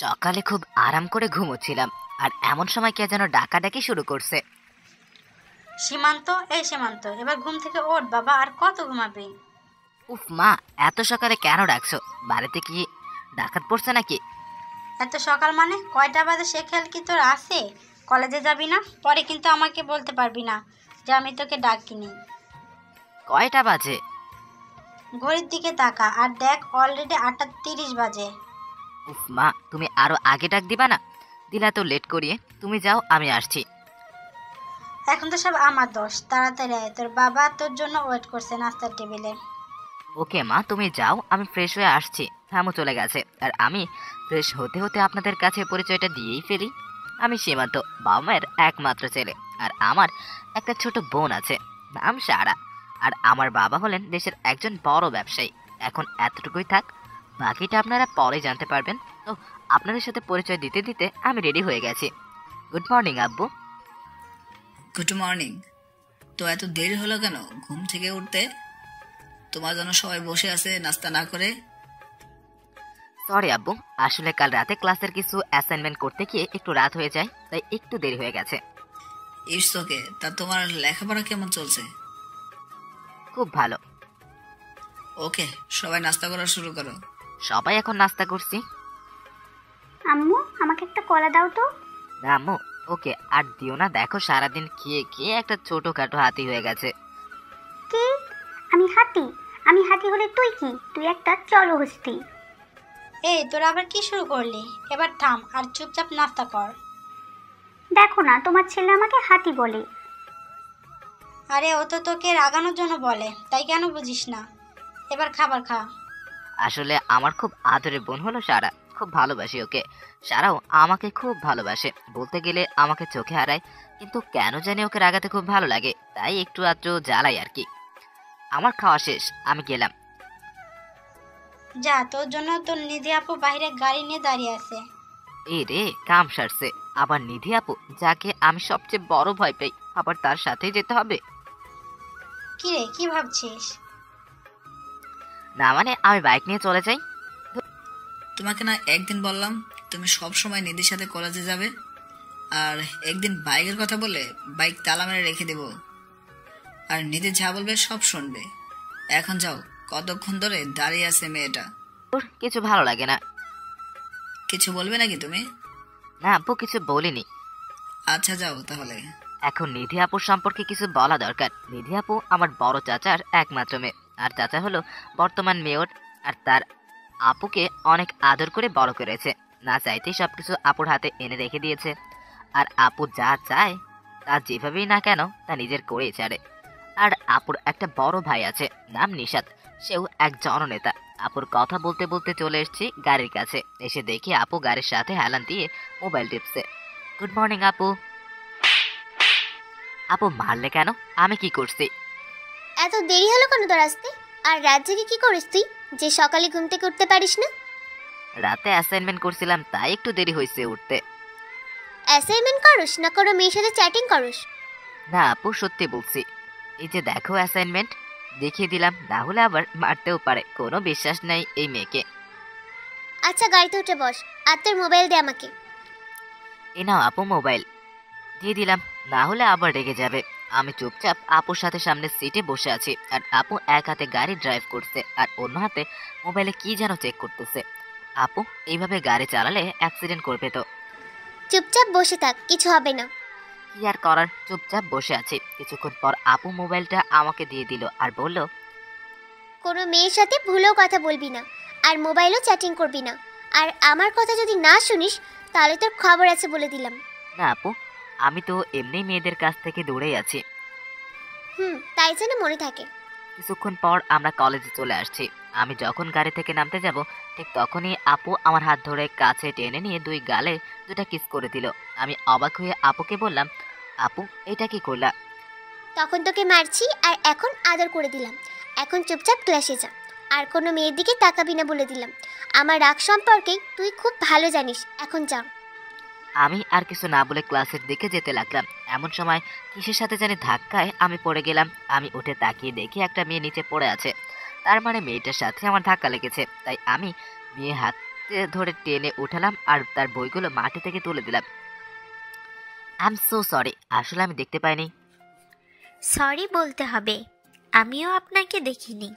সকালে খুব আরাম করে ঘুমোচ্ছিলাম, আর এমন সময় কে যেন ডাকাডাকি শুরু করছে। সীমান্ত, এই সীমান্ত, এবার ঘুম থেকে ওঠ বাবা, আর কত ঘুমাবি? উফ মা, এত সকালে কেন ডাকছো? বাড়িতে কি ডাকাত পড়ছে নাকি? এত সকাল মানে কয়টা বাজে সে খেয়াল কি তোর আছে? কলেজে যাবি না? পরে কিন্তু আমাকে বলতে পারবি না যে আমি তোকে ডাকিনি। কয়টা বাজে? ঘড়ির দিকে তাকা আর দেখ, অলরেডি 8:30 বাজে। উফ মা, তুমি আরো আগে ডাক দিবা না? দিলা তো লেট করিয়ে। তুমি যাও, আমি আসছি। এখন তো সব আমার দোষ। তাড়াতাড়ি আয়, তোর বাবা তোর জন্য ওয়েট করছে নাস্তার টেবিলে। ওকে মা, তুমি যাও, আমি ফ্রেশ হয়ে আসছি। থামো চলে গেছে, আর আমি ফ্রেশ হতে হতে আপনাদের কাছে পরিচয়টা দিয়েই ফেলি। আমি সীমান্ত, বাবা মায়ের একমাত্র ছেলে, আর আমার একটা ছোট বোন আছে, নাম সারা। আর আমার বাবা হলেন দেশের একজন বড় ব্যবসায়ী। এখন এতটুকুই থাক, বাকিটা আপনারা পরে জানতে পারবেন। তো আপনাদের সাথে পরিচয় দিতে দিতে আমি রেডি হয়ে গেছি। গুড মর্নিং আব্বু। Good morning. তো এত দেরি হলো কেন ঘুম থেকে উঠতে? তোমার জন্য সবাই বসে আছে নাস্তা না করে। সরি আব্বু, আসলে কাল রাতে ক্লাসের কিছু অ্যাসাইনমেন্ট করতে গিয়ে একটু রাত হয়ে যায়, তাই একটু দেরি হয়ে গেছে। It's okay. তা তোমার লেখাপড়া কেমন চলছে? খুব ভালো। ওকে, সবাই নাস্তা করা শুরু করো। সবাই এখন নাস্তা করছি। আম্মু, আমাকে একটা কলা দাও তো। না আম্মু, ওকে আর দিও না। দেখো সারাদিন খেয়ে খেয়ে একটা ছোটখাটো হাতি হয়ে গেছে। কি? আমি হাতি? আমি হাতি হলে তুই কি? তুই একটা চলো হস্তি। এই তোরা আবার কি শুরু করলি? এবার থাম আর চুপচাপ নাস্তা কর। দেখো না, তোমার ছেলে আমাকে হাতি বলে। আরে ও তো তোকে রাগানোর জন্য বলে, তাই কেন বুঝিস না? এবার খাবার খা। আসলে আমার খুব আদরের বোন হলো সারা, খুব ভালোবাসি ওকে। সারাও আমাকে খুব ভালোবাসে, বলতে গেলে আমাকে চোখে হারায়। কিন্তু কেন জানি ওকে রাগাতে খুব ভালো লাগে, তাই একটু আধটু জ্বালাই আর কি। আমার খাওয়া শেষ, আমি গেলাম। যা, তোর জন্য তোর নিধি আপু বাইরে গাড়ি নিয়ে দাঁড়িয়ে আছে। এই রে, কাম সারছে। আবার নিধি আপু, যাকে আমি সবচেয়ে বড় ভয় পাই, আবার তার সাথেই যেতে হবে? কি রে, কি ভাবছিস? না মানে, আমি বাইক নিয়ে চলে যাই। তোমাকে না একদিন বললাম তুমি সব সময় নিধির সাথে কলেজে যাবে, আর একদিন বাইকের কথা বলে বাইক তালা মেরে রেখে দেব, আর নিধি যা বলবে সব শুনবে। এখন যাও, কতক্ষণ ধরে দাঁড়িয়ে আছে মেয়েটা। ওর কিছু ভালো লাগে না। কিছু বলবে নাকি তুমি? না আপু, কিছু বলিনি। আচ্ছা যাও তাহলে। এখন নিধি আপুর সম্পর্কে কিছু বলা দরকার। নিধি আপু আমার বড় চাচার একমাত্র মেয়ে, আর চাচা হলো বর্তমান মেয়র। আর তার আপুকে অনেক আদর করে বড় করেছে, না চাইতেই সবকিছু আপুর হাতে এনে রেখে দিয়েছে। আর আপু যা চায় তা যেভাবেই না কেন তা নিজের করেই ছাড়ে। আর আপুর একটা বড় ভাই আছে, নাম নিশাত। সেও এক জননেতা। আপুর কথা বলতে বলতে চলে এসেছি গাড়ির কাছে, এসে দেখি আপু গাড়ির সাথে হেলান দিয়ে মোবাইল টিপছে। গুড মর্নিং আপু। আপু মারলে কেন? আমি কি করছি? এত দেরি হলো কেন তোর আসতে? আর রাত জেগে কি করিস তুই যে সকালে ঘুম থেকে উঠতে পারিস না? রাতে অ্যাসাইনমেন্ট করছিলাম, তাই একটু দেরি হয়েছে উঠতে। অ্যাসাইনমেন্ট করস না কোনো মেয়ের সাথে চ্যাটিং করস? না আপু, সত্যি বলছি। এই যে দেখো অ্যাসাইনমেন্ট, দেখিয়ে দিলাম, না হলে আবার মারতেও পারে। কোনো বিশ্বাস নাই এই মেয়েকে। আচ্ছা গাড়িতে উঠে বস, আর তোর মোবাইল দে আমাকে। এ নাও আপু মোবাইল। দিয়ে দিলাম, না হলে আবার রেগে যাবে। আমি চুপচাপ আপুর সাথে সামনের সিটে বসে আছি, আর আপু এক হাতে গাড়ি ড্রাইভ করছে আর অন্য হাতে মোবাইলে কি যেন চেক করতেছে। আপু এইভাবে গাড়ি চালালে অ্যাক্সিডেন্ট করবে তো। চুপচাপ বসে থাক, কিছু হবে না। কি আর করার, চুপচাপ বসে আছি। কিছুক্ষণ পর আপু মোবাইলটা আমাকে দিয়ে দিল আর বলল, কোনো মেয়ের সাথে ভুলেও কথা বলবি না, আর মোবাইলও চ্যাটিং করবি না। আর আমার কথা যদি না শুনিস তাহলে তোর খবর আছে বলে দিলাম। না আপু, আমি তো এমনি মেয়েদের কাছ থেকে দূরেই আছি। তাই যেন মনে থাকে। কিছুক্ষণ পর আমরা কলেজে চলে আসছি। আমি যখন গাড়ি থেকে নামতে যাব, ঠিক তখনই আপু আমার হাত ধরে কাছে টেনে নিয়ে দুই গালে দুটা কিস করে দিল। আমি অবাক হয়ে আপুকে বললাম, আপু এটা কি করলা? তখন তোকে মারছি আর এখন আদর করে দিলাম। এখন চুপচাপ ক্লাসে যা, আর কোনো মেয়ের দিকে তাকাবি না বলে দিলাম। আমার রাগ সম্পর্কে তুই খুব ভালো জানিস, এখন যা। আমি আর কিছু না বলে ক্লাসের দিকে যেতে লাগলাম। এমন সময় কিসের সাথে জানি ধাক্কায় আমি পড়ে গেলাম। আমি উঠে তাকিয়ে দেখি একটা মেয়ে নিচে পড়ে আছে। তার মানে মেয়েটার সাথে আমার ধাক্কা লেগেছে। তাই আমি মেয়ে হাত ধরে টেনে উঠালাম আর তার বইগুলো মাটি থেকে তুলে দিলাম। আই এম সো সরি, আসলে আমি দেখতে পাইনি। সরি বলতে হবে, আমিও আপনাকে দেখিনি।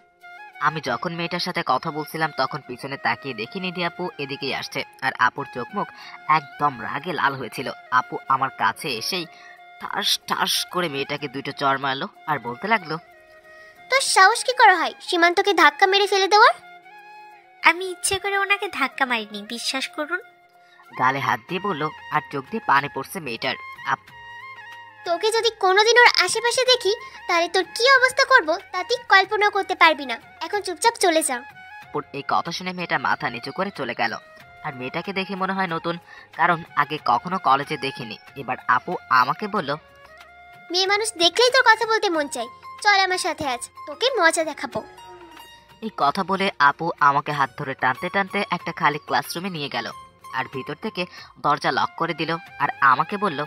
আমি যখন মেয়েটার সাথে কথা বলছিলাম তখন পিছনে তাকিয়ে দেখি নিধি আপু এদিকেই আসছে, আর আপুর চোখ মুখ একদম রাগে লাল হয়েছিল। আপু আমার কাছে এসেই ঠাস ঠাস করে মেয়েটাকে দুটো চড় মারলো আর বলতে লাগলো, তোর সাহস কি করা হয় সীমান্তকে ধাক্কা মেরে ফেলে দেওয়ার? আমি ইচ্ছে করে ওনাকে ধাক্কা মারিনি, বিশ্বাস করুন। গালে হাত দিয়ে বললো আর চোখ দিয়ে পানি পড়ছে মেয়েটার। তোকে যদি কোনোদিন ওর আশেপাশে দেখি তাহলে তোর কি অবস্থা করব তা তুই কল্পনাও করতে পারবি না। এখন চুপচাপ চলে যা। আপুর এই কথা শুনে মেয়েটা মাথা নিচু করে চলে গেল। আর মেয়েটাকে দেখে মনে হয় নতুন, কারণ আগে কখনো কলেজে দেখিনি। এবার আপু আমাকে বলল, মেয়ে মানুষ দেখলেই তোর কথা বলতে মন চাই, চল আমার সাথে আজ, তোকে মজা দেখাবো। এই কথা বলে আপু আমাকে হাত ধরে টানতে টানতে একটা খালি ক্লাসরুমে নিয়ে গেল আর ভিতর থেকে দরজা লক করে দিল। আর আমাকে বলল,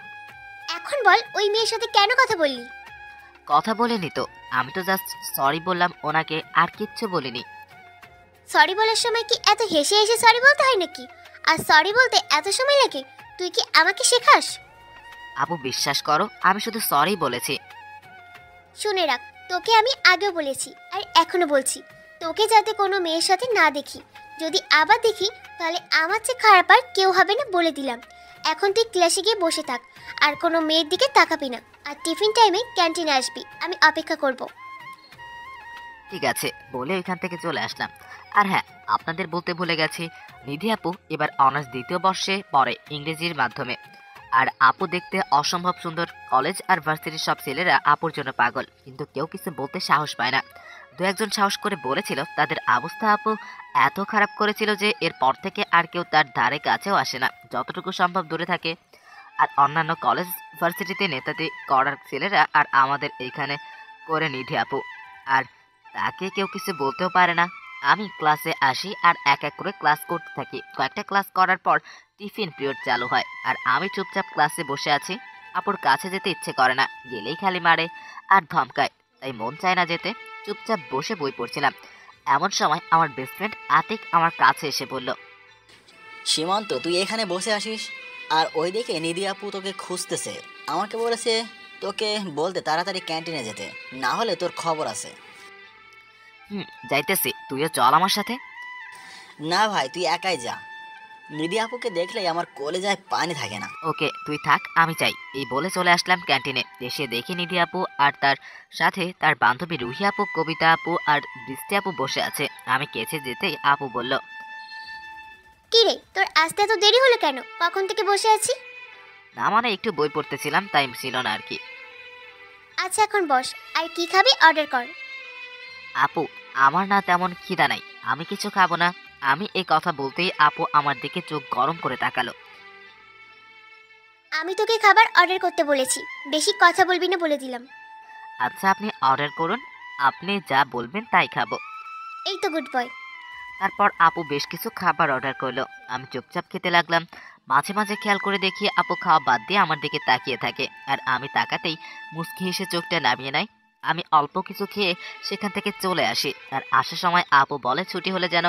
এখন বল ওই মেয়ের সাথে কেন কথা বললি? কথা বলিনি তো, আমি তো জাস্ট সরি বললাম ওনাকে, আর কিচ্ছু বলিনি। সরি বলার সময় কি এত হেসে হেসে সরি বলতে হয় নাকি? আর সরি বলতে এত সময় লাগে? তুই কি আমাকে শেখাস? আপু বিশ্বাস করো, আমি শুধু সরি বলেছি। শুনে রাখ, তোকে আমি আগেও বলেছি আর এখনো বলছি, তোকে যাতে কোনো মেয়ের সাথে না দেখি। যদি আবার দেখি তাহলে আমার চেয়ে খারাপ আর কেউ হবে না বলে দিলাম। এখন তুই ক্লাসে গিয়ে বসে থাক আর কোনো মেয়ের দিকে তাকাবি না। আর টিফিন টাইমে ক্যান্টিনে আসবি, আমি অপেক্ষা করব। ঠিক আছে বলে ওইখান থেকে চলে আসলাম। আর হ্যাঁ, আপনাদের বলতে ভুলে গেছি, নিধি আপু এবার অনার্স দ্বিতীয় বর্ষে পড়ে ইংরেজির মাধ্যমে। আর আপু দেখতে অসম্ভব সুন্দর। কলেজ আর ভার্সিটির সব ছেলেরা আপুর জন্য পাগল, কিন্তু কেউ কিছু বলতে সাহস পায় না। দু একজন সাহস করে বলেছিল তাদের অবস্থা আপু এত খারাপ করেছিল যে এরপর থেকে আর কেউ তার ধারে কাছেও আসে না, যতটুকু সম্ভব দূরে থাকে। আর অন্যান্য কলেজ ভার্সিটিতে নেতাতে করার ছেলেরা আর আমাদের এইখানে করে নিধি আপু, আর তাকে কেউ কিছু বলতেও পারে না। আমি ক্লাসে আসি আর এক এক করে ক্লাস করতে থাকি। কয়েকটা ক্লাস করার পর টিফিন পিরিয়ড চালু হয় আর আমি চুপচাপ ক্লাসে বসে আছি। আপুর কাছে যেতে ইচ্ছে করে না, গেলেই খালি মারে আর ধমকায়, তাই মন চায় না যেতে। চুপচাপ বসে বই পড়ছিলাম। এমন সময় আমার বেস্ট ফ্রেন্ড আতিক আমার কাছে এসে বলল, সীমান্ত, তুই এখানে বসে আসিস আর ওইদিকে নিধি আপু তোকে খুঁজতেছে। আমাকে বলেছে তোকে বলতে তাড়াতাড়ি ক্যান্টিনে যেতে, না হলে তোর খবর আছে। যাইতেছি, তুইও চল আমার সাথে। না ভাই, তুই একাই যা। নিধি আপুকে দেখলেই আমার কলেজায় পানি থাকে না। ওকে তুই থাক, আমি চাই। এই বলে চলে আসলাম ক্যান্টিনে। এসে দেখি নিধি আপু আর তার সাথে তার বান্ধবী রুহি আপু, কবিতা আপু আর বৃষ্টি আপু বসে আছে। আমি কেছে যেতেই আপু বলল, কি রে, তোর আসতে এত দেরি হলো কেন? কখন থেকে বসে আছি? না মানে একটু বই পড়তেছিলাম, তাই ছিল না আর কি। আচ্ছা এখন বস, আর কি খাবি অর্ডার কর। আপু আমার না তেমন খিদা নাই, আমি কিছু খাবো না। আমি এই কথা বলতেই আপু আমার দিকে চোখ গরম করে তাকালো। আমি তোকে খাবার অর্ডার করতে বলেছি, বেশি কথা বলবি না বলে দিলাম। আচ্ছা আপনি অর্ডার করুন, আপনি যা বলবেন তাই খাবো। এই তো গুড বয়। তারপর আপু বেশ কিছু খাবার অর্ডার করলো। আমি চুপচাপ খেতে লাগলাম। মাঝে মাঝে খেয়াল করে দেখি আপু খাওয়া বাদ দিয়ে আমার দিকে তাকিয়ে থাকে, আর আমি তাকাতেই মুচকি হেসে চোখটা নামিয়ে নেয়। আমি অল্প কিছু খেয়ে সেখান থেকে চলে আসি। আর আসার সময় আপু বলে ছুটি হলে যেন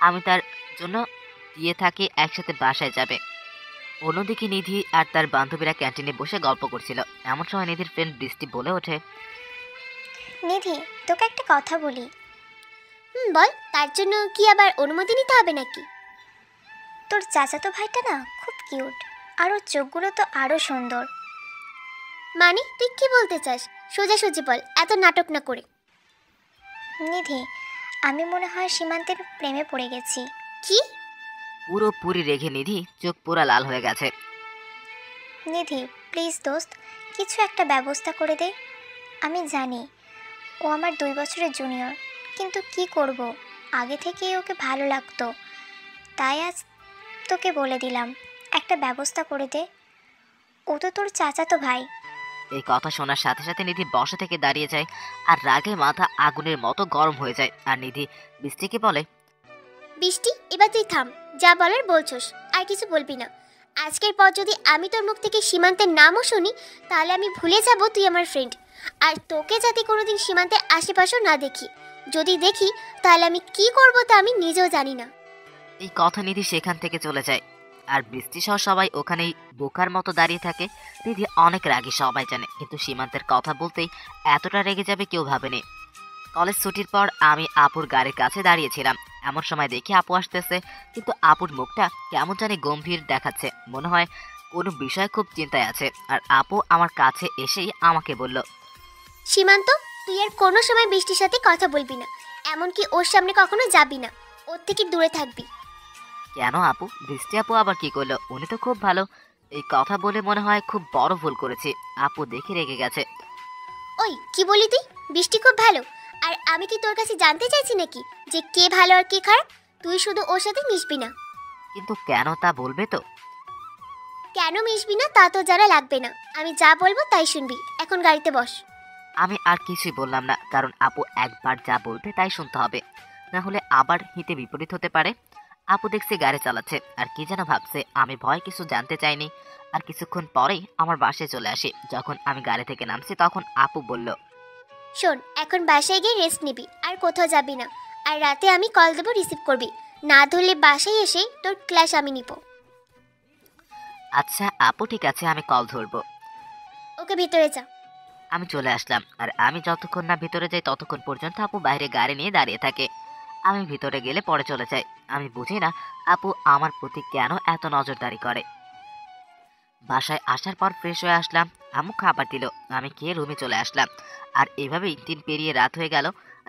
আমি তার জন্য দিয়ে থাকি, একসাথে বাসায় যাবে। অন্যদিকে নিধি আর তার বান্ধবীরা ক্যান্টিনে বসে গল্প করছিল। এমন সময় নিধির ফ্রেন্ড বৃষ্টি বলে ওঠে, নিধি, তোকে একটা কথা বলি। বল, তার জন্য কি আবার অনুমতি নিতে হবে নাকি? তোর চাচাতো ভাইটা না খুব কিউট, আর ওর চোখগুলো তো আরও সুন্দর। মানে তুই কি বলতে চাস? সোজাসুজি বল, এত নাটক না করে। নিধি, আমি মনে হয় সীমান্তের প্রেমে পড়ে গেছি। কি? পুরোপুরি রেখে নিধি চোখ পুরা লাল হয়ে গেছে। নিধি প্লিজ দোস্ত, কিছু একটা ব্যবস্থা করে দে। আমি জানি ও আমার 2 বছরের জুনিয়র, কিন্তু কি করব, আগে থেকেই ওকে ভালো লাগতো, তাই আজ তোকে বলে দিলাম, একটা ব্যবস্থা করে দে। ও তো তোর চাচাতো ভাই। এই কথা শোনার সাথে সাথে নিধি বসা থেকে দাঁড়িয়ে যায় আর রাগে মাথা আগুনের মতো গরম হয়ে যায়। আর নিধি বৃষ্টিকে বলে, বৃষ্টি, এবার তুই থাম, যা বলার বলছস, আর কিছু বলবি না। আজকের পর যদি আমি তোর মুখ থেকে সীমান্তের নামও শুনি তাহলে আমি ভুলে যাব তুই আমার ফ্রেন্ড। আর তোকে যাতে কোনোদিন সীমান্তের আশেপাশেও না দেখি। যদি দেখি তাহলে আমি কি করব তা আমি নিজেও জানি না। এই কথা নিধি সেখান থেকে চলে যায়। আর বৃষ্টি সহ সবাই ওখানেই বোকার মতো দাঁড়িয়ে থাকে। নিধি অনেক রাগী সবাই জানে, কিন্তু সীমান্তের কথা বলতেই এতটা রেগে যাবে কেউ ভাবেনি। কলেজ ছুটির পর আমি আপুর গাড়ির কাছে দাঁড়িয়েছিলাম। এমন সময় দেখি আপু আসতেছে, কিন্তু আপুর মুখটা কেমন জানি গম্ভীর দেখাচ্ছে, মনে হয় কোনো বিষয় খুব চিন্তায় আছে। আর আপু আমার কাছে এসেই আমাকে বলল, সীমান্ত, তুই আর কোনো সময় বৃষ্টির সাথে কথা বলবি না, এমনকি ওর সামনে কখনো যাবি না, ওর থেকে দূরে থাকবি। কেন আপু? বৃষ্টি আপু আবার কি করলো? উনি তো খুব ভালো। এই কথা বলে মনে হয় খুব বড় ভুল করেছি। আপু দেখে রেগে গেছে। ওই কি বলি তুই? বৃষ্টি খুব ভালো, আর আমি কি তোর কাছে জানতে চাইছি নাকি যে কে ভালো আর কে খারাপ? তুই শুধু ওর সাথে মিশবি না। কিন্তু কেন তা বলবে তো? কেন মিশবি না তা তো জানা লাগবে না, আমি যা বলবো তাই শুনবি। এখন গাড়িতে বস। আমি আর কিছুই বললাম না, কারণ আপু একবার যা বলবে তাই শুনতে হবে, না হলে আবার হিতে বিপরীত হতে পারে। আপু দেখছে গাড়ি চালাচ্ছে আর কি যেন ভাবছে। আমি ভয় কিছু জানতে চাইনি। আর কিছুক্ষণ পরেই আমার বাসায় চলে আসি। যখন আমি গাড়ি থেকে নামছি তখন আপু বলল, শোন, এখন বাসায় গিয়ে রেস্ট নিবি, আর কোথাও যাবি না। আর রাতে আমি কল দেবো, রিসিভ করবি। না ধরলে বাসায় এসে তোর ক্লাস আমি নিব। আচ্ছা আপু ঠিক আছে, আমি কল ধরবো। ওকে, ভিতরে যা। আমি চলে আসলাম। আর আমি যতক্ষণ না ভিতরে যাই ততক্ষণ পর্যন্ত আপু বাইরে গাড়ি নিয়ে দাঁড়িয়ে থাকে। আমি ভিতরে গেলে পরে চলে যাই। আমি বুঝি না আপু আমার প্রতি কেন এত নজরদারি করে। বাসায় আসার পর ফ্রেশ হয়ে আসলাম। আম্মু খাবার দিল, আমি খেয়ে রুমে চলে আসলাম। আর এভাবেই দিন পেরিয়ে রাত হয়ে গেল।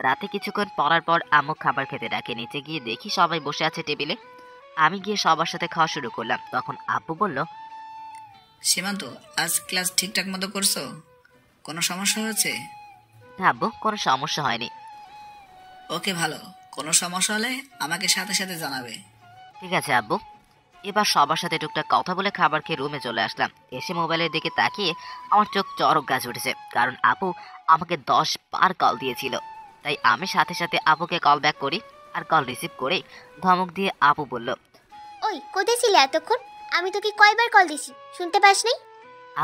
রাতে কিছুক্ষণ পরার পর আম্মু খাবার খেতে ডাকে। নিচে গিয়ে দেখি সবাই বসে আছে টেবিলে। আমি গিয়ে সবার সাথে খাওয়া শুরু করলাম। তখন আব্বু বলল, সীমান্ত, আজ ক্লাস ঠিকঠাক মতো করছো? কোনো সমস্যা হয়েছে? না আব্বু, কোনো সমস্যা হয়নি। ওকে, ভালো। কোনো সমস্যা হলে আমাকে সাথে সাথে জানাবে। ঠিক আছে আব্বু। এবার সবার সাথে টুকটাক কথা বলে খাবার খেয়ে রুমে চলে আসলাম। এসে মোবাইলের দিকে তাকিয়ে আমার চোখ চড়ক গাছ উঠেছে, কারণ আপু আমাকে 10 বার কল দিয়েছিল। তাই আমি সাথে সাথে আপুকে কল ব্যাক করি। আর কল রিসিভ করে ধমক দিয়ে আপু বলল, ওই কোথায় ছিলে এতক্ষণ? আমি তোকে কয়বার কল দিছি, শুনতে পাস নাই?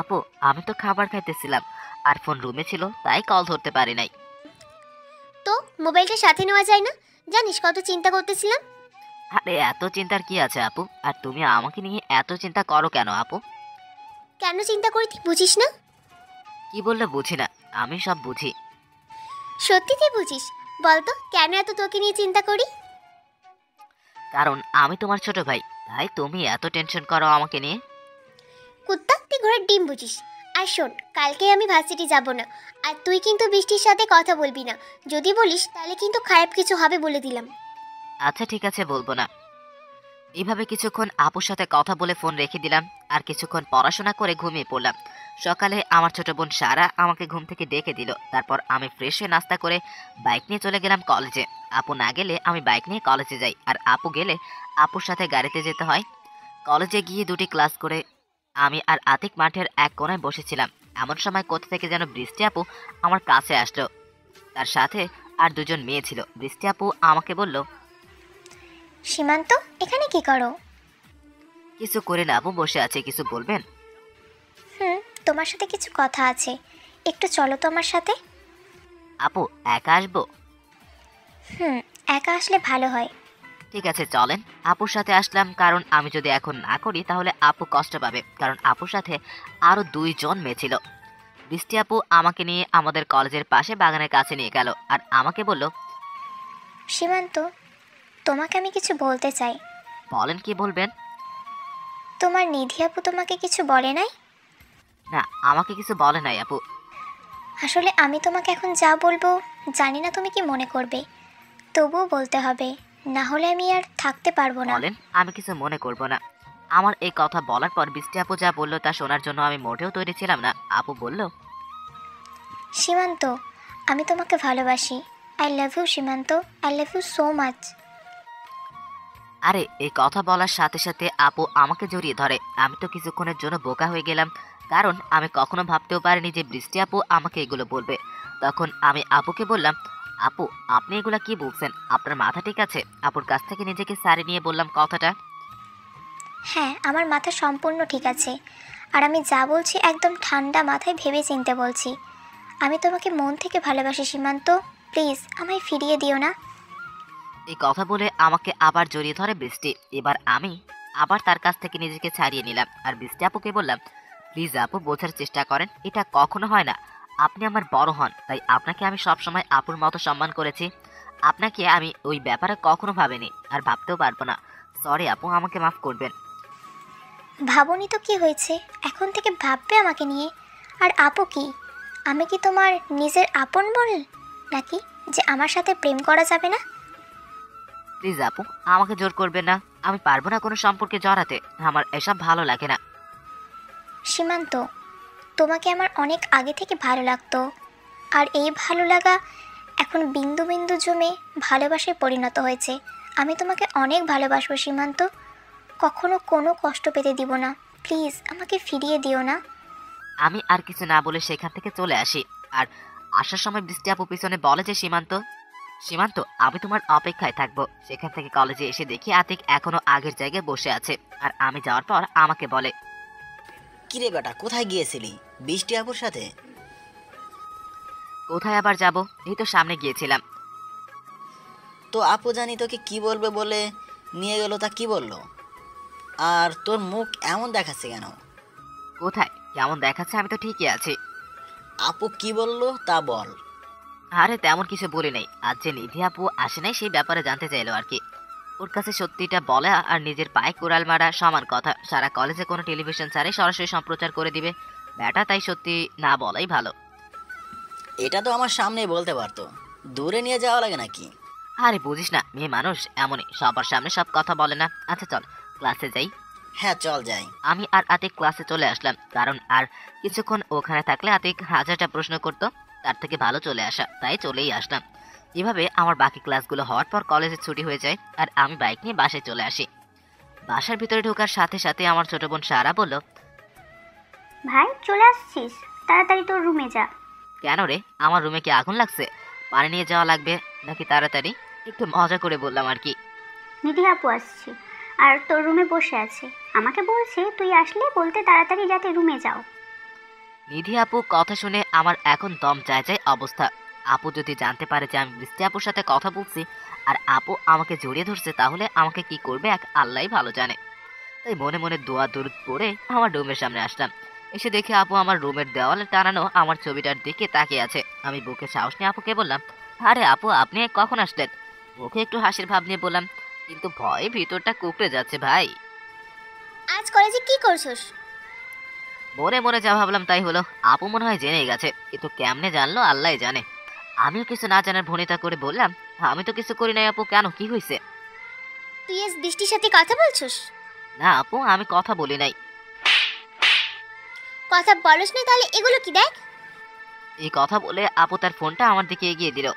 আপু আমি তো খাবার খাইতেছিলাম আর ফোন রুমে ছিল, তাই কল ধরতে পারি নাই। তো মোবাইলটা সাথে নেওয়া যায় না? জানিস কত চিন্তা করতেছিলাম। আরে এত চিন্তার কি আছে আপু? আর তুমি আমাকে নিয়ে এত চিন্তা করো কেন আপু? কেন চিন্তা করি তুই বুঝিস না? কি বললে বুঝি না? আমি সব বুঝি। সত্যি তুই বুঝিস? বলতো কেন এত তোকে নিয়ে চিন্তা করি? কারণ আমি তোমার ছোট ভাই, তাই তুমি এত টেনশন করো আমাকে নিয়ে। কুত্তা, তুই ঘোড়ার ডিম বুঝিস। আর শোন, কালকে আমি ভার্সিটি যাব না, আর তুই কিন্তু বৃষ্টির সাথে কথা বলবি না। যদি বলিস তাহলে কিন্তু খারাপ কিছু হবে বলে দিলাম। আচ্ছা ঠিক আছে, বলবো না। এইভাবে কিছুক্ষণ আপুর সাথে কথা বলে ফোন রেখে দিলাম। আর কিছুক্ষণ পড়াশোনা করে ঘুমিয়ে পড়লাম। সকালে আমার ছোট বোন সারা আমাকে ঘুম থেকে ডেকে দিল। তারপর আমি ফ্রেশ হয়ে নাস্তা করে বাইক নিয়ে চলে গেলাম কলেজে। আপু না গেলে আমি বাইক নিয়ে কলেজে যাই, আর আপু গেলে আপুর সাথে গাড়িতে যেতে হয়। কলেজে গিয়ে 2টি ক্লাস করে আমি আর আতিক মাঠের এক কোণায় বসেছিলাম। এমন সময় কোথা থেকে যেন বৃষ্টি আপু আমার কাছে আসলো। তার সাথে আর 2জন মেয়ে ছিল। বৃষ্টি আপু আমাকে বলল, সীমান্ত, এখানে কি করো? কিছু করে না আপু, বসে আছে। কিছু বলবেন? তোমার সাথে কিছু কথা আছে, একটু চলো তো আমার সাথে। আপু একা আসবো? একা আসলে ভালো হয়। ঠিক আছে চলেন। আপুর সাথে আসলাম, কারণ আমি যদি এখন না করি তাহলে আপু কষ্ট পাবে। কারণ আপুর সাথে আরো 2জন মেয়ে ছিল। বৃষ্টি আপু আমাকে নিয়ে আমাদের কলেজের পাশে বাগানের কাছে নিয়ে গেল। আর আমাকে বলল, সীমান্ত, তোমাকে আমি কিছু বলতে চাই। বলেন, কি বলবেন? তোমার নিধি আপু তোমাকে কিছু বলে নাই? না, আমাকে কিছু বলে নাই আপু। আসলে আমি তোমাকে এখন যা বলবো জানি না তুমি কি মনে করবে, তবুও বলতে হবে, না হলে আমি আর থাকতে পারবো না। বলেন, আমি কিছু মনে করব না। আমার এই কথা বলার পর বৃষ্টি আপু যা বললো তা শোনার জন্য আমি মোটেও তৈরি ছিলাম না। আপু বলল, সীমান্ত, আমি তোমাকে ভালোবাসি। I love you Simanta, I love you so much. আরে এই কথা বলার সাথে সাথে আপু আমাকে জড়িয়ে ধরে। আমি তো কিছুক্ষণের জন্য বোকা হয়ে গেলাম, কারণ আমি কখনো ভাবতেও পারিনি যে বৃষ্টি আপু আমাকে এগুলো বলবে। তখন আমি আপুকে বললাম, আপু আপনি এগুলা কি বলছেন? আপনার মাথা ঠিক আছে? আপুর কাছ থেকে নিজেকে সারিয়ে নিয়ে বললাম কথাটা। হ্যাঁ, আমার মাথা সম্পূর্ণ ঠিক আছে, আর আমি যা বলছি একদম ঠান্ডা মাথায় ভেবে চিন্তে বলছি। আমি তোমাকে মন থেকে ভালোবাসি সীমান্ত, প্লিজ আমায় ফিরিয়ে দিও না। এই কথা বলে আমাকে আবার জড়িয়ে ধরে বৃষ্টি। এবার আমি আবার তার কাছ থেকে নিজেকে ছাড়িয়ে নিলাম আর বৃষ্টি আপুকে বললাম, প্লিজ আপু, বোঝার চেষ্টা করেন, এটা কখনো হয় না। আপনি আমার বড় হন, তাই আপনাকে আমি সবসময় আপুর মতো সম্মান করেছি। আপনাকে আমি ওই ব্যাপারে কখনো ভাবিনি, আর ভাবতেও পারবো না। সরি আপু, আমাকে মাফ করবেন। ভাবনি তো কি হয়েছে, এখন থেকে ভাববে আমাকে নিয়ে। আর আপু কি, আমি কি তোমার নিজের আপন বল নাকি যে আমার সাথে প্রেম করা যাবে না? প্লিজ আপু, আমাকে জোর করবেন না। আমি পারবো না কোনো সম্পর্কে জড়াতে, আমার এসব ভালো লাগে না। সীমান্ত, তোমাকে আমার অনেক আগে থেকে ভালো লাগতো, আর এই ভালো লাগা এখন বিন্দু বিন্দু জমে ভালোবাসায় পরিণত হয়েছে। আমি তোমাকে অনেক ভালোবাসবো সীমান্ত, কখনো কোনো কষ্ট পেতে দিব না। প্লিজ আমাকে ফিরিয়ে দিও না। আমি আর কিছু না বলে সেখান থেকে চলে আসি। আর আসার সময় বৃষ্টি আপু পিছনে বলে যে, সীমান্ত সীমান্ত, আমি তোমার অপেক্ষায় থাকবো। সেখান থেকে কলেজে এসে দেখি আতিক এখনো আগের জায়গায় বসে আছে। আর আমি যাওয়ার পর আমাকে বলে, কিরে বেটা, কোথায় গিয়েছিলি? বৃষ্টি আপুর সাথে? কোথায় আবার যাব, এই তো সামনে গিয়েছিলাম। তো আপু জানি তোকে কি বলবে বলে নিয়ে গেল, তা কি বললো? আর তোর মুখ এমন দেখাচ্ছে কেন? কোথায় কেমন দেখাচ্ছে, আমি তো ঠিকই আছি। আপু কি বললো তা বল। আরে তেমন কিছু বলি নাই, আজ যে নিধি আপু আসে নাই সেই ব্যাপারে জানতে চাইলো আর কি। ওর কাছে সত্যিটা বলা আর নিজের পায়ে কুড়াল মারা সমান কথা। সারা কলেজে কোনো টেলিভিশন ছাড়ে সরাসরি সম্প্রচার করে দিবে ব্যাটা, তাই সত্যি না বলাই ভালো। এটা তো আমার সামনেই বলতে পারতো, দূরে নিয়ে যাওয়া লাগে নাকি? আরে বুঝিস না, মেয়ে মানুষ এমনই, সবার সামনে সব কথা বলে না। আচ্ছা চল ক্লাসে যাই। হ্যাঁ চল যাই। আমি আর আতিক ক্লাসে চলে আসলাম, কারণ আর কিছুক্ষণ ওখানে থাকলে আতিক হাজারটা প্রশ্ন করতো, তার থেকে ভালো চলে আসা, তাই চলেই আসলাম। এভাবে আমার বাকি ক্লাসগুলো হওয়ার পর কলেজে ছুটি হয়ে যায় আর আমি বাইক নিয়ে বাসায় চলে আসি। বাসার ভিতরে ঢোকার সাথে সাথে আমার ছোট বোন সারা বলল, ভাই চলে আসছিস, তাড়াতাড়ি তোর রুমে যা। কেন রে, আমার রুমে কি আগুন লাগছে? পানি নিয়ে যাওয়া লাগবে নাকি তাড়াতাড়ি? একটু মজা করে বললাম আর কি। নিধি আপু আসছে আর তোর রুমে বসে আছে, আমাকে বলছে তুই আসলে বলতে তাড়াতাড়ি যাতে রুমে যাও। নিধি আপু কথা শুনে আমার এখন দম যায় যায় অবস্থা। আপু যদি জানতে পারে যে আমি বৃষ্টি আপুর সাথে কথা বলছি আর আপু আমাকে জড়িয়ে ধরছে, তাহলে আমাকে কি করবে এক আল্লাহই ভালো জানে। তাই মনে মনে দোয়া দরুদ পড়ে আমার রুমের সামনে আসলাম। এসে দেখে আপু আমার রুমের দেওয়ালে টানানো আমার ছবিটার দিকে তাকিয়ে আছে। আমি বুকে সাহস নিয়ে আপুকে বললাম, আরে আপু, আপনি কখন আসলেন? মুখে একটু হাসির ভাব নিয়ে বললাম, কিন্তু ভয়ে ভিতরটা কুকড়ে যাচ্ছে ভাই। আজ কলেজে কি করছস? মনে মনে যা ভাবলাম তাই হলো। আপু মনে হয় জেনে গেছে, কিন্তু কেমনে জানলো আল্লাহ জানে। আমিও কিছু না জানার ভনিতা করে বললাম, আমি তো কিছু করি নাই আপু, কেন, কি হয়েছে? তুই আজ বৃষ্টির সাথে কথা বলছস? না আপু, আমি কথা বলি নাই। কথা বলস না তাহলে এগুলো কি দেখ? এই কথা বলে আপু তার ফোনটা আমার দিকে এগিয়ে দিল,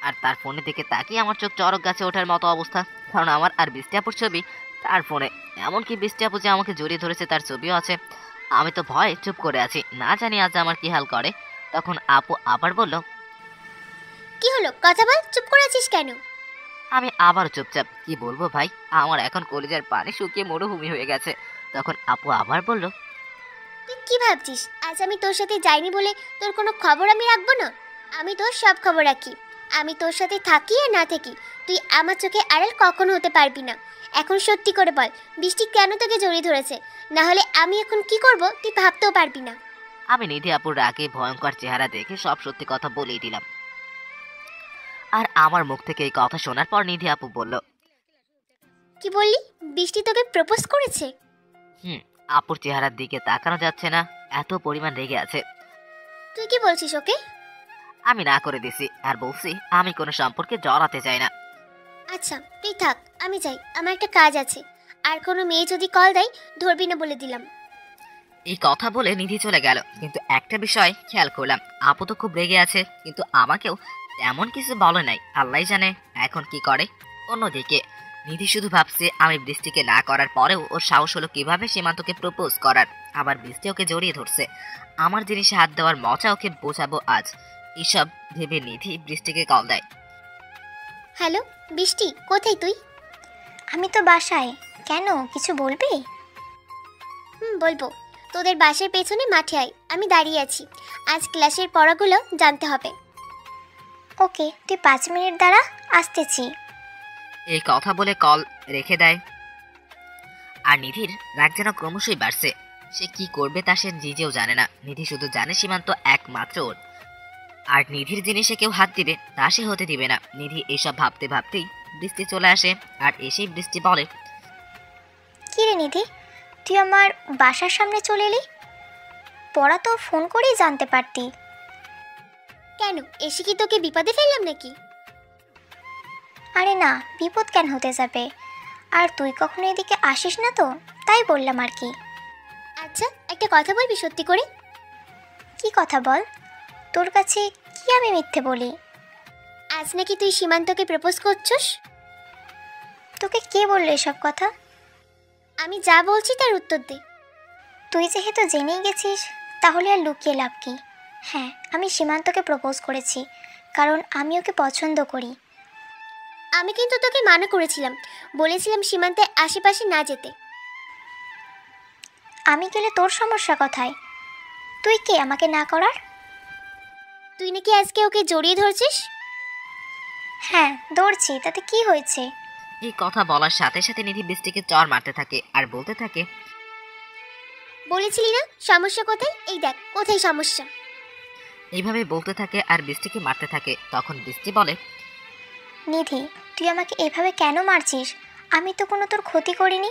আর তার ফোনের দিকে তাকিয়ে আমার চোখ চড়ক গাছে ওঠার মতো অবস্থা, কারণ আমার আর বৃষ্টি আপুর ছবি তার ফোনে। এমনকি বৃষ্টি আপু যে আমাকে জড়িয়ে ধরেছে তার ছবিও আছে। আমি তো ভয়ে চুপ করে আছি, না জানি আজ আমার কি হাল করে। তখন আপু আবার বলল, কি হলো, কথা বল, চুপ করে আছিস কেন? আমি আবার চুপচাপ। কি বলবো ভাই, আমার এখন কলিজার পানি শুকিয়ে মরুভূমি হয়ে গেছে। তখন আপু আবার বলল, তুই কি ভাবছিস আজ আমি তোর সাথে যাইনি বলে তোর কোনো খবর আমি রাখবো না? আমি তোর সব খবর রাখি। আমি তোর সাথে থাকি আর না থাকি, তুই আমার চোখে আড়াল কখনো হতে পারবি না। এখন সত্যি করে বল, বৃষ্টি কেন তোকে জড়িয়ে ধরেছে? না হলে আমি এখন কি করব তুই ভাবতেও পারবি না। আমি নিধি আপুর রাগে ভয়ঙ্কর চেহারা দেখে সব সত্যি কথা বলেই দিলাম। আর আমার মুখ থেকে এই কথা শোনার পর নিধি আপু বলল, কি বললি? বৃষ্টি তোকে প্রপোজ করেছে? আপুর চেহারার দিকে তাকানো যাচ্ছে না, এত পরিমাণ রেগে আছে। তুই কি বলছিস ওকে? আমি না করে দিছি আর বলছি আমি কোনো সম্পর্কে জড়াতে চাই না। আচ্ছা তুই থাক, আমি যাই, আমার একটা কাজ আছে। আর কোনো মেয়ে যদি কল দেয় ধরবি না বলে দিলাম। এই কথা বলে নিধি চলে গেল, কিন্তু একটা বিষয় খেয়াল করলাম, আপু তো খুব রেগে আছে, কিন্তু আমাকেও তেমন কিছু বলে নাই। আল্লাহ জানে এখন কি করে। অন্যদিকে নিধি শুধু ভাবছে আমি বৃষ্টিকে না করার পরেও ওর সাহস হলো কিভাবে সীমান্তকে প্রপোজ করার। আবার বৃষ্টি ওকে জড়িয়ে ধরছে, আমার জিনিসে হাত দেওয়ার মজা ওকে বোঝাবো আজ। এসব ভেবে নিধি বৃষ্টিকে কল দেয়। হ্যালো বৃষ্টি, কোথায় তুই? আমি তো বাসায়। কেন, কিছু বলবি? বলবো। তোদের বাসার পেছনে মাঠে আয়, আমি দাঁড়িয়ে আছি। আজ ক্লাসের পড়াগুলো জানতে হবে। ওকে, তুই 5 মিনিট দাঁড়া, আসতেছি। এই কথা বলে কল রেখে দেয়। আর নিধির রাগ যেন ক্রমশই বাড়ছে। সে কি করবে তা সে নিজেও জানে না। নিধি শুধু জানে সীমান্ত একমাত্র ওর, আর নিধির জিনিসে কেউ হাত দিবে তা সে হতে দিবে না। নিধি এসব ভাবতে ভাবতেই বৃষ্টি চলে আসে। আর এসেই বৃষ্টি বলে, কি রে নিধি, তুই আমার বাসার সামনে চলে এলি? পড়া তো ফোন করেই জানতে পারতি। কেন, এসে কি তোকে বিপদে ফেললাম নাকি? আরে না, বিপদ কেন হতে যাবে? আর তুই কখনো এদিকে আসিস না তো, তাই বললাম আর কি। আচ্ছা, একটা কথা বলবি সত্যি করে? কি কথা বল, তোর কাছে কি আমি মিথ্যে বলি? আজ নাকি তুই সীমান্তকে প্রপোজ করছস? তোকে কে বললো এসব কথা? আমি যা বলছি তার উত্তর দে। তুই যেহেতু জেনেই গেছিস, তাহলে আর লুকিয়ে লাভ কি? হ্যাঁ, আমি সীমান্তকে প্রপোজ করেছি, কারণ আমি ওকে পছন্দ করি। আমি কিন্তু তোকে মানা করেছিলাম, বলেছিলাম সীমান্তের আশেপাশে না যেতে। আমি গেলে তোর সমস্যা কোথায়? তুই কে আমাকে না করার? তুই নাকি আজকে ওকে জড়িয়ে ধরছিস? হ্যাঁ, দৌড়ছি, তাতে কি হয়েছে? এই কথা বলার সাথে সাথে নিধি বৃষ্টিকে চড় মারতে থাকে আর বলতে থাকে, বলেছিলি না সমস্যা কোথায়, এই দেখ কোথায় সমস্যা। এইভাবে বলতে থাকে আর বৃষ্টিকে মারতে থাকে। তখন বৃষ্টি বলে, নিধি, তুই আমাকে এভাবে কেন মারছিস? আমি তো কোনো তোর ক্ষতি করিনি।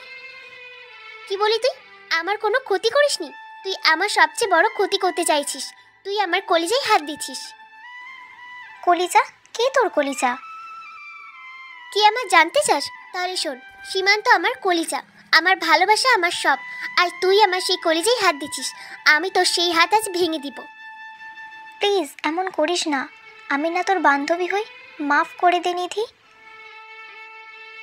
কি বলি তুই? আমার কোনো ক্ষতি করিসনি? তুই আমার সবচেয়ে বড় ক্ষতি করতে চাইছিস। তুই আমার কলিজায় হাত দিচ্ছিস। কলিজা? কে তোর কলিজা? কি আমার জানতে চাস? তাহলে শোন, সীমান্ত আমার কলিজা, আমার ভালোবাসা, আমার সব। আর তুই আমার সেই কলিজায় হাত দিচ্ছিস। আমি তোর সেই হাত আজ ভেঙে দিব। প্লিজ এমন করিস না, আমি না তোর বান্ধবী হই, মাফ করে দে নিধি।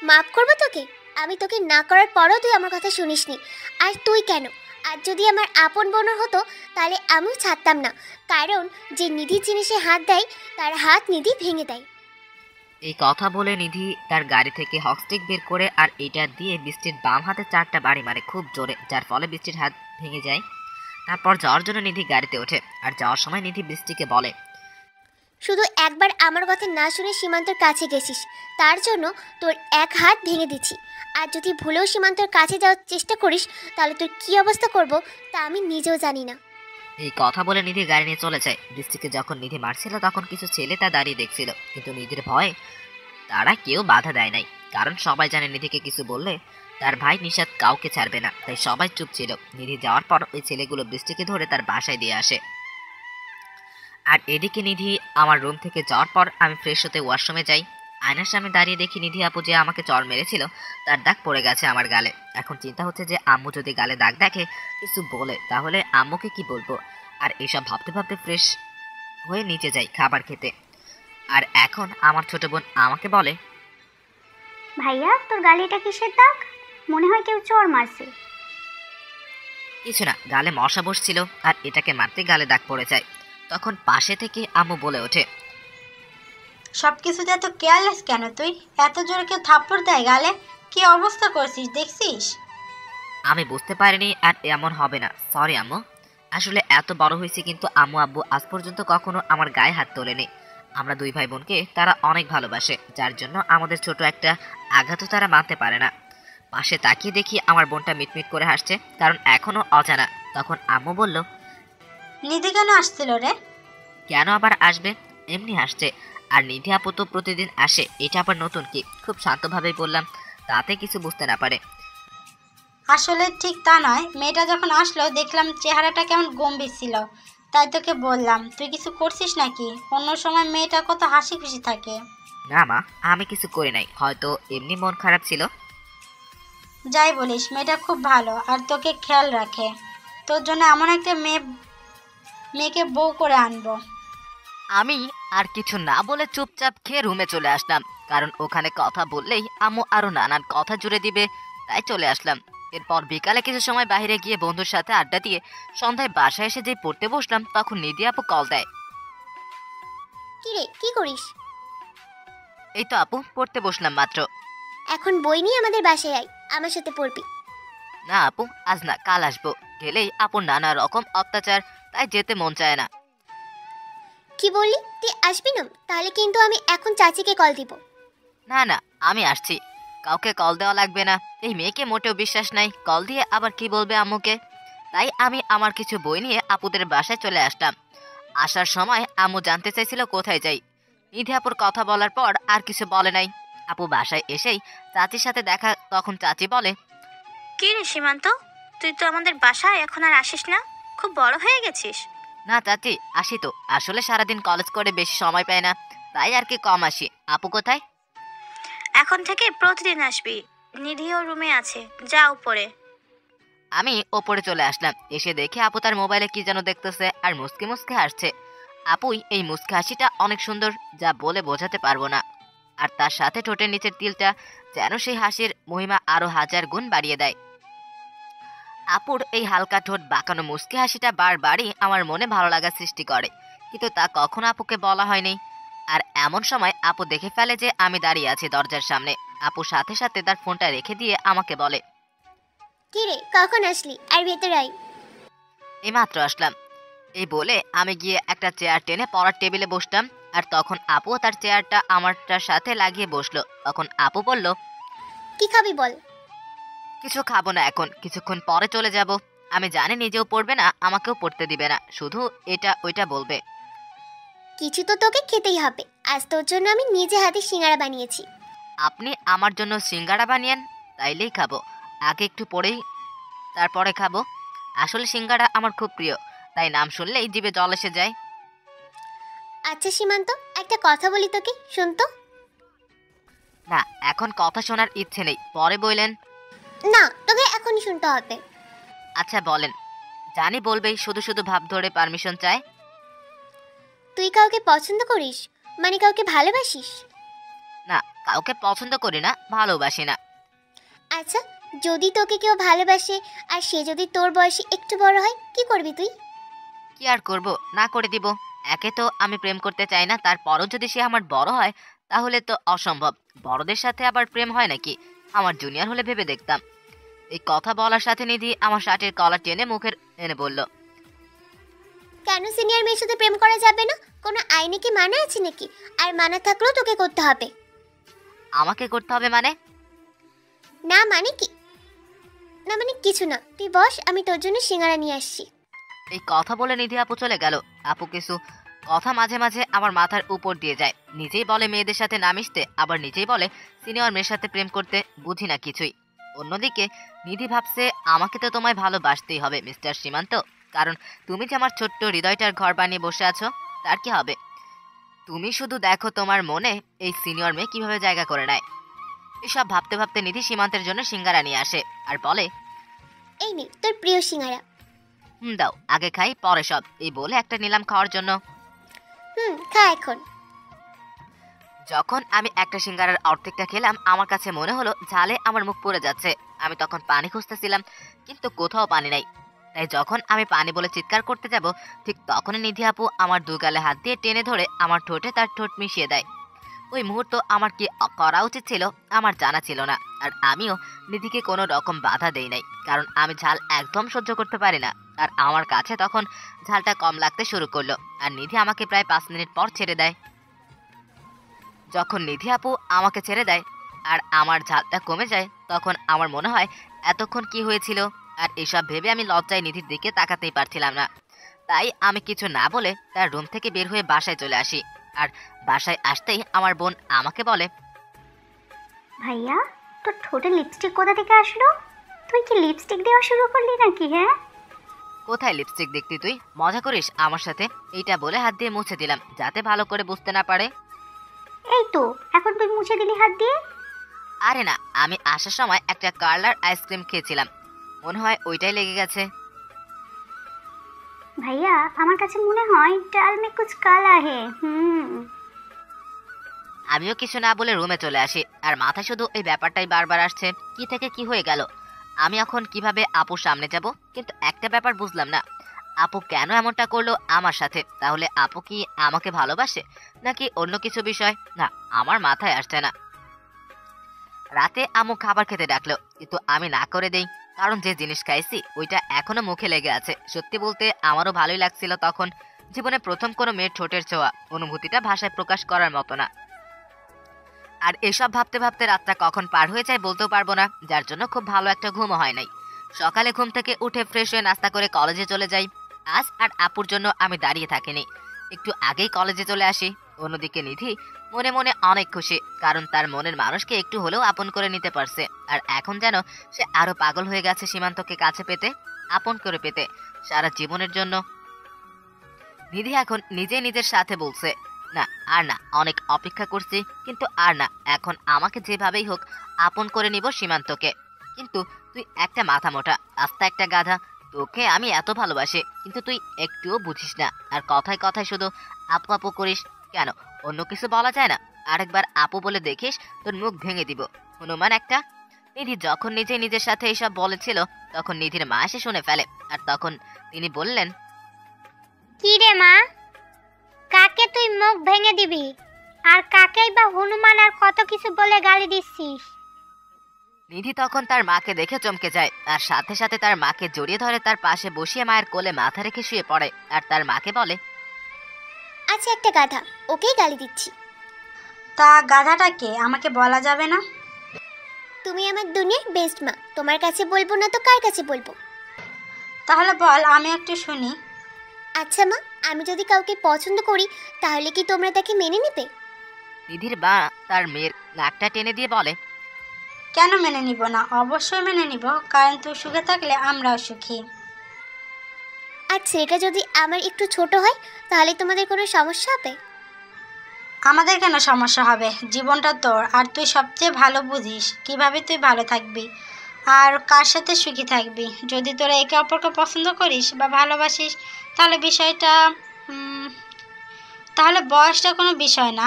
মাফ করবো তোকে? আমি তোকে না করার পরও তুই আমার কথা শুনিসনি। আর তুই কেন? আর যদি আমার আপন বোন হতো তাহলে আমিও ছাড়তাম না, কারণ যে নিধির জিনিসে হাত দেয় তার হাত নিধি ভেঙে দেয়। এই কথা বলে নিধি তার গাড়ি থেকে হকস্টিক বের করে আর এটা দিয়ে বৃষ্টির বাম হাতে 4টা বাড়ি মারে খুব জোরে, যার ফলে বৃষ্টির হাত ভেঙে যায়। তারপর যাওয়ার জন্য নিধি গাড়িতে ওঠে। আর যাওয়ার সময় নিধি বৃষ্টিকে বলে, শুধু একবার আমার কথা না শুনে সীমান্তর কাছে গেছিস, তার জন্য তোর এক হাত ভেঙে দিচ্ছি। আর যদি ভুলেও সীমান্তর কাছে যাওয়ার চেষ্টা করিস তাহলে তোর কী অবস্থা করব তা আমি নিজেও জানি না। এই কথা বলে নিধি গাড়ি নিয়ে চলে যায়। বৃষ্টিকে যখন নিধি মারছিল তখন কিছু ছেলে তা দাঁড়িয়ে দেখছিল, কিন্তু নিধির ভয়ে তারা কেউ বাধা দেয় নাই, কারণ সবাই জানে নিধিকে কিছু বললে তার ভাই নিশাদ কাউকে ছাড়বে না, তাই সবাই চুপ ছিল। নিধি যাওয়ার পর ওই ছেলেগুলো বৃষ্টিকে ধরে তার বাসায় দিয়ে আসে। আর এদিকে নিধি আমার রুম থেকে যাওয়ার পর আমি ফ্রেশ হতে ওয়াশরুমে যাই। আয়নার সামনে দাঁড়িয়ে দেখি নিধি আপু যে আমাকে চড় মেরেছিল তার দাগ পড়ে গেছে আমার গালে। এখন চিন্তা হচ্ছে যে আম্মু যদি গালে দাগ দেখে কিছু বলে তাহলে আম্মুকে কি বলবো। আর এসব ভাবতে ভাবতে ফ্রেশ হয়ে নিচে যাই খাবার খেতে। আর এখন আমার ছোট বোন আমাকে বলে, ভাইয়া তোর গালিটা কিসের দাগ? মনে হয় কেউ চোর মারছে। কিছু না, গালে মশা বসছিল আর এটাকে মারতে গালে দাগ পড়ে যায়। তখন পাশে থেকে আম্মু বলে ওঠে, সব কিছুতে এত কেয়ারলেস কেন তুই? এত জোরে কেউ থাপ্পড় দেয় গালে? কি অবস্থা করছিস দেখছিস? আমি বুঝতে পারিনি আর এমন হবে না, সরি আম্মু। আসলে এত বড় হয়েছে কিন্তু আম্মু আব্বু আজ পর্যন্ত কখনো আমার গায়ে হাত তোলেনি। আমরা দুই ভাই বোনকে তারা অনেক ভালোবাসে, যার জন্য আমাদের ছোট একটা আঘাতও তারা মানতে পারে না। পাশে তাকিয়ে দেখি আমার বোনটা মিটমিট করে হাসছে, কারণ এখনো অজানা। তখন আম্মু বলল, নিধি কেন আসছিল রে? কেন আবার আসবে, এমনি হাসছে। আর নিধি আপু তো প্রতিদিন আসে, এটা আবার নতুন কি? খুব শান্তভাবেই বললাম, তাতে কিছু বুঝতে না পারে। আসলে ঠিক তা নয়, মেয়েটা যখন আসলো দেখলাম চেহারাটা কেমন গম্ভীর ছিল, তাই তোকে বললাম। তুই কিছু করছিস নাকি? অন্য সময় মেয়েটা কত হাসি খুশি থাকে। না মা, আমি কিছু করি নাই, হয়তো এমনি মন খারাপ ছিল। যাই বলিস, মেয়েটা খুব ভালো আর তোকে খেয়াল রাখে। তোর জন্য এমন একটা মেয়েকে বউ করে আনবো। আমি আর কিছু না বলে চুপচাপ খেয়ে রুমে চলে আসলাম, কারণ ওখানে কথা বললেই আম্মু আরো নানান কথা জুড়ে দিবে, তাই চলে আসলাম। এরপর বিকালে কিছু সময় বাইরে গিয়ে বন্ধুর সাথে আড্ডা দিয়ে সন্ধ্যায় বাসায় এসে যে পড়তে বসলাম তখন নিধি আপু কল দেয়। কি রে, কি করিস? এই তো আপু, পড়তে বসলাম মাত্র। এখন বই নিয়ে আমাদের বাসায় আয়, আমার সাথে পড়বি। না আপু, আজ না, কাল আসবো। গেলেই আপুর নানা রকম অত্যাচার, তাই যেতে মন চায় না। কি বললি? তুই আসবি না? তাহলে কিন্তু আমি এখন চাচিকে কল দিব। না না, আমি আসছি, কাউকে কল দেওয়া লাগবে না। এই মেয়েকে মোটেও বিশ্বাস নাই, কল দিয়ে আবার কি বলবে আম্মুকে। তাই আমি আমার কিছু বই নিয়ে আপুদের বাসায় চলে আসলাম। আসার সময় আম্মু জানতে চাইছিল কোথায় যাই। নিধি আপুর কথা বলার পর আর কিছু বলে নাই। আপু বাসায় এসেই চাচির সাথে দেখা, তখন চাচি বলে, কি রে সীমান্ত, তুই তো আমাদের বাসায় এখন আর আসিস না, খুব বড় হয়ে গেছিস। না চাচি, আসি তো, আসলে সারাদিন কলেজ করে বেশি সময় পাই না, তাই আর কি কম আসি। আপু কোথায়? এখন থেকে প্রতিদিন আসবি, নিধিও রুমে আছে, যা উপরে। আমি ওপরে চলে আসলাম। এসে দেখে আপু তার মোবাইলে কি যেন দেখতেছে আর মুসকে মুসকে হাসছে। আপুই এই মুসকে হাসিটা অনেক সুন্দর, যা বলে বোঝাতে পারবো না। আর তার সাথে ঠোঁটের নিচের তিলটা যেন সেই হাসির মহিমা আরো 1000 গুণ বাড়িয়ে দেয়। আপুর এই হালকা ঠোঁট বাঁকানো মুসকে হাসিটা বারবারই আমার মনে ভালো লাগা সৃষ্টি করে, কিন্তু তা কখনো আপুকে বলা হয়নি। আর এমন সময় আপু দেখে ফেলে যে আমি দাঁড়িয়ে আছি দরজার সামনে। আপু সাথে সাথে তার ফোনটা রেখে দিয়ে আমাকে বলে, কি রে, কখন আসলি? আর ভেতরে আয়। এইমাত্র আসলাম। এই বলে আমি গিয়ে একটা চেয়ার টেনে পড়ার টেবিলে বসলাম। আর তখন আপু তার চেয়ারটা আমারটার সাথে লাগিয়ে বসলো। তখন আপু বলল, কি খাবি বল। কিছু খাবো না এখন, কিছুক্ষণ পরে চলে যাব। আমি জানি নিজেও পড়বে না, আমাকেও পড়তে দিবে না, শুধু এটা ওইটা বলবে। কিছু তো তোকে খেতেই হবে, আজ তোর জন্য আমি নিজে হাতে সিঙ্গারা বানিয়েছি। আপনি আমার জন্য সিঙ্গারা বানিয়েন? তাইলেই খাবো, আগে একটু পরেই তারপরে খাবো। আসলে সিঙ্গারা আমার খুব প্রিয়, তাই নাম শুনলেই জিভে জল এসে যায়। আচ্ছা সীমান্ত, একটা কথা বলি তোকে, শুন তো। না, এখন কথা শোনার ইচ্ছে নেই, পরে বললেন। না, তোকে এখনই শুনতে হবে। আচ্ছা বলেন। জানি বলবেই, শুধু শুধু ভাব ধরে পারমিশন চায়। তুই কাউকে পছন্দ করিস? মানে কাউকে ভালোবাসিস? না, কাউকে পছন্দ করি না, ভালোবাসি না। আচ্ছা, যদি তোকে কেউ ভালোবাসে আর সে যদি তোর বয়সে একটু বড় হয়, কি করবি তুই? কি আর করব, না করে দিব। একে তো আমি প্রেম করতে চাই না, তারপরও যদি সে আমার বড় হয় তাহলে তো অসম্ভব। বড়দের সাথে আবার প্রেম হয় নাকি? আমার জুনিয়র হলে ভেবে দেখতাম। এই কথা বলার সাথে নিধি আমার শার্টের কলার টেনে মুখের এনে বলল, কেন সিনিয়র মেয়ের সাথে প্রেম করা যাবে না? কোনো আইনে কি মানা আছে নাকি? আর মানা থাকলেও তোকে করতে হবে। আমাকে করতে হবে মানে? না মানে কি? না মানে কিছু না, তুই বস, আমি তোর জন্য সিঙ্গারা নিয়ে আসছি। এই কথা বলে নিধি আপু চলে গেল। আপু কিছু কথা মাঝে মাঝে আমার মাথার উপর দিয়ে যায়। নিজেই বলে মেয়েদের সাথে না মিশতে, আবার নিজেই বলে সিনিয়র মেয়ের সাথে প্রেম করতে, বুঝি না কিছুই। অন্যদিকে নিধি ভাবছে, আমাকে তো তোমায় ভালোবাসতেই হবে মিস্টার সীমান্ত, কারণ তুমি যে আমার ছোট্ট হৃদয়টার ঘর বানিয়ে বসে আছো। তার কি হবে? তুমি শুধু দেখো তোমার মনে এই সিনিয়র মেয়ে কিভাবে জায়গা করে নেয়। এসব ভাবতে ভাবতে নিধি সীমান্তের জন্য সিঙ্গারা নিয়ে আসে আর বলে, এই নে তোর প্রিয় সিঙ্গারা। দাও, আগে খাই পরে সব। এই বলে একটা নিলাম খাওয়ার জন্য। খা এখন। যখন আমি একটা সিঙ্গারার অর্ধেকটা খেলাম, আমার কাছে মনে হলো ঝালে আমার মুখ পুড়ে যাচ্ছে। আমি তখন পানি খুঁজতেছিলাম, কিন্তু কোথাও পানি নাই। তাই যখন আমি পানি বলে চিৎকার করতে যাব, ঠিক তখনই নিধি আপু আমার দু গালে হাত দিয়ে টেনে ধরে আমার ঠোঁটে তার ঠোঁট মিশিয়ে দেয়। ওই মুহূর্ত আমার কি করা উচিত ছিল আমার জানা ছিল না। আর আমিও নিধিকে কোনো রকম বাধা দেই নাই, কারণ আমি ঝাল একদম সহ্য করতে পারি না। আর আমার কাছে তখন ঝালটা কম লাগতে শুরু করলো। আর নিধি আমাকে প্রায় 5 মিনিট পর ছেড়ে দেয়। যখন নিধি আপু আমাকে ছেড়ে দেয় আর আমার ঝালটা কমে যায়, তখন আমার মনে হয় এতক্ষণ কি হয়েছিল। আর এসব ভেবে আমি লজ্জায় নিধির দিকে তাকাতেই পারছিলাম না। তাই আমি কিছু না বলে তার রুম থেকে বের হয়ে বাসায় চলে আসি। আর বাসায় আসতেই আমার বোন আমাকে বলে, ভাইয়া, তোর ঠোঁটে লিপস্টিক কোথা থেকে আসলো? তুই কি লিপস্টিক দেওয়া শুরু করলি নাকি? হ্যাঁ, কোথায় লিপস্টিক দেখতি তুই? মজা করিস আমার সাথে? এইটা বলে হাত দিয়ে মুছে দিলাম, যাতে ভালো করে বুঝতে না পারে। এই তো এখন তুই মুছে দিলি হাত দিয়ে। আরে না, আমি আসার সময় একটা কার্লার আইসক্রিম খেয়েছিলাম, মনে হয় ওইটাই লেগে গেছে। ভাইয়া, আমার কাছে মনে হয় ডাল মে কুছ কালা হে। আমিও কিছু না বলে রুমে চলে আসি। আর মাথায় শুধু এই ব্যাপারটাই বারবার আসছে, কি থেকে কি হয়ে গেল। আমি এখন কিভাবে আপুর সামনে যাব? কিন্তু একটা ব্যাপার বুঝলাম না, আপু কেন এমনটা করলো আমার সাথে? তাহলে আপু কি আমাকে ভালোবাসে নাকি অন্য কিছু বিষয়? না, আমার মাথায় আসছে না। রাতে আম্মু খাবার খেতে ডাকলো, কিন্তু আমি না করে দেই, কারণ যে জিনিস খাইছি ওইটা এখনো মুখে লেগে আছে। সত্যি বলতে আমারও ভালোই লাগছিল তখন। জীবনে প্রথম কোনো মেয়ের ঠোঁটের ছোঁয়া, অনুভূতিটা ভাষায় প্রকাশ করার মতো না। আর এসব ভাবতে ভাবতে রাতটা কখন পার হয়ে যায় বলতেও পারবো না, যার জন্য খুব ভালো একটা ঘুমও হয় নাই। সকালে ঘুম থেকে উঠে ফ্রেশ হয়ে নাস্তা করে কলেজে চলে যাই। আজ আর আপুর জন্য আমি দাঁড়িয়ে থাকিনি, একটু আগেই কলেজে চলে আসি। অন্যদিকে নিধি মনে মনে অনেক খুশি, কারণ তার মনের মানুষকে একটু হলেও আপন করে নিতে পারছে। আর এখন যেন সে আরো পাগল হয়ে গেছে সীমান্তকে কাছে পেতে, আপন করে পেতে, সারা জীবনের জন্য। নিধি এখন নিজেই নিজের সাথে বলছে, না আর না, অনেক অপেক্ষা করছি, কিন্তু আর না, এখন আমাকে যেভাবেই হোক আপন করে নিব সীমান্তকে। কিন্তু তুই একটা মাথা মোটা আস্তা একটা গাধা, তোকে আমি এত ভালোবাসি, কিন্তু তুই একটুও বুঝিস না, আর কথায় কথায় শুধু আপু আপু করিস। কেন, অন্য কিছু বলা যায় না? আরেকবার আপু বলে দেখিস, তোর মুখ ভেঙে দিব, হনুমান একটা। নিধি যখন নিজে নিজের সাথে এইসব বলেছিল, তখন নিধির মা এসে শুনে ফেলে। আর তখন তিনি বললেন, কি রে মা, কাকে তুই মুখ ভেঙে দিবি? আর কাকেই বা হনুমান আর কত কিছু বলে গালি দিচ্ছিস? নিধি তখন তার মাকে দেখে চমকে যায়, আর সাথে সাথে তার মাকে জড়িয়ে ধরে তার পাশে বসিয়ে মায়ের কোলে মাথা রেখে শুয়ে পড়ে। আর তার মাকে বলে, আচ্ছা একটা গাধা, ওকেই গালি দিচ্ছি। তা গাধাটাকে আমাকে বলা যাবে না? তুমি আমার দুনিয়ার বেস্ট মা, তোমার কাছে বলবো না তো কার কাছে বলবো? তাহলে বল, আমি একটু শুনি। আচ্ছা মা, আমি যদি কাউকে পছন্দ করি তাহলে কি তোমরা তাকে মেনে নেবে? নিধির মা তার মেয়ের নাকটা টেনে দিয়ে বলে, কেন মেনে নিব না? অবশ্যই মেনে নিব, কারণ তুই সুখে থাকলে আমরাও সুখী। আর ছেলেটা যদি আমার একটু ছোট হয় তাহলে তোমাদের কোনো সমস্যা হবে? আমাদের কেন সমস্যা হবে? জীবনটা তোর, আর তুই সবচেয়ে ভালো বুঝিস কিভাবে তুই ভালো থাকবি আর কার সাথে সুখী থাকবি। যদি তোরা একে অপরকে পছন্দ করিস বা ভালোবাসিস, তাহলে বিষয়টা তাহলে বয়সটা কোনো বিষয় না।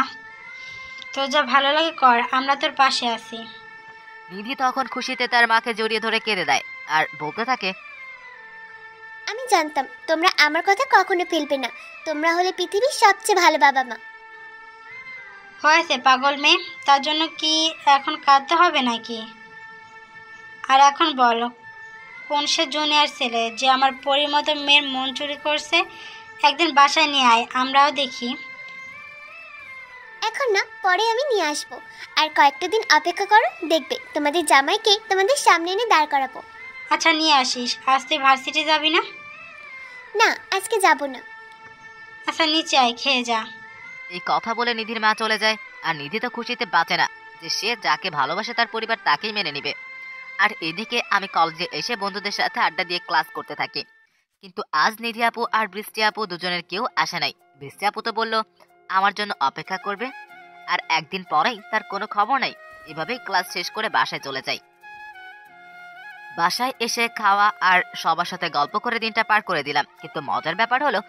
তোর যা ভালো লাগে কর, আমরা তোর পাশে আছি। নিধি তখন খুশিতে তার মাকে জড়িয়ে ধরে কেঁদে দেয় আর বলতে থাকে, আমি জানতাম তোমরা আমার কথা কখনো ফেলবে না, তোমরা হলে পৃথিবীর সবচেয়ে ভালো বাবা মা। হয়েছে পাগল মেয়ে, তার জন্য কি এখন কাঁদতে হবে নাকি? আর এখন বল, কোন সে জুনিয়র ছেলে যে আমার পরীর মতো মেয়ের মন চুরি করছে? একদিন বাসায় নিয়ে আয়, আমরাও দেখি। এখন না, পরে আমি নিয়ে আসবো। আর কয়েকটা দিন অপেক্ষা করো, দেখবে তোমাদের জামাইকে তোমাদের সামনে এনে দাঁড় করাবো। আচ্ছা নিয়ে আসিস। আজ তুই ভার্সিটি যাবি না? না, আজকে যাব না। আচ্ছা নিচে আয়, খেয়ে যা। এই কথা বলে নিধির মা চলে যায়। আর নিধি তো খুশিতে বাঁচে না যে সে যাকে ভালোবাসে তার পরিবার তাকেই মেনে নিবে। আর এদিকে আমি কলেজে এসে বন্ধুদের সাথে আড্ডা দিয়ে ক্লাস করতে থাকি। কিন্তু আজ নিধি আপু আর বৃষ্টি আপু দুজনের কেউ আসে নাই। বৃষ্টি আপু তো বললো আমার জন্য অপেক্ষা করবে, আর একদিন পরেই তার কোনো খবর নাই। এভাবেই ক্লাস শেষ করে বাসায় চলে যাই। বাসায় এসে খাওয়া আর সবার সাথে গল্প করে দিনটা পার করে দিলাম। কিন্তু মজার ব্যাপার হলো,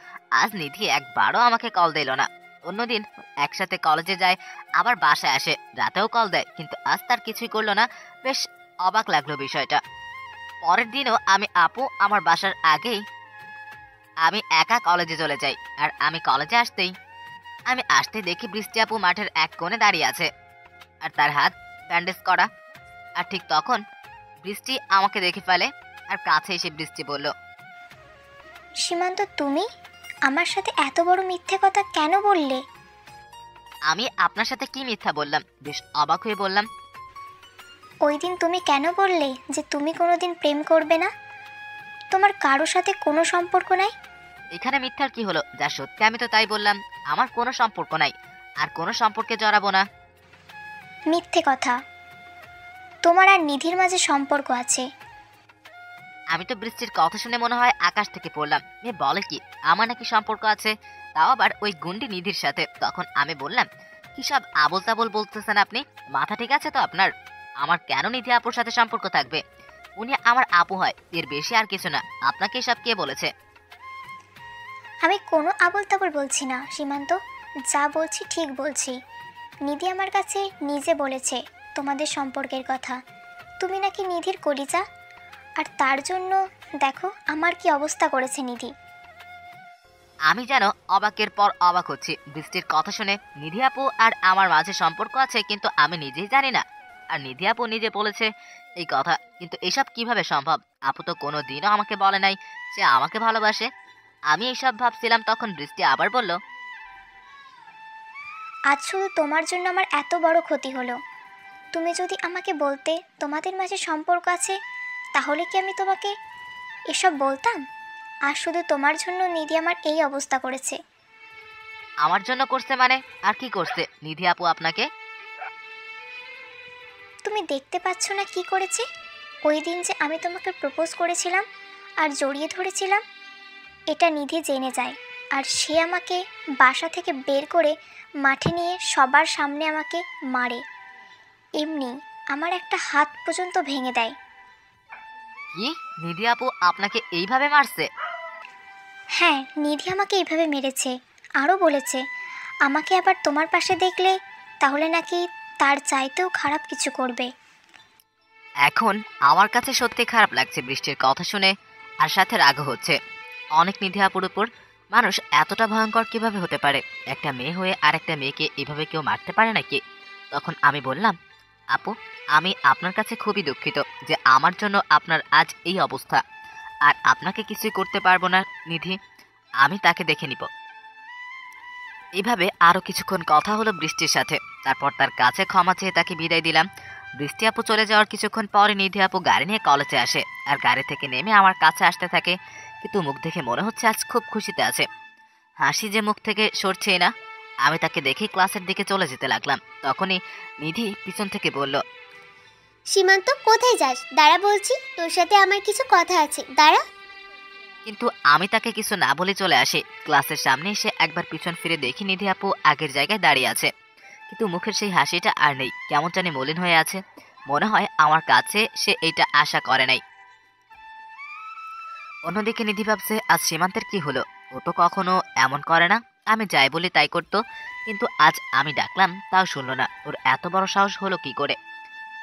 আজ নিধি একবারও আমাকে কল দিল না। অন্যদিন একসাথে কলেজে যায়, আবার বাসায় আসে, রাতেও কল দেয়, কিন্তু আজ তার কিছুই করলো না। বেশ অবাক লাগলো বিষয়টা। পরের দিনও আমি আপু আমার বাসার আগেই আমি একা কলেজে চলে যাই। আর আমি কলেজে আসতে দেখি বৃষ্টি আপু মাঠের এক কোণে দাঁড়িয়ে আছে, আর তার হাত ব্যান্ডেজ করা। আর ঠিক তখন বৃষ্টি আমাকে দেখে ফেলে, আর কাছে এসে বৃষ্টি বলল, সীমান্ত, তুমি আমার সাথে এত বড় মিথ্যে কথা কেন বললে? আমি আপনার সাথে কি মিথ্যা বললাম? বেশ অবাক হয়ে বললাম, ওই দিন তুমি কেন বললে যে তুমি কোনোদিন প্রেম করবে না? তোমার কারোর সাথে কোনো সম্পর্ক নাই। এখানে মিথ্যার কি হলো? যা সত্যি আমি তো তাই বললাম। আমার কোনো সম্পর্ক নাই, আর কোনো সম্পর্কে জড়াবো না। মিথ্যে কথা। তোমার আর নিধির মাঝে সম্পর্ক আছে। আমি তো বৃষ্টির কথা শুনে মনে হয় আকাশ থেকে পড়লাম। এ বলে কি, আমার নাকি সম্পর্ক আছে, তাও আবার ওই গুন্ডি নিধির সাথে। তখন আমি বললাম, কি সব আবল তাবল বলতেছেন আপনি? মাথা ঠিক আছে তো আপনার? আমার কেন নিধি আপুর সাথে সম্পর্ক থাকবে? উনি আমার আপু হয়, এর বেশি আর কিছু না। আপনাকে সব কে বলেছে? আমি কোনো আবল তাবল বলছি না সীমান্ত, যা বলছি ঠিক বলছি। নিধি আমার কাছে নিজে বলেছে তোমাদের সম্পর্কের কথা। তুমি নাকি নিধির কলিজা, আর তার জন্য দেখো আমার কি অবস্থা করেছে নিধি। আমি যেন অবাকের পর অবাক হচ্ছি। বৃষ্টির কথা শুনে নিধি আপু আর আমার মাঝে সম্পর্ক আছে, কিন্তু আমি নিজেই জানি না। আর নিধি আপু নিজে বলেছে এই কথা, কিন্তু এসব কিভাবে সম্ভব? আপু তো কোনো দিনও আমাকে বলে নাই সে আমাকে ভালোবাসে। আমি এইসব ভাবছিলাম, তখন বৃষ্টি আবার বলল, আজ শুধু তোমার জন্য আমার এত বড় ক্ষতি হলো। তুমি যদি আমাকে বলতে তোমাদের মাঝে সম্পর্ক আছে, তাহলে কি আমি তোমাকে এসব বলতাম? আর শুধু তোমার জন্য নিধি আমার এই অবস্থা করেছে। আমার জন্য করছে মানে? আর কি করছে নিধি আপু আপনাকে? তুমি দেখতে পাচ্ছ না কি করেছে? ওই দিন যে আমি তোমাকে প্রপোজ করেছিলাম আর জড়িয়ে ধরেছিলাম, এটা নিধি জেনে যায়। আর সে আমাকে বাসা থেকে বের করে মাঠে নিয়ে সবার সামনে আমাকে মারে। এমনি আমার একটা হাত পর্যন্ত ভেঙে দেয়। কি, নিধি আপু আপনাকে এইভাবে মারছে? হ্যাঁ, নিধি আমাকে এইভাবে মেরেছে। আরও বলেছে আমাকে আবার তোমার পাশে দেখলে তাহলে নাকি তার চাইতেও খারাপ কিছু করবে। এখন আমার কাছে সত্যি খারাপ লাগছে বৃষ্টির কথা শুনে, আর সাথে রাগও হচ্ছে। অনেক নিধি আপুর উপর মানুষ এতটা ভয়ঙ্কর কিভাবে হতে পারে? একটা মেয়ে হয়ে আর একটা মেয়েকে এভাবে কেউ মারতে পারে নাকি? তখন আমি বললাম, আপু আমি আপনার কাছে খুবই দুঃখিত যে আমার জন্য আপনার আজ এই অবস্থা। আর আপনাকে কিছুই করতে পারবো না নিধি, আমি তাকে দেখে নিব। এভাবে আরও কিছুক্ষণ কথা হলো বৃষ্টির সাথে। তারপর তার কাছে ক্ষমা চেয়ে তাকে বিদায় দিলাম। বৃষ্টি আপু চলে যাওয়ার কিছুক্ষণ পরে নিধি আপু গাড়ি নিয়ে কলেজে আসে আর গাড়ি থেকে নেমে আমার কাছে আসতে থাকে। কিন্তু মুখ দেখে মনে হচ্ছে আজ খুব খুশিতে আছে, হাসি যে মুখ থেকে সরছেই না। আমি তাকে দেখেই ক্লাসের দিকে চলে যেতে লাগলাম। তখনই নিধি পিছন থেকে বলল, সীমান্ত কোথায় যাস? দাঁড়া বলছি, তোর সাথে আমার কিছু কথা আছে, দাঁড়া। কিন্তু আমি তাকে কিছু না বলে চলে আসি। ক্লাসের সামনে এসে একবার পিছন ফিরে দেখি নিধি আপু আগের জায়গায় দাঁড়িয়ে আছে, কিন্তু মুখের সেই হাসিটা আর নেই, কেমন জানি মলিন হয়ে আছে। মনে হয় আমার কাছে সে এইটা আশা করে নাই। অন্যদিকে নিধি ভাবছে আজ সীমান্তের কি হলো, ও তো কখনো এমন করে না, আমি যাই বলি তাই করতো, কিন্তু আজ আমি ডাকলাম তাও শুনলো না। ওর এত বড় সাহস হলো কি করে?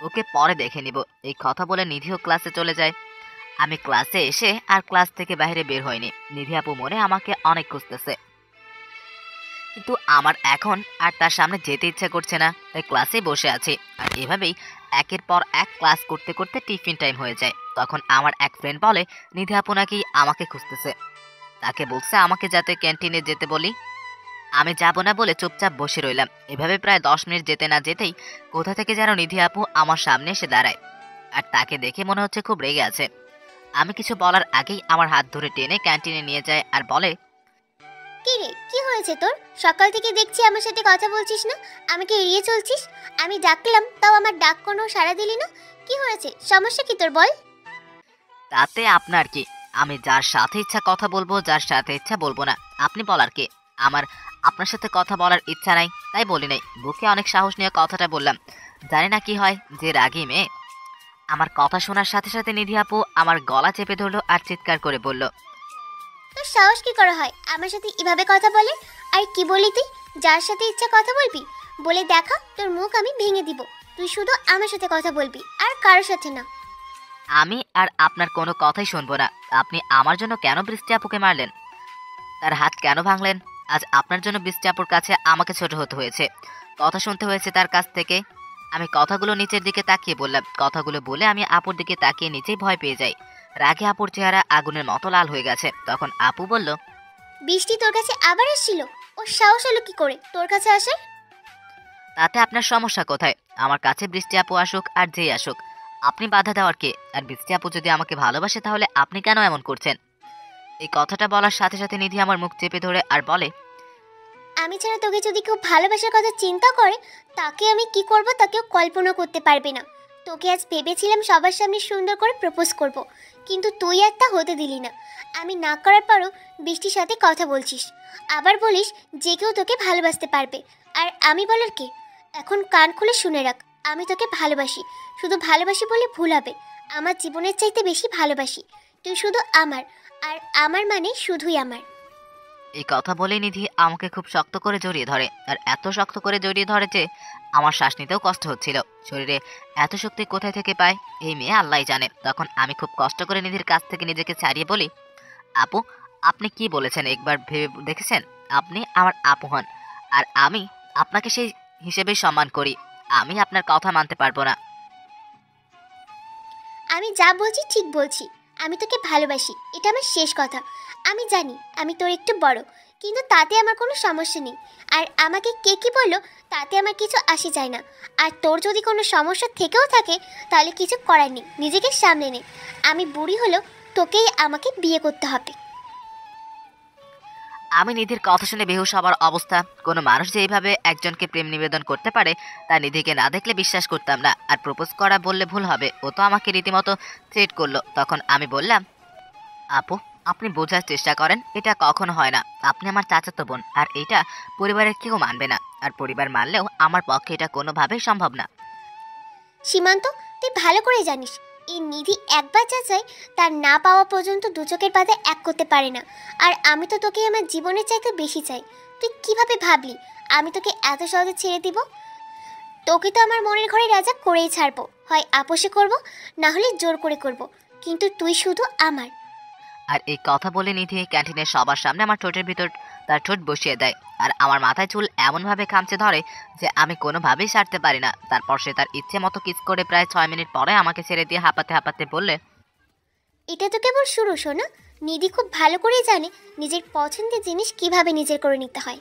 ওকে পরে দেখে নিব। এই কথা বলে নিধিও ক্লাসে চলে যায়। আমি ক্লাসে এসে আর ক্লাস থেকে বাইরে বের হয়নি। নিধি আপু মনে আমাকে অনেক খুঁজতেছে, কিন্তু আমার এখন আর তার সামনে যেতে ইচ্ছা করছে না, তাই ক্লাসে বসে আছি। আর এভাবেই একের পর এক ক্লাস করতে করতে টিফিন টাইম হয়ে যায়। তখন আমার এক ফ্রেন্ড বলে নিধি আপু নাকি আমাকে খুঁজতেছে, তাকে বলছে আমাকে যাতে ক্যান্টিনে যেতে বলি। আমি যাব না বলে চুপচাপ বসে রইলাম। এভাবে প্রায় 10 মিনিট যেতে না যেতেই কোথা থেকে যেন নিধি আপু আমার সামনে এসে দাঁড়ায়, আর তাকে দেখে মনে হচ্ছে খুব রেগে আছে। আমি কিছু বলার আগেই আমার হাত ধরে টেনে ক্যান্টিনে নিয়ে যায় আর বলে, কি রে, কি হয়েছে তোর? সকাল থেকে দেখছি আমার সাথে কথা বলছিস না, আমাকে এড়িয়ে চলছিস। আমি ডাকলাম তাও আমার ডাক কোনো সাড়া দিলি না। কি হয়েছে, সমস্যা কি তোর বল? তাতে আপনার কি? আমি যার সাথে ইচ্ছা কথা বলবো, যার সাথে ইচ্ছা বলবো না। আপনি বলার কে? আমার আপনার সাথে কথা বলার ইচ্ছা নাই, তাই বলি নাই। বুকে অনেক সাহস নিয়ে কথাটা বললাম। জানি না কি হয় যে রাগী মেয়ে। আমার কথা শোনার সাথে সাথে নিধি আপু আমার গলা চেপে ধরলো আর চিৎকার করে বলল, তোর সাহস কি করে হয় আমার সাথে এভাবে কথা বলে? আর কি বলি তুই? যার সাথে ইচ্ছা কথা বলবি? বলে দেখা, তোর মুখ আমি ভেঙে দিব। তুই শুধু আমার সাথে কথা বলবি, আর কারোর সাথে না। আমি আর আপনার কোনো কথাই শুনবো না। আপনি আমার জন্য কেন বৃষ্টি আপুকে মারলেন? তার হাত কেন ভাঙলেন? আজ আপনার জন্য বৃষ্টি আপুর কাছে আমাকে ছোট হতে হয়েছে, কথা শুনতে হয়েছে তার কাছ থেকে। আমি কথাগুলো নিচের দিকে তাকিয়ে বললাম। কথাগুলো বলে আমি আপুর দিকে তাকিয়ে নিচেই ভয় পেয়ে যাই। রাগে আপুর চেহারা আগুনের মতো লাল হয়ে গেছে। তখন আপু বলল, বৃষ্টি তোর কাছে আবার এসেছিল? ওর সাহস হলো কি করে তোর কাছে আসার? তাতে আপনার সমস্যা কোথায়? আমার কাছে বৃষ্টি আপু আসুক আর যেই আসুক, আপনি বাধা দেওয়ার কে? আর বৃষ্টি আপু যদি আমাকে ভালোবাসে তাহলে আপনি কেন এমন করছেন? এই কথাটা বলার সাথে সাথে নিধি আমার মুখ চেপে ধরে আর বলে, আমি ছাড়া তোকে যদি কেউ ভালোবাসার কথা চিন্তা করে, তাকে আমি কি করব তা কেউ কল্পনা করতে পারবে না। তোকে আজ ভেবেছিলাম সবার সামনে সুন্দর করে প্রপোজ করব, কিন্তু তুই আর তা হতে দিলি না। আমি না করার পরও বৃষ্টির সাথে কথা বলছিস, আবার বলিস যে কেউ তোকে ভালোবাসতে পারবে। আর আমি বলার কে? এখন কান খুলে শুনে রাখ, আমি তোকে ভালোবাসি। শুধু ভালোবাসি বলে ভুল হবে, আমার জীবনের চাইতে বেশি ভালোবাসি। তুই শুধু আমার, আর আমার মানে শুধুই আমার। এই কথা বলে নিধি আমাকে খুব শক্ত করে জড়িয়ে ধরে, আর এত শক্ত করে জড়িয়ে ধরে যে আমার শ্বাস নিতেও কষ্ট হচ্ছিল। শরীরে এত শক্তি কোথায় থেকে পায় এই মেয়ে আল্লাহই জানে। তখন আমি খুব কষ্ট করে নিধির কাছ থেকে নিজেকে ছাড়িয়ে বলি, আপু আপনি কি বলেছেন একবার ভেবে দেখেছেন? আপনি আমার আপু হন, আর আমি আপনাকে সেই হিসেবেই সম্মান করি। আমি আপনার কথা মানতে পারবো না। আমি যা বলছি ঠিক বলছি। আমি তোকে ভালোবাসি, এটা আমার শেষ কথা। আমি জানি আমি তোর একটু বড়, কিন্তু তাতে আমার কোনো সমস্যা নেই। আর আমাকে কে কী বললো তাতে আমার কিছু আসে যায় না। আর তোর যদি কোনো সমস্যা থেকেও থাকে তাহলে কিছু করার নেই, নিজেকে সামলে নে। আমি বুড়ি হলেও তোকেই আমাকে বিয়ে করতে হবে। আমি নিধির কথা শুনে বেহুশ হবার অবস্থা। কোনো মানুষ যে এইভাবে একজনকে প্রেম নিবেদন করতে পারে তা নিধিকে না দেখলে বিশ্বাস করতাম না। আর প্রপোজ করা বললে ভুল হবে, ও তো আমাকে রীতিমতো থ্রেট করলো। তখন আমি বললাম, আপু আপনি বোঝার চেষ্টা করেন, এটা কখনো হয় না। আপনি আমার চাচাতো বোন, আর এটা পরিবারের কেউ মানবে না। আর পরিবার মানলেও আমার পক্ষে এটা কোনোভাবেই সম্ভব না। সীমান্ত, তুই ভালো করে জানিস এই নিধি একবার যা চাই তার না পাওয়া পর্যন্ত দু চোখের পাতা এক করতে পারে না। আর আমি তো তোকে আমার জীবনের চাইতে বেশি চাই। তুই কিভাবে ভাবলি আমি তোকে এত সহজে ছেড়ে দিব? তোকে তো আমার মনের ঘরে রাজা করেই ছাড়বো, হয় আপোষে করব, না হলে জোর করে করব, কিন্তু তুই শুধু আমার। আর এই কথা বলে নিধি ক্যান্টিনের সবার সামনে আমার ঠোঁটের ভিতর তার ঠোঁট বসিয়ে দেয়। আর আমার মাথায় চুল এমনভাবে খামচে ধরে যে আমি কোনোভাবেই সারতে পারি না। তারপর সে তার ইচ্ছে মতো কিস করে প্রায় 6 মিনিট পরে আমাকে ছেড়ে দিয়ে হাঁপাতে হাঁপাতে বললে, এটা তো কেবল শুরু শোনা। নিধি খুব ভালো করেই জানে নিজের পছন্দের জিনিস কিভাবে নিজের করে নিতে হয়।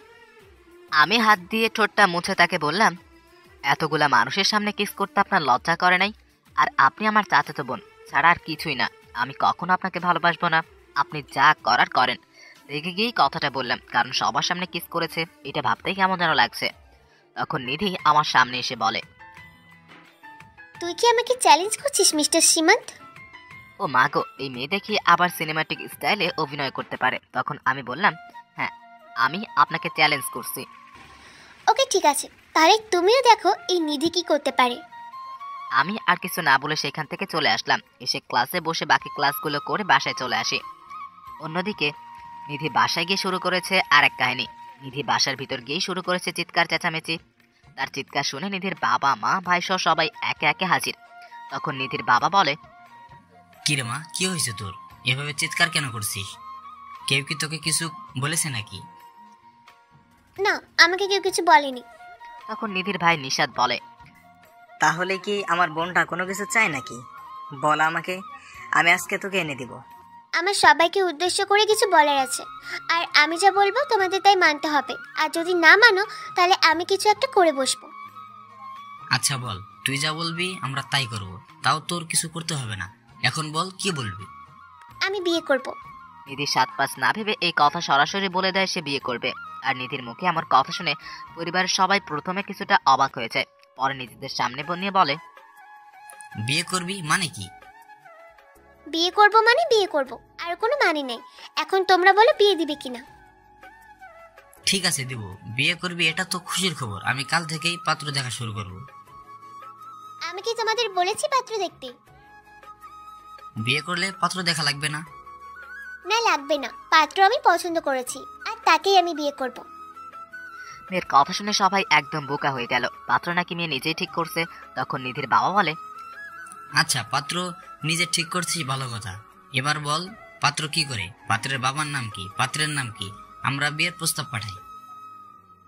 আমি হাত দিয়ে ঠোঁটটা মুছে তাকে বললাম, এতগুলা মানুষের সামনে কিস করতে আপনার লজ্জা করে নাই? আর আপনি আমার চাচাতো বোন ছাড়া আর কিছুই না। আমি কখনো আপনাকে ভালোবাসবো না। আপনি যা করার করেন। রেগে গিয়েই কথাটা বললাম, কারণ সবার সামনে কিস করেছে এটা ভাবতেই কেমন যেন লাগছে। তখন নিধি আমার সামনে এসে বলে, তুই কি আমাকে চ্যালেঞ্জ করছিস মিস্টার সীমান্ত? ও মা গো, এই মেয়ে দেখি আবার সিনেমাটিক স্টাইলে অভিনয় করতে পারে। তখন আমি বললাম, হ্যাঁ আমি আপনাকে চ্যালেঞ্জ করছি। ওকে ঠিক আছে, তাহলে তুমিও দেখো এই নিধি কি করতে পারে। আমি আর কিছু না বলে সেখান থেকে চলে আসলাম। এসে ক্লাসে বসে বাকি ক্লাসগুলো করে বাসায় চলে আসি। অন্যদিকে নিধি বাসায় গিয়ে শুরু করেছে আর এক কাহিনী। নিধি বাসার ভিতর গিয়েই শুরু করেছে চিৎকার চেঁচামেচি। তার চিৎকার শুনে নিধির বাবা মা ভাই সহ সবাই একে একে হাজির। তখন নিধির বাবা বলে, কি রে মা, কি হয়েছে তোর? এভাবে চিৎকার কেন করছিস? কেউ কি তোকে কিছু বলেছে নাকি? না, আমাকে কেউ কিছু বলেনি। তখন নিধির ভাই নিশাদ বলে, তাহলে কি আমার বোনটা কোনো কিছু চায় নাকি? বল আমাকে, আমি আজকে তোকে এনে দিব। আমার সবাইকে উদ্দেশ্য করে কিছু বলার আছে, আর আমি যা বলবো তোমাদের তাই মানতে হবে। আর যদি না মানো তাহলে আমি কিছু একটা করে বসবো। আচ্ছা বল, তুই যা বলবি আমরা তাই করব। তাও তোর কিছু করতে হবে না। এখন বল কি বলবি? আমি বিয়ে করব। নিধি 7-5 না ভেবে এই কথা সরাসরি বলে দেয় সে বিয়ে করবে। আর নিধির মুখে আমার কথা শুনে পরিবারের সবাই প্রথমে কিছুটা অবাক হয়ে যায়। পরে নিজেদের সামনে নিয়ে বলে, বিয়ে করবি মানে কি? বিয়ে করব মানে বিয়ে করব, আর কোনো মানে নেই। এখন তোমরা বলো বিয়ে দিবে কিনা। ঠিক আছে দিব। বিয়ে করবি এটা তো খুশির খবর। আমি কাল থেকেই পাত্র দেখা শুরু করব। আমি কি তোমাদের বলেছি পাত্র দেখতে? বিয়ে করলে পাত্র দেখা লাগবে না? না লাগবে না, পাত্র আমি পছন্দ করেছি আর তাকেই আমি বিয়ে করব। মেয়ের কথা শুনে সবাই একদম বোকা হয়ে গেল। পাত্র নাকি মেয়ে নিজেই ঠিক করছে। তখন নিধির বাবা বলে, আচ্ছা পাত্র নিজে ঠিক করছিস, ভালো কথা। এবার বল পাত্র কি করে? পাত্রের বাবার নাম কি? পাত্রের নাম কি? আমরা বিয়ের প্রস্তাব পাঠাই।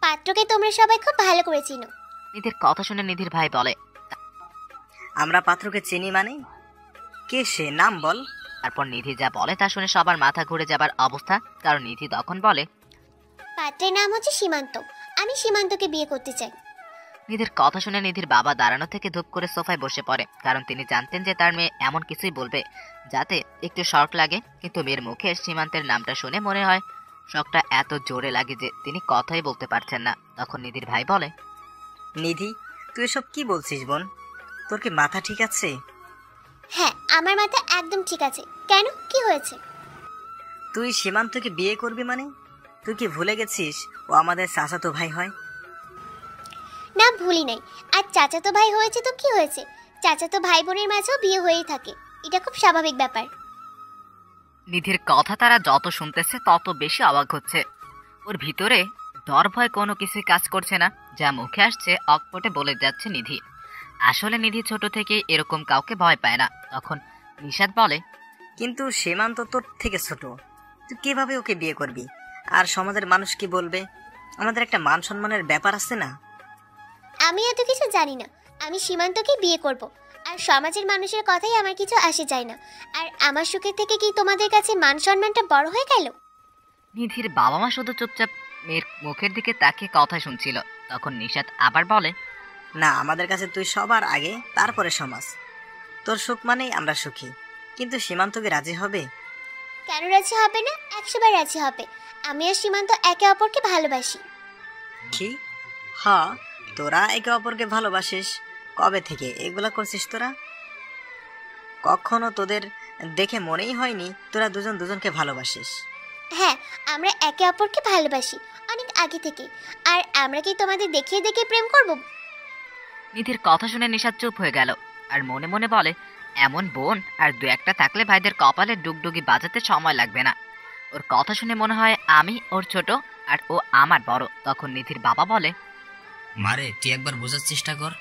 পাত্রকে তোমরা সবাই খুব ভালো করে চিনো। নিধির কথা শুনে নিধির ভাই বলে, আমরা পাত্রকে চিনি মানে? কে সে, নাম বল। তারপর নিধি যা বলে তা শুনে সবার মাথা ঘুরে যাবার অবস্থা। কারণ নিধি তখন বলে, পাত্রের নাম হচ্ছে সীমান্ত। আমি সীমান্তকে বিয়ে করতে চাই। নিধির কথা শুনে নিধির বাবা দাঁড়ানো থেকে ধূপ করে সোফায় বসে পড়ে। কারণ তিনি জানতেন যে তার মেয়ে এমন কিছুই বলবে যাতে একটু শক লাগে। কিন্তু মেয়ের মুখে সীমান্তের নামটা শুনে মনে হয় শকটা এত জোরে লাগে যে তিনি কথাই বলতে পারছেন না। তখন নিধির ভাই বলে, নিধি তুই এসব কি বলছিস বোন? তোর কি মাথা ঠিক আছে? হ্যাঁ, আমার মাথা একদম ঠিক আছে। কেন, কি হয়েছে? তুই সীমান্তকে বিয়ে করবি মানে? তুই কি ভুলে গেছিস ও আমাদের চাচাতো ভাই হয়? না, ভুলি নাই। আর চাচাতো ভাই হয়েছে তো কি হয়েছে? চাচাতো ভাই বোনের মাঝেও বিয়ে হয়েই থাকে, এটা খুব স্বাভাবিক ব্যাপার। নিধির কথা তারা যত শুনতেছে তত বেশি অবাক হচ্ছে। ওর ভিতরে ডর ভয় কোনো কিছু কাজ করছে না। যা মুখে আসছে অকপটে বলে যাচ্ছে নিধি। আসলে নিধি ছোট থেকে এরকম কাউকে ভয় পায় না। তখন নিশাদ বলে, কিন্তু সীমান্ত তোর থেকে ছোট, তুই কিভাবে ওকে বিয়ে করবি? আর সমাজের মানুষ কি বলবে? আমাদের একটা মান সম্মানের ব্যাপার আছে না? আমি এত কিছু জানি না। আমি সীমান্তকে বিয়ে করব, আর সমাজের মানুষের কথাই আমার কিছু আসে যায় না। আর আমার সুখের থেকে কি তোমাদের কাছে মান সম্মানটা বড় হয়ে গেল? নিধির বাবা মা শুধু চুপচাপ মেয়ের মুখের দিকে তাকিয়ে কথা শুনছিল। তখন নিশাত আবার বলে, না, আমাদের কাছে তুই সবার আগে, তারপরে সমাজ। তোর সুখ মানেই আমরা সুখী। কিন্তু সীমান্ত কি রাজি হবে? কেন রাজি হবে না? 100 বার রাজি হবে। আমি আর সীমান্ত একে অপরকে ভালোবাসি। কি? হ্যাঁ, তোরা একে অপরকে ভালোবাসিস। কবে থেকে এগুলা করছিস তোরা? কখনো তোদের দেখে মনেই হয়নি তোরা দুজন দুজনকে ভালোবাসিস। হ্যাঁ, আমরা একে অপরকে ভালোবাসি অনেক আগে থেকে। আর আমরা কি তোমাদের দেখিয়ে দেখিয়ে প্রেম করব? নিধির কথা শুনে নিশাত চুপ হয়ে গেল আর মনে মনে বলে, এমন বোন আর দু একটা থাকলে ভাইদের কপালে ডুগডুগি বাজাতে সময় লাগবে না। ওর কথা শুনে মনে হয় আমি ওর ছোট আর ও আমার বড়। তখন নিধির বাবা বলে, মারে তুই একবার বোঝার চেষ্টা কর।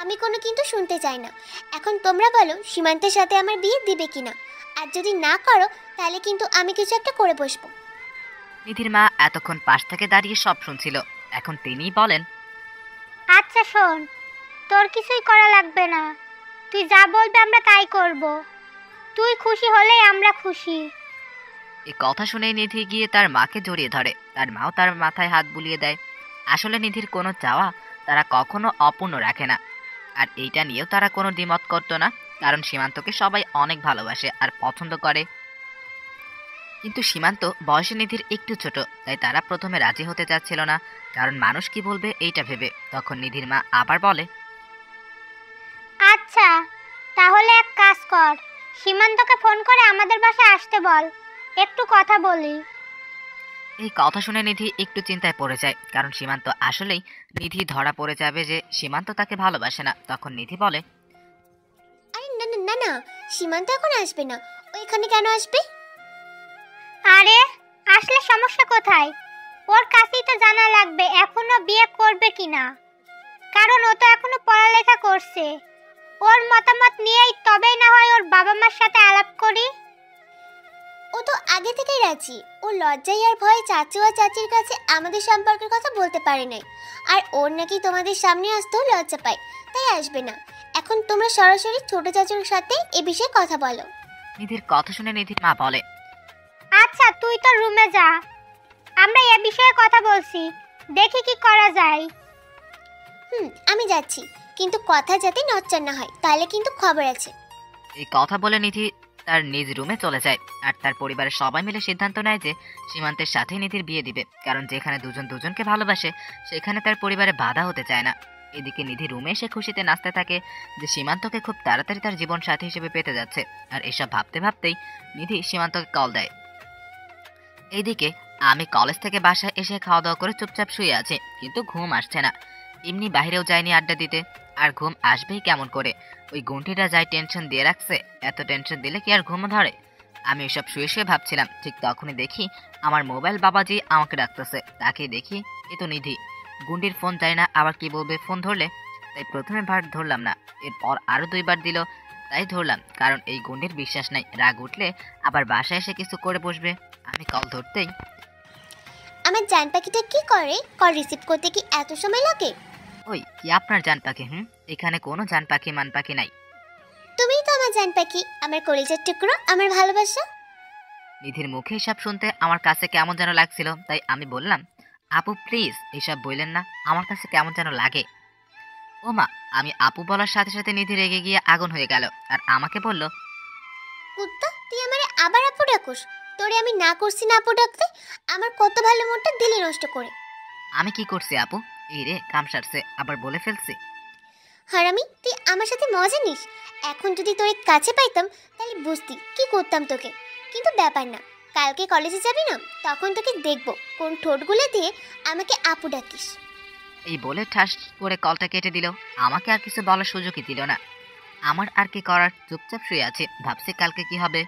আমি কোনো কিন্তু শুনতে চাই না। এখন তোমরা বলো সীমান্তের সাথে আমার বিয়ে দিবে কিনা। আর যদি না করো তাহলে কিন্তু আমি কিছু একটা করে বসবো। নিধির মা এতক্ষণ পাশ থেকে দাঁড়িয়ে সব শুনছিল। এখন তিনিই বলেন, আচ্ছা শোন, তোর কিছুই করা লাগবে না। তুই যা বলবি আমরা তাই করব। তুই খুশি হলেই আমরা খুশি। এই কথা শুনে নিধি গিয়ে তার মাকে জড়িয়ে ধরে। তার মাও তার মাথায় হাত বুলিয়ে দেয়। আসলে নিধির কোনো চাওয়া তারা কখনো অপূর্ণ রাখে না। আর এইটা নিয়েও তারা কোনো দ্বিমত করতো না, কারণ সীমান্তকে সবাই অনেক ভালোবাসে আর পছন্দ করে। কিন্তু সীমান্ত বয়সে নিধির একটু ছোট, তাই তারা প্রথমে রাজি হতে চাচ্ছিল না, কারণ মানুষ কি বলবে এইটা ভেবে। তখন নিধির মা আবার বলে, আচ্ছা তাহলে এক কাজ কর, সীমান্তকে ফোন করে আমাদের বাসায় আসতে বল, একটু কথা বলি। এই কথা শুনে নিধি একটু চিন্তায় পড়ে যায়, কারণ সীমান্ত আসলেই নিধি ধরা পড়ে যাবে যে সীমান্ত তাকে ভালোবাসে না। তখন নিধি বলে, আরে না না না না, সীমান্ত এখন আসবে না। ও এখানে কেন আসবে? আরে আসলে সমস্যা কোথায়? ওর কাছেই তো জানা লাগবে এখনো বিয়ে করবে কিনা, কারণ ও তো এখনো পড়ালেখা করছে। ওর মতামত নিয়েই তবেই না হয় ওর বাবা মার সাথে আলাপ করি। ও তো আগে থেকেই রাজি। ও লজ্জায় আর ভয়ে চাচু আর চাচির কাছে আমাদের সম্পর্কের কথা বলতে পারে নাই। আর ওর নাকি তোমাদের সামনে আসতেও লজ্জা পায়, তাই আসবে না। এখন তোমরা সরাসরি ছোট চাচুর সাথে এ বিষয়ে কথা বলো। নিধির কথা শুনে নিধির মা বলে, আচ্ছা তুই তো রুমে যা, আমরা এ বিষয়ে কথা বলছি, দেখি কি করা যায়। আমি যাচ্ছি, কিন্তু কথা যাতে নচ্চার না হয়, তাহলে কিন্তু খবর আছে। এই কথা বলে নিধি তার নিজ রুমে চলে যায়। আর তার পরিবারের সবাই মিলে সিদ্ধান্ত নেয় যে সীমান্তের সাথে নিধির বিয়ে দিবে, কারণ যেখানে দুজন দুজনকে ভালোবাসে সেখানে তার পরিবারে বাধা হতে চায় না। এদিকে নিধি রুমে এসে খুশিতে নাচতে থাকে যে সীমান্তকে খুব তাড়াতাড়ি তার জীবন সাথী হিসেবে পেতে যাচ্ছে। আর এসব ভাবতে ভাবতেই নিধি সীমান্তকে কল দেয়। এইদিকে আমি কলেজ থেকে বাসায় এসে খাওয়া দাওয়া করে চুপচাপ শুয়ে আছি, কিন্তু ঘুম আসছে না। এমনি বাইরেও যায়নি আড্ডা দিতে, আর ঘুম আসবেই কেমন করে? ওই গুন্টিটা যাই টেনশন দিয়ে রাখছে, এত টেনশন দিলে কি আর ঘুম ধরে? আমি এসব শুয়ে শুয়ে ভাবছিলাম, ঠিক তখনই দেখি আমার মোবাইল বাবাজি আমাকে ডাকতেছে। তাকে দেখি এ তো নিধি। গুন্ডির ফোন যায় না, আবার কি বলবে ফোন ধরলে, তাই প্রথমে বার ধরলাম না, এরপর আরো 2 বার দিল, তাই ধরলাম, কারণ এই গুন্ডির বিশ্বাস নাই, রাগ উঠলে আবার বাসায় এসে কিছু করে বসবে। আমি কল ধরতেই, আমার জান পাখিটা কি করে? কল রিসিভ করতে কি এত সময় লাগে? ওই কি আপনার জান পাখি? এখানে কোনো জান পাখি মান পাখি নাই। তুমিই তো আমার জান পাখি, আমার কলিজার টুকরো, আমার ভালোবাসা। নিধির মুখে এসব শুনতে আমার কাছে কেমন যেন লাগছিল, তাই আমি বললাম, আপু প্লিজ এসব বললেন না, আমার কাছে কেমন যেন লাগে। ও মা! আমি আপু বলার সাথে সাথে নিধি রেগে গিয়ে আগুন হয়ে গেল আর আমাকে বলল, কুত্তা, তুই আমারে আবার আপু ডাকুস? তোরে আমি না করছি না আপু ডাকতে? আমার কত ভালো মনটা দিলি নষ্ট করে। আমি কি করছি আপু? এই রে কাম সারছে, আবার বলে ফেলছি। হারামি, তুই আমার সাথে মজা নিস। এখন যদি তোর কাছে পাইতাম তাহলে বুঝতি কি করতাম তোকে। কিন্তু ব্যাপার না, কালকে কলেজে যাবি না, তখন তোকে দেখবো কোন ঠোঁটগুলো দিয়ে আমাকে আপু ডাকিস। এই বলে ঠাস করে কলটা কেটে দিল। আমাকে আর কিছু বলার সুযোগই দিল না। আমার আর কি করার, চুপচাপ শুয়ে আছে, ভাবছি কালকে কি হবে।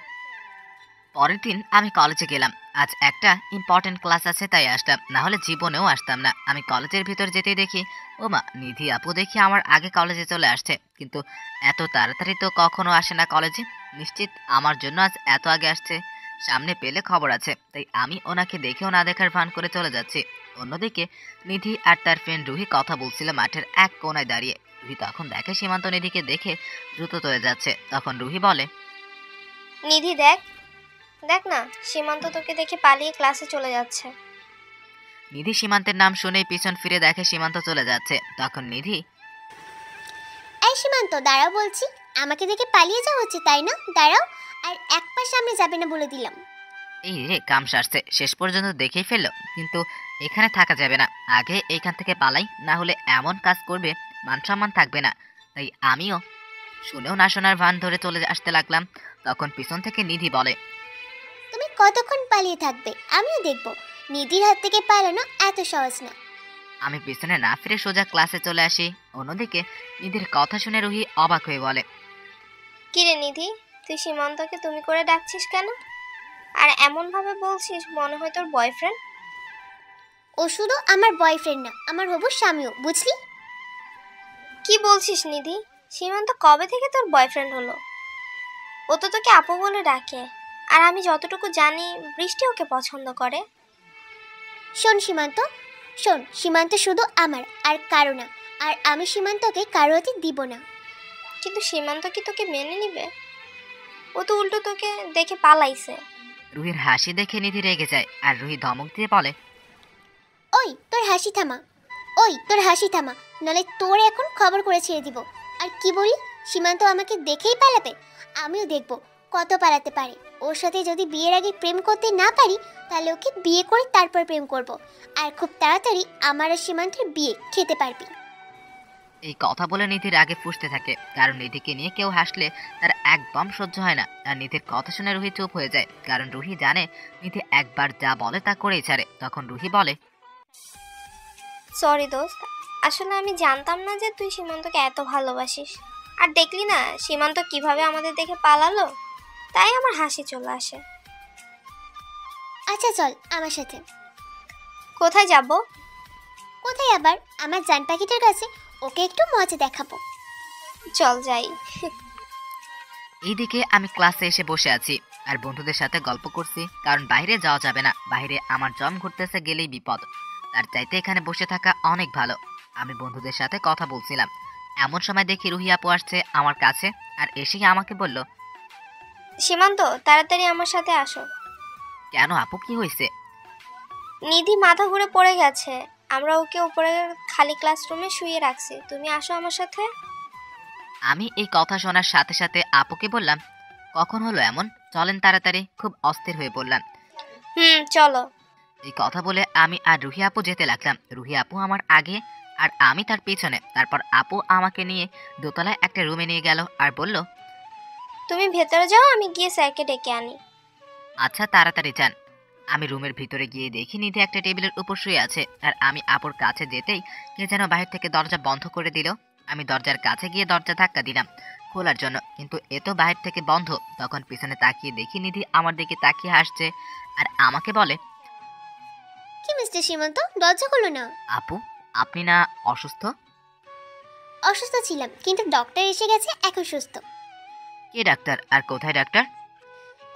পরের দিন আমি কলেজে গেলাম। আজ একটা ইম্পর্টেন্ট ক্লাস আছে তাই আসলাম, না হলে জীবনেও আসতাম না। আমি কলেজের ভিতর যেতেই দেখি ও মা, নিধি আপু দেখি আমার আগে কলেজে চলে আসছে, কিন্তু এত তাড়াতাড়ি তো কখনো আসে না কলেজে। নিশ্চিত আমার জন্য আজ এত আগে আসছে, সামনে পেলে খবর আছে, তাই আমি ওনাকে দেখেও না দেখার ভান করে চলে যাচ্ছি। অন্যদিকে নিধি আর তার ফ্রেন্ড রুহি কথা বলছিল মাঠের এক কোনায় দাঁড়িয়ে। রুহি তখন দেখে সীমান্ত নিধিকে দেখে দ্রুত চলে যাচ্ছে। তখন রুহি বলে, নিধি দেখ, দেখ না, সীমান্ত তোকে দেখে পালিয়ে ক্লাসে চলে যাচ্ছে। নিধি সীমান্তের নাম শুনেই পিছন ফিরে দেখে সীমান্ত চলে যাচ্ছে। তখন নিধি, এই সীমান্ত দাঁড়াও বলছি, আমাকে দেখে পালিয়ে যাওয়া হচ্ছে তাই না? দাঁড়াও, আর এক পা সামনে যাবে না বলে দিলাম। এই রে কাম সারছে, শেষ পর্যন্ত দেখেই ফেললো। কিন্তু এখানে থাকা যাবে না, আগে এইখান থেকে পালাই, না হলে এমন কাজ করবে মান সম্মান থাকবে না। তাই আমিও শুনেও না শোনার ভান ধরে চলে আসতে লাগলাম। তখন পিছন থেকে নিধি বলে, তুমি কতক্ষণ পালিয়ে থাকবে? আমিও দেখব। নিধির হাত থেকে পালানো এত সহজ না। আমি পিছনে না ফিরে সোজা ক্লাসে চলে আসি। অন্যদিকে নিধির কথা শুনে রুহি অবাক হয়ে বলে, কিরে নিধি, তুই সীমান্তকে তুমি করে ডাকছিস কেন? আর এমন ভাবে বলছিস মনে হয় তোর বয়ফ্রেন্ড। ও শুধু আমার বয়ফ্রেন্ড না, আমার হবু স্বামীও, বুঝলি? কি বলছিস নিধি? সীমান্ত কবে থেকে তোর বয়ফ্রেন্ড হলো? ও তো তোকে আপু বলে ডাকে। আর আমি যতটুকু জানি বৃষ্টি ওকে পছন্দ করে। শোন সীমান্ত, শোন, সীমান্ত শুধু আমার আর কারো না। আর আমি সীমান্তকে কারো হাতে দিব না। কিন্তু সীমান্ত কি তোকে মেনে নিবে? ও তো উল্টো তোকে দেখে পালাইছে। রুহির হাসি দেখে নিধি রেগে যায় আর রুহি ধমক দিয়ে বলে, ওই তোর হাসি থামা, ওই তোর হাসি থামা, নাহলে তোর এখন খবর করে ছেড়ে দিব। আর কি বলি, সীমান্ত আমাকে দেখেই পালাবে? আমিও দেখব কত পালাতে পারে। ওর সাথে যদি বিয়ের আগে প্রেম করতে না পারি, তাহলে ওকে বিয়ে করে তারপর প্রেম করব। আর খুব তাড়াতাড়ি আমার আর সীমান্তের বিয়ে খেতে পারবি। এই কথা বলে নিধির আগে ফুঁসতে থাকে, কারণ নিধিকে নিয়ে কেউ হাসলে তার একদম সহ্য হয় না। আর নিধির কথা শুনে রুহি চুপ হয়ে যায়, কারণ রুহি জানে নিধি একবার যা বলে তা করেই ছাড়ে। তখন রুহি বলে, সরি দোস্ত, আসলে আমি জানতাম না যে তুই সীমান্তকে এত ভালোবাসিস। আর দেখলি না সীমান্ত কিভাবে আমাদের দেখে পালালো, তাই আমার হাসি চলে আসে। আচ্ছা চল আমার সাথে। কোথায় যাব? কোথায় আবার, আমার জান পাখিটার কাছে। ওকে একটু মজা দেখাবো। চল যাই। এইদিকে আমি ক্লাসে এসে বসে আছি আর বন্ধুদের সাথে গল্প করছি, কারণ বাইরে যাওয়া যাবে না। বাইরে আমার জম ঘুরতেছে, গেলেই বিপদ। তার চাইতে এখানে বসে থাকা অনেক ভালো। আমি বন্ধুদের সাথে কথা বলছিলাম, এমন সময় দেখি রুহি আপু আসছে আমার কাছে আর এসেই আমাকে বলল, সীমান্ত তাড়াতাড়ি আমার সাথে আসো। কেন আপু, কি হয়েছে? নিধি মাথা ঘুরে পড়ে গেছে, আমরা ওকে উপরে খালি ক্লাসরুমে শুয়ে রাখছি, তুমি আসো আমার সাথে। আমি এই কথা শোনার সাথে সাথে আপুকে বললাম, কখন হলো এমন, চলেন তাড়াতাড়ি। খুব অস্থির হয়ে বললাম, চলো। এই কথা বলে আমি আর রুহি আপু যেতে লাগলাম। রুহি আপু আমার আগে আর আমি তার পিছনে। তারপর আপু আমাকে নিয়ে দোতলায় একটা রুমে নিয়ে গেল আর বলল, তুমি ভেতরে যাও, আমি গিয়ে স্যারকে ডেকে আনি। আচ্ছা তাড়াতাড়ি যান। আমি রুমের ভিতরে গিয়ে দেখি নিধি একটা টেবিলের উপর শুয়ে আছে। আর আমি আপুর কাছে যেতেই কে যেন বাহির থেকে দরজা বন্ধ করে দিল। আমি দরজার কাছে গিয়ে দরজা ধাক্কা দিলাম খোলার জন্য, কিন্তু এ তো বাহির থেকে বন্ধ। তখন পিছনে তাকিয়ে দেখি নিধি আমার দিকে তাকিয়ে হাসছে আর আমাকে বলে, কি মিস্টার সীমান্ত, দরজা খোলো না। আপু আপনি না অসুস্থ? অসুস্থ ছিলাম, কিন্তু ডক্টর এসে গেছে, এখন সুস্থ। কে ডাক্তার আর কোথায় ডাক্তার?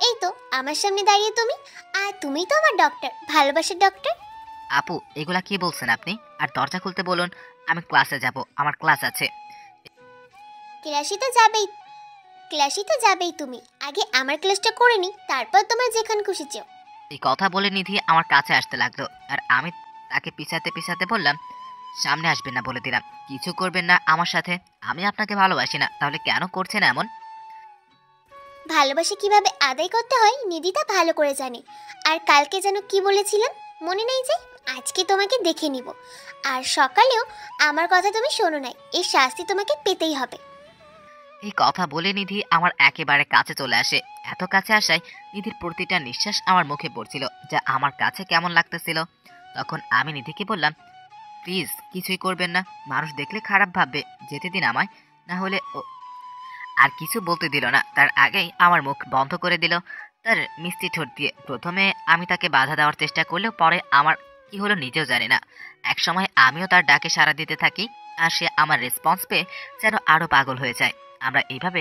এই তো আমার সামনে দাঁড়িয়ে তুমি। আর তুমি তো আমার ডক্টর, ভালোবাসার ডক্টর। আপু এগুলা কি বলছেন আপনি? আর দরজা খুলতে বলুন, আমি ক্লাসে যাব, আমার ক্লাস আছে। ক্লাসই তো যাবেই তুমি। আগে আমার ক্লাসটা করে নি, তারপর তোমার যেখানে খুশি যাও। এই কথা বলে নিধি আমার কাছে আসতে লাগলো আর আমি তাকে পিছাতে পিছাতে বললাম, সামনে আসবেন না বলে দিলাম, কিছু করবেন না আমার সাথে। আমি আপনাকে ভালোবাসি না, তাহলে কেন করছেন এমন? ভালোবাসা কিভাবে আদায় করতে হয় নিধিতা ভালো করে জানে। আর কালকে যেন কি বলেছিলাম মনে নেই যে আজকে তোমাকে দেখে নিব। আর সকালেও আমার কথা তুমি শোনো নাই, এই শাস্তি তোমাকে পেতেই হবে। এই কথা বলে নিধি আমার একেবারে কাছে চলে আসে। এত কাছে আসায় নিধির প্রতিটা নিঃশ্বাস আমার মুখে পড়ছিল, যা আমার কাছে কেমন লাগতেছিল। তখন আমি নিধিকে বললাম, প্লিজ কিছুই করবেন না, মানুষ দেখলে খারাপ ভাববে, যেতে দিন আমায়, না হলে। আর কিছু বলতে দিল না, তার আগেই আমার মুখ বন্ধ করে দিল তার মিষ্টি ঠোঁট দিয়ে। প্রথমে আমি তাকে বাধা দেওয়ার চেষ্টা করলেও পরে আমার কি হলো নিজেও জানি না। একসময় আমিও তার ডাকে সাড়া দিতে থাকি আর সে আমার রেসপন্স পেয়ে যেন আরো পাগল হয়ে যায়। আমরা এইভাবে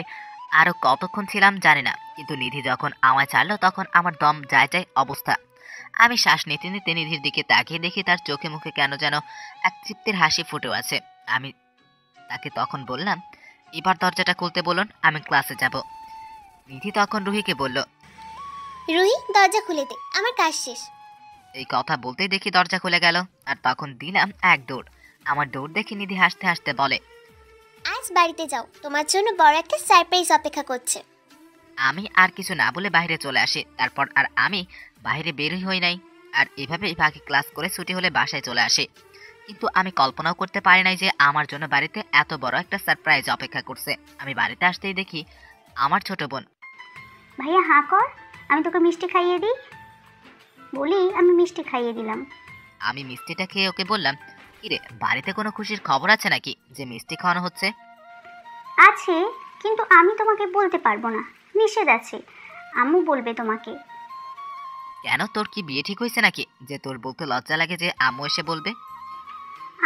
আরো কতক্ষণ ছিলাম জানি না, কিন্তু নিধি যখন আমায় ছাড়লো তখন আমার দম যায় যায় অবস্থা। আমি শ্বাস নিতে নিতে নিধির দিকে তাকিয়ে দেখি তার চোখে মুখে কেন যেন এক তৃপ্তির হাসি ফুটে আছে। আমি তাকে তখন বললাম, এবার দরজাটা খুলতে বলুন, আমি ক্লাসে যাব। নিধি তখন রুহিকে বলল, রুহি দরজা খুলে দে, আমার কাজ শেষ। এই কথা বলতেই দেখি দরজা খুলে গেল, আর তখন দিলাম এক দৌড়। আমার দৌড় দেখে নিধি হাসতে হাসতে বলে, আজ বাড়িতে যাও, তোমার জন্য বড় একটা সারপ্রাইজ অপেক্ষা করছে। আমি আর কিছু না বলে বাইরে চলে আসি। তারপর আর আমি বাইরে বেরই হই নাই, আর এভাবেই বাকি ক্লাস করে ছুটি হলে বাসায় চলে আসি। কিন্তু আমি কল্পনাও করতে পারি নাই যে আমার জন্য বাড়িতে এত বড় একটা সারপ্রাইজ অপেক্ষা করছে। আমি বাড়িতে আসতেই দেখি আমার ছোট বোন। ভাইয়া হাঁ কর, আমি তোকে মিষ্টি খাইয়ে দিই। বলি আমি মিষ্টি খাইয়ে দিলাম। আমি মিষ্টিটা খেয়ে ওকে বললাম, কিরে বাড়িতে কোনো খুশির খবর আছে নাকি যে মিষ্টি খাওয়ানো হচ্ছে? আছে, কিন্তু আমি তোমাকে বলতে পারবো না, নিষেধ আছে। আম্মু বলবে তোমাকে। কেন, তোর কি বিয়ে ঠিক হয়েছে নাকি যে তোর বলতে লজ্জা লাগে যে আম্মু এসে বলবে?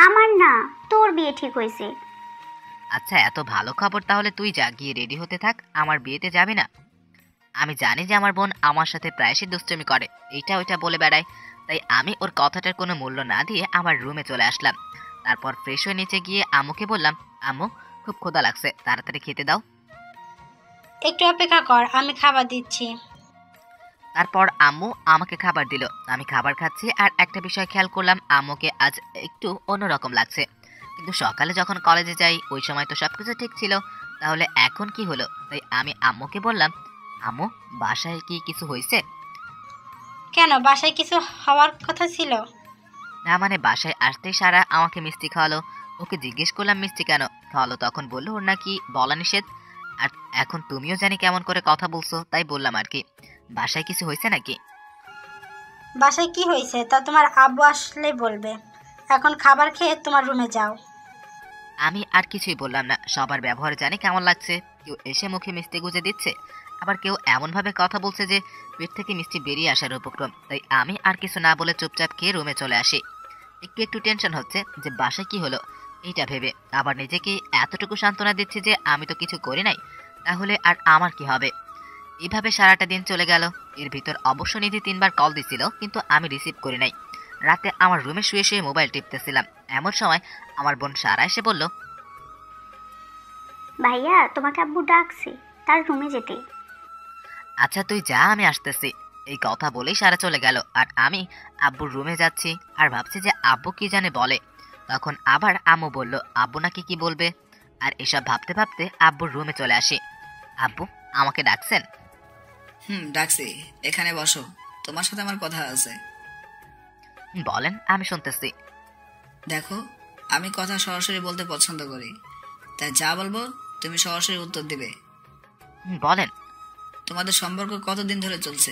আমার না, তোর বিয়ে ঠিক হয়েছে। আচ্ছা এত ভালো খবর, তাহলে তুই যা গিয়ে রেডি হতে থাক, আমার বিয়েতে যাবি না? আমি জানি যে আমার বোন আমার সাথে প্রায়শই দুষ্টুমি করে, এইটা ওইটা বলে বেড়ায়, তাই আমি ওর কথাটার কোনো মূল্য না দিয়ে আমার রুমে চলে আসলাম। তারপর ফ্রেশ হয়ে নিচে গিয়ে আম্মুকে বললাম, আম্মু খুব ক্ষুধা লাগছে, তাড়াতাড়ি খেতে দাও। একটু অপেক্ষা কর, আমি খাবার দিচ্ছি। তারপর আম্মু আমাকে খাবার দিল। আমি খাবার খাচ্ছি আর একটা বিষয় খেয়াল করলাম, আম্মুকে আজ একটু অন্যরকম লাগছে। কিন্তু সকালে যখন কলেজে যাই ওই সময় তো সবকিছু ঠিক ছিল, তাহলে এখন কি হলো? তাই আমি আম্মুকে বললাম, আম্মু বাসায় কি কিছু হয়েছে? কেন, বাসায় কিছু হওয়ার কথা ছিল? না মানে বাসায় আসতেই সারা আমাকে মিষ্টি খাওয়ালো। ওকে জিজ্ঞেস করলাম মিষ্টি কেন খাওয়ালো, তখন বললো ওর নাকি বলা নিষেধ। আর এখন তুমিও জানি কেমন করে কথা বলছো, তাই বললাম আর কি। বাসায় কিছু হয়েছে নাকি? বাসায় কি হয়েছে তা তোমার আব্বু আসলেই বলবে। এখন খাবার খেয়ে তোমার রুমে যাও। আমি আর কিছুই বললাম না। সবার ব্যবহার জানি কেমন লাগছে, কেউ এসে মুখে মিষ্টি গুজে দিচ্ছে, আবার কেউ এমনভাবে কথা বলছে যে পেট থেকে মিষ্টি বেরিয়ে আসার উপক্রম। তাই আমি আর কিছু না বলে চুপচাপ খেয়ে রুমে চলে আসি। একটু একটু টেনশন হচ্ছে যে বাসায় কি হলো এইটা ভেবে, আবার নিজেকে এতটুকু সান্ত্বনা দিচ্ছে যে আমি তো কিছু করি নাই, তাহলে আর আমার কি হবে। এভাবে সারাটা দিন চলে গেল। এর ভিতর অবশ্য নিধি 3বার কল দিছিল, কিন্তু আমি রিসিভ করি নাই। রাতে আমার রুমে শুয়ে শুয়ে মোবাইল টিপতেছিলাম, এমন সময় আমার বোন সারা এসে বলল, ভাইয়া তোমাকে আব্বু ডাকছে, তার রুমে যেতে। আচ্ছা তুই যা, আমি আসতেছি। এই কথা বলেই সারা চলে গেল, আর আমি আব্বুর রুমে যাচ্ছি আর ভাবছি যে আব্বু কি জানে বলে। তখন আবার আম্মু বলল আব্বু নাকি কি বলবে, আর এসব ভাবতে ভাবতে আব্বুর রুমে চলে আসি। আব্বু আমাকে ডাকছেন? ডাকছি, এখানে বসো, তোমার সাথে আমার কথা আছে। বলেন, আমি শুনতেছি। দেখো, আমি কথা সরাসরি বলতে পছন্দ করি, তাই যা বলবো তুমি সরাসরি উত্তর দিবে। বলেন। তোমাদের সম্পর্ক কতদিন ধরে চলছে?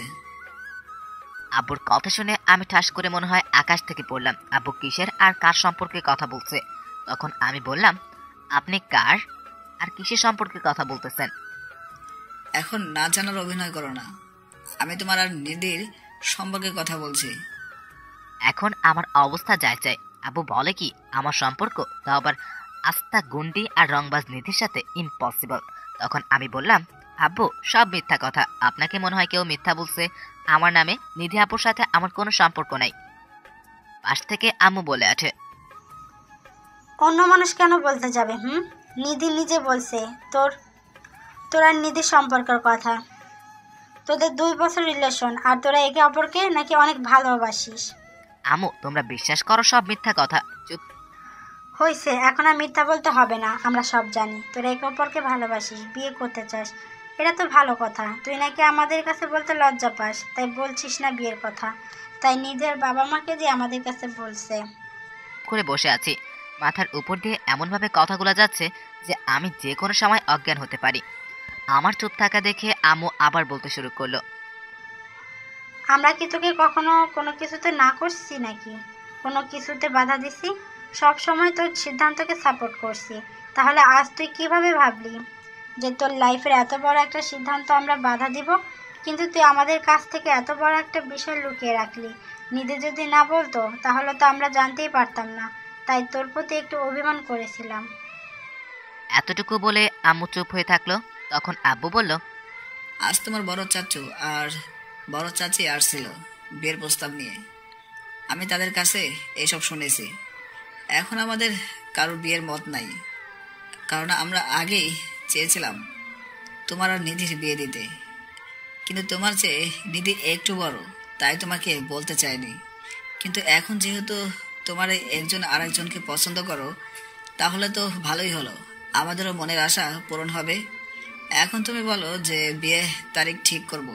আব্বুর কথা শুনে আমি ঠাস করে মনে হয় আকাশ থেকে পড়লাম। আব্বু কিসের আর কার সম্পর্কে কথা বলছে? তখন আমি বললাম, আপনি কার আর কিসের সম্পর্কে কথা বলতেছেন? এখন না জানার অভিনয় করো না, আমি তোমার আর নিধির সম্পর্কে কথা বলছি। এখন আমার অবস্থা যায় চাই। আব্বু বলে কি আমার সম্পর্ক, তা আবার আস্থা গুন্ডি আর রংবাজ নিধির সাথে? ইম্পসিবল। তখন আমি বললাম, আব্বু সব মিথ্যা কথা, আপনাকে মনে হয় কেউ মিথ্যা বলছে। আমার নামে নিধি আপুর সাথে আমার কোনো সম্পর্ক নাই। পাশ থেকে আম্মু বলে ওঠে, অন্য মানুষ কেন বলতে যাবে? নিধি নিজে বলছে তোর আর নিধির সম্পর্কের কথা। তোদের 2 বছর রিলেশন, আর তোরা একে অপরকে নাকি অনেক ভালোবাসিস। আম্মু তোমরা বিশ্বাস করো সব মিথ্যা কথা। চুপ হয়েছে, এখন আর মিথ্যা বলতে হবে না, আমরা সব জানি। তোরা একে অপরকে ভালোবাসিস, বিয়ে করতে চাস, এটা তো ভালো কথা। তুই নাকি আমাদের কাছে বলতে লজ্জা পাস, তাই বলছিস না বিয়ের কথা। তাই নিজের বাবা মাকে দিয়ে আমাদের কাছে বলছে। করে বসে আছি, মাথার উপর দিয়ে এমনভাবে কথাগুলো যাচ্ছে যে আমি যে কোনো সময় অজ্ঞান হতে পারি। আমার চুপ থাকা দেখে আম্মু আবার বলতে শুরু করলো, আমরা কি তোকে কখনো কোনো কিছুতে না করছি নাকি? কোনো কিছুতে বাধা দিছি? সব সময় তোর সিদ্ধান্তকে সাপোর্ট করছি। তাহলে আজ তুই কিভাবে ভাবলি যে তোর লাইফের এত বড় একটা সিদ্ধান্ত আমরা বাধা দিব? কিন্তু তুই আমাদের কাছ থেকে এত বড় একটা বিষয় লুকিয়ে রাখলি। নিধি যদি না বলতো তাহলে তো আমরা জানতেই পারতাম না, তাই তোর প্রতি একটু অভিমান করেছিলাম। এতটুকু বলে আম্মু চুপ হয়ে থাকলো। তখন আব্বু বলল, আজ তোমার বড় চাচু আর বড় চাচি আসছিল বিয়ের প্রস্তাব নিয়ে। আমি তাদের কাছে এইসব শুনেছি। এখন আমাদের কারোর বিয়ের মত নাই, কারণ আমরা আগেই চেয়েছিলাম তোমার আর নিধির বিয়ে দিতে, কিন্তু তোমার চেয়ে নিধি একটু বড়, তাই তোমাকে বলতে চাইনি। কিন্তু এখন যেহেতু তোমার একজন আরেকজনকে পছন্দ করো, তাহলে তো ভালোই হলো, আমাদেরও মনের আশা পূরণ হবে। এখন তুমি বলো যে বিয়ে তারিখ ঠিক করব।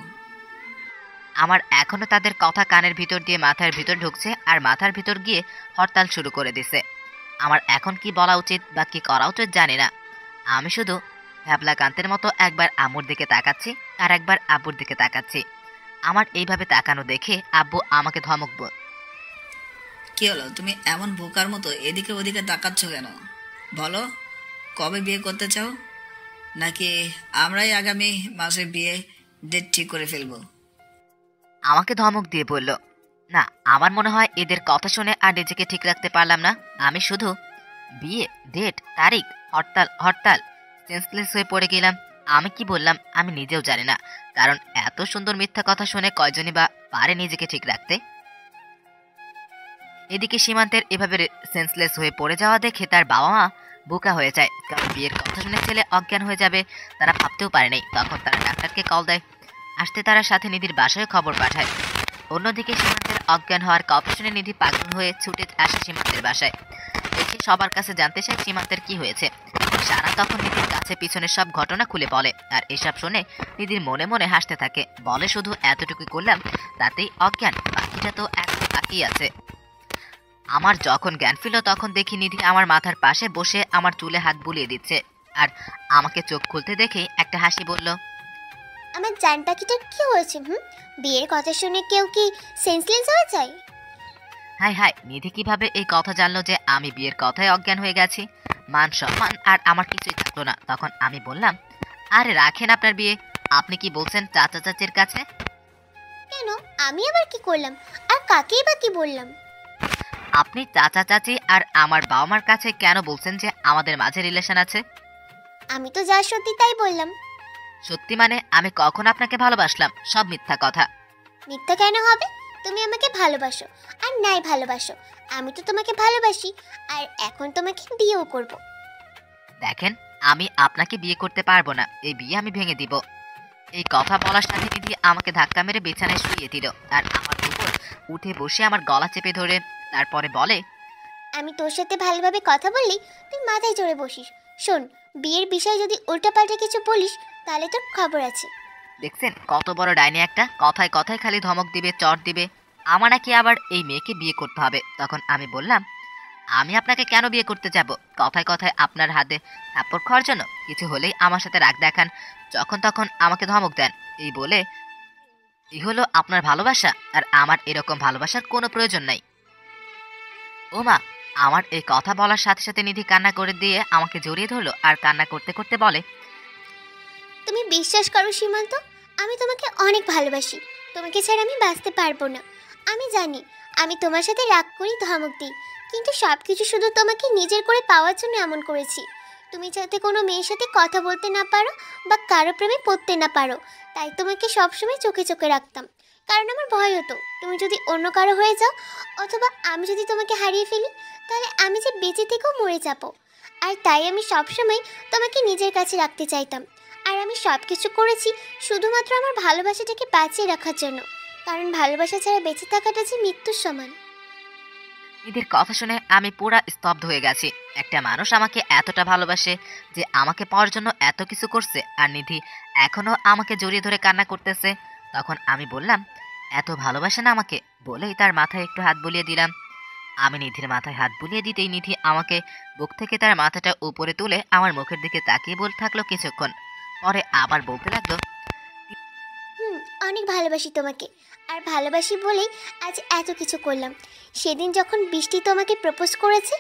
আমার এখনো তাদের কথা কানের ভিতর দিয়ে মাথার ভিতর ঢুকছে আর মাথার ভিতর গিয়ে হরতাল শুরু করে দিছে। আমার এখন কি বলা উচিত বা কি করা উচিত জানি না। আমি শুধু ভ্যাবলাকান্তের মতো একবার আম্মুর দিকে তাকাচ্ছি আর একবার আব্বুর দিকে তাকাচ্ছি। আমার এইভাবে তাকানো দেখে আব্বু আমাকে ধমক। কি হলো, তুমি এমন বোকার মতো এদিকে ওদিকে তাকাচ্ছ কেন? বলো, কবে বিয়ে করতে চাও? নাকি আমরাই আগামী মাসে বিয়ে ডেট ঠিক করে ফেলবো? আমাকে ধমক দিয়ে বলল, না, আমার মনে হয় এদের কথা শুনে আর নিজেকে ঠিক রাখতে পারলাম না। আমি শুধু বিয়ে, ডেট, তারিখ, হরতাল হরতাল সেন্সলেস হয়ে পড়ে গেলাম। আমি কি বললাম আমি নিজেও জানি না, কারণ এত সুন্দর মিথ্যা কথা শুনে কয়জনই বা পারে নিজেকে ঠিক রাখতে। এদিকে সীমান্তের এভাবে সেন্সলেস হয়ে পড়ে যাওয়া দেখে তার বাবা মা বোকা হয়ে যায়, কারণ বিয়ের কথা শুনে ছেলে অজ্ঞান হয়ে যাবে তারা ভাবতেও পারেনি। তখন তারা ডাক্তারকে কল দেয়, আসতে তারা সাথে নিধির বাসায় খবর পাঠায়। অন্যদিকে সীমান্তের অজ্ঞান হওয়ার কথা শুনে নিধি পাগল হয়ে ছুটে আসে সীমান্তের বাসায়। এসে সবার কাছে জানতে চায় সীমান্তের কি হয়েছে। সারা তখন নিধির কাছে পিছনের সব ঘটনা খুলে বলে, আর এসব শুনে নিধির মনে মনে হাসতে থাকে। বলে, শুধু এতটুকু করলাম তাতেই অজ্ঞান, বাকিটা তো এখন বাকি আছে। আমার যখন জ্ঞান ফিরল তখন দেখি নিধি আমার মাথার পাশে বসে আমার চুলে হাত বুলিয়ে দিচ্ছে, আর আমাকে চোখ খুলতে দেখেই একটা হাসি বলল, আমার জান পাখিটার কি হয়েছে? বিয়ের কথা শুনে কেউ কি সেন্সলেস হয়ে যায়? হাই হাই, নিধি কিভাবে এই কথা জানলো যে আমি বিয়ের কথায় অজ্ঞান হয়ে গেছি? মান সম্মান আর আমার কিছুই থাকলো না। তখন আমি বললাম, আরে রাখেন আপনার বিয়ে, আপনি কি বলছেন চাচা চাচির কাছে? কেন, আমি আবার কি করলাম? আর কাকেই বা কি বললাম? আপনি চাচা চাচি আর আমার বাবা মার কাছে কেন বলছেন যে আমাদের মাঝে রিলেশন আছে? আমি তো যা সত্যি তাই বললাম। সত্যি মানে আমি কখন আপনাকে ভালোবাসলাম? সব মিথ্যা কথা। মিথ্যা কেন হবে? তুমি আমাকে ভালোবাসো আর নাই ভালোবাসো, আমি তো তোমাকে ভালোবাসি আর এখন তোমাকে বিয়েও করব। দেখেন, আমি আপনাকে বিয়ে করতে পারবো না, এই বিয়ে আমি ভেঙে দিব। এই কথা বলার সাথে দিদি আমাকে ধাক্কা মেরে বিছানায় শুইয়ে দিল আর আমার উপর উঠে বসে আমার গলা চেপে ধরে তারপরে বলে, আমি তোর সাথে ভালোভাবে কথা বললেই তুই মাথায় চড়ে বসিস। শোন, বিয়ের বিষয়ে যদি উল্টাপাল্টা কিছু বলিস তাহলে তোর খবর আছে। দেখছেন কত বড় ডাইনি একটা, কথায় কথায় খালি ধমক দিবে, চট দিবে। আমার নাকি আবার এই মেয়েকে বিয়ে করতে হবে। তখন আমি বললাম, আমি আপনাকে কেন বিয়ে করতে যাব? কথায় কথায় আপনার হাতে থাপ্পড় খাওয়ার জন্য? কিছু হলেই আমার সাথে রাগ দেখান, যখন তখন আমাকে ধমক দেন। এই বলে, এই হলো আপনার ভালোবাসা? আর আমার এরকম ভালোবাসার কোনো প্রয়োজন নাই। ও মা! আমার এই কথা বলার সাথে সাথে নিধি কান্না করে দিয়ে আমাকে জড়িয়ে ধরলো আর কান্না করতে করতে বলে, তুমি বিশ্বাস করো সীমান্ত, আমি তোমাকে অনেক ভালোবাসি। তোমাকে ছাড়া আমি বাঁচতে পারবো না। আমি জানি আমি তোমার সাথে রাগ করি, ধমক দিই, কিন্তু সব কিছু শুধু তোমাকে নিজের করে পাওয়ার জন্য এমন করেছি। তুমি যাতে কোনো মেয়ের সাথে কথা বলতে না পারো বা কারো প্রেমে পড়তে না পারো, তাই তোমাকে সবসময় চোখে চোখে রাখতাম। কারণ আমার ভয় হতো তুমি যদি অন্য কারো হয়ে যাও, অথবা আমি যদি তোমাকে হারিয়ে ফেলি, তাহলে আমি যে বেঁচে থেকেও মরে যাব। আর তাই আমি সবসময় তোমাকে নিজের কাছে রাখতে চাইতাম। আর আমি সব কিছু করেছি শুধুমাত্র আমার ভালোবাসাটাকে বাঁচিয়ে রাখার জন্য, কারণ ভালোবাসা ছাড়া বেঁচে থাকাটা যে মৃত্যুর সমান। নিধির কথা শুনে আমি পুরা স্তব্ধ হয়ে গেছি। একটা মানুষ আমাকে এতটা ভালোবাসে যে আমাকে পাওয়ার জন্য এত কিছু করছে, আর নিধি এখনো আমাকে জড়িয়ে ধরে কান্না করতেছে। তখন আমি বললাম, এত ভালোবাসেন আমাকে? বলেই তার মাথায় একটু হাত বুলিয়ে দিলাম। আমি নিধির মাথায় হাত বুলিয়ে দিতেই নিধি আমাকে বুক থেকে তার মাথাটা উপরে তুলে আমার মুখের দিকে তাকিয়ে বলতে থাকলো কিছুক্ষণ, পরে আবার বলতে লাগলো, অনেক ভালোবাসি তোমাকে, আর ভালোবাসি বলেই আজ এত কিছু করলাম। সেদিন যখন বৃষ্টি তোমাকে প্রপোজ করেছে,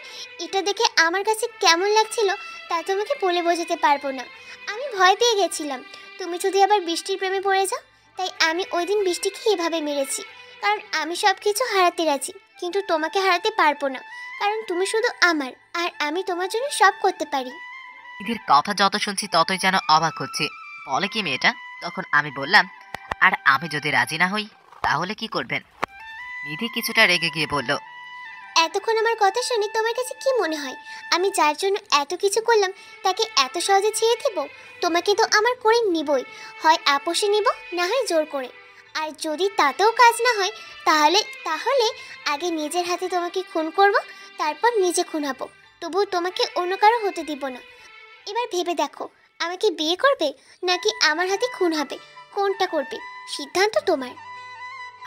এটা দেখে আমার কাছে কেমন লাগছিল তা তোমাকে বলে বোঝাতে পারবো না। আমি ভয় পেয়ে গেছিলাম তুমি যদি আবার বৃষ্টির প্রেমে পড়ে যাও, তাই আমি ওই দিন বৃষ্টিকে এভাবে মেরেছি। কারণ আমি সব কিছু হারাতে রাজি, কিন্তু তোমাকে হারাতে পারবো না, কারণ তুমি শুধু আমার, আর আমি তোমার জন্য সব করতে পারি। নিধির কথা যত শুনছি ততই যেন অবাক হচ্ছে। বলে কি মেয়েটা? তখন আমি বললাম, আর আমি যদি রাজি না হই তাহলে কি করবেন? নিধি কিছুটা রেগে গিয়ে বলল, এতক্ষণ আমার কথা শুনে তোমার কাছে কি মনে হয় আমি যার জন্য এত কিছু করলাম তাকে এত সহজে ছেড়ে দেব? তোমাকে তো আমার করে নিবই, হয় আপোষে নিব না হয় জোর করে। আর যদি তাতেও কাজ না হয় তাহলে তাহলে আগে নিজের হাতে তোমাকে খুন করব, তারপর নিজে খুন হব। তবুও তোমাকে অন্য কারো হতে দিব না। এবার ভেবে দেখো, আমাকে বিয়ে করবে নাকি আমার হাতে খুন হবে? কোনটা করবে? সিদ্ধান্ত তোমার।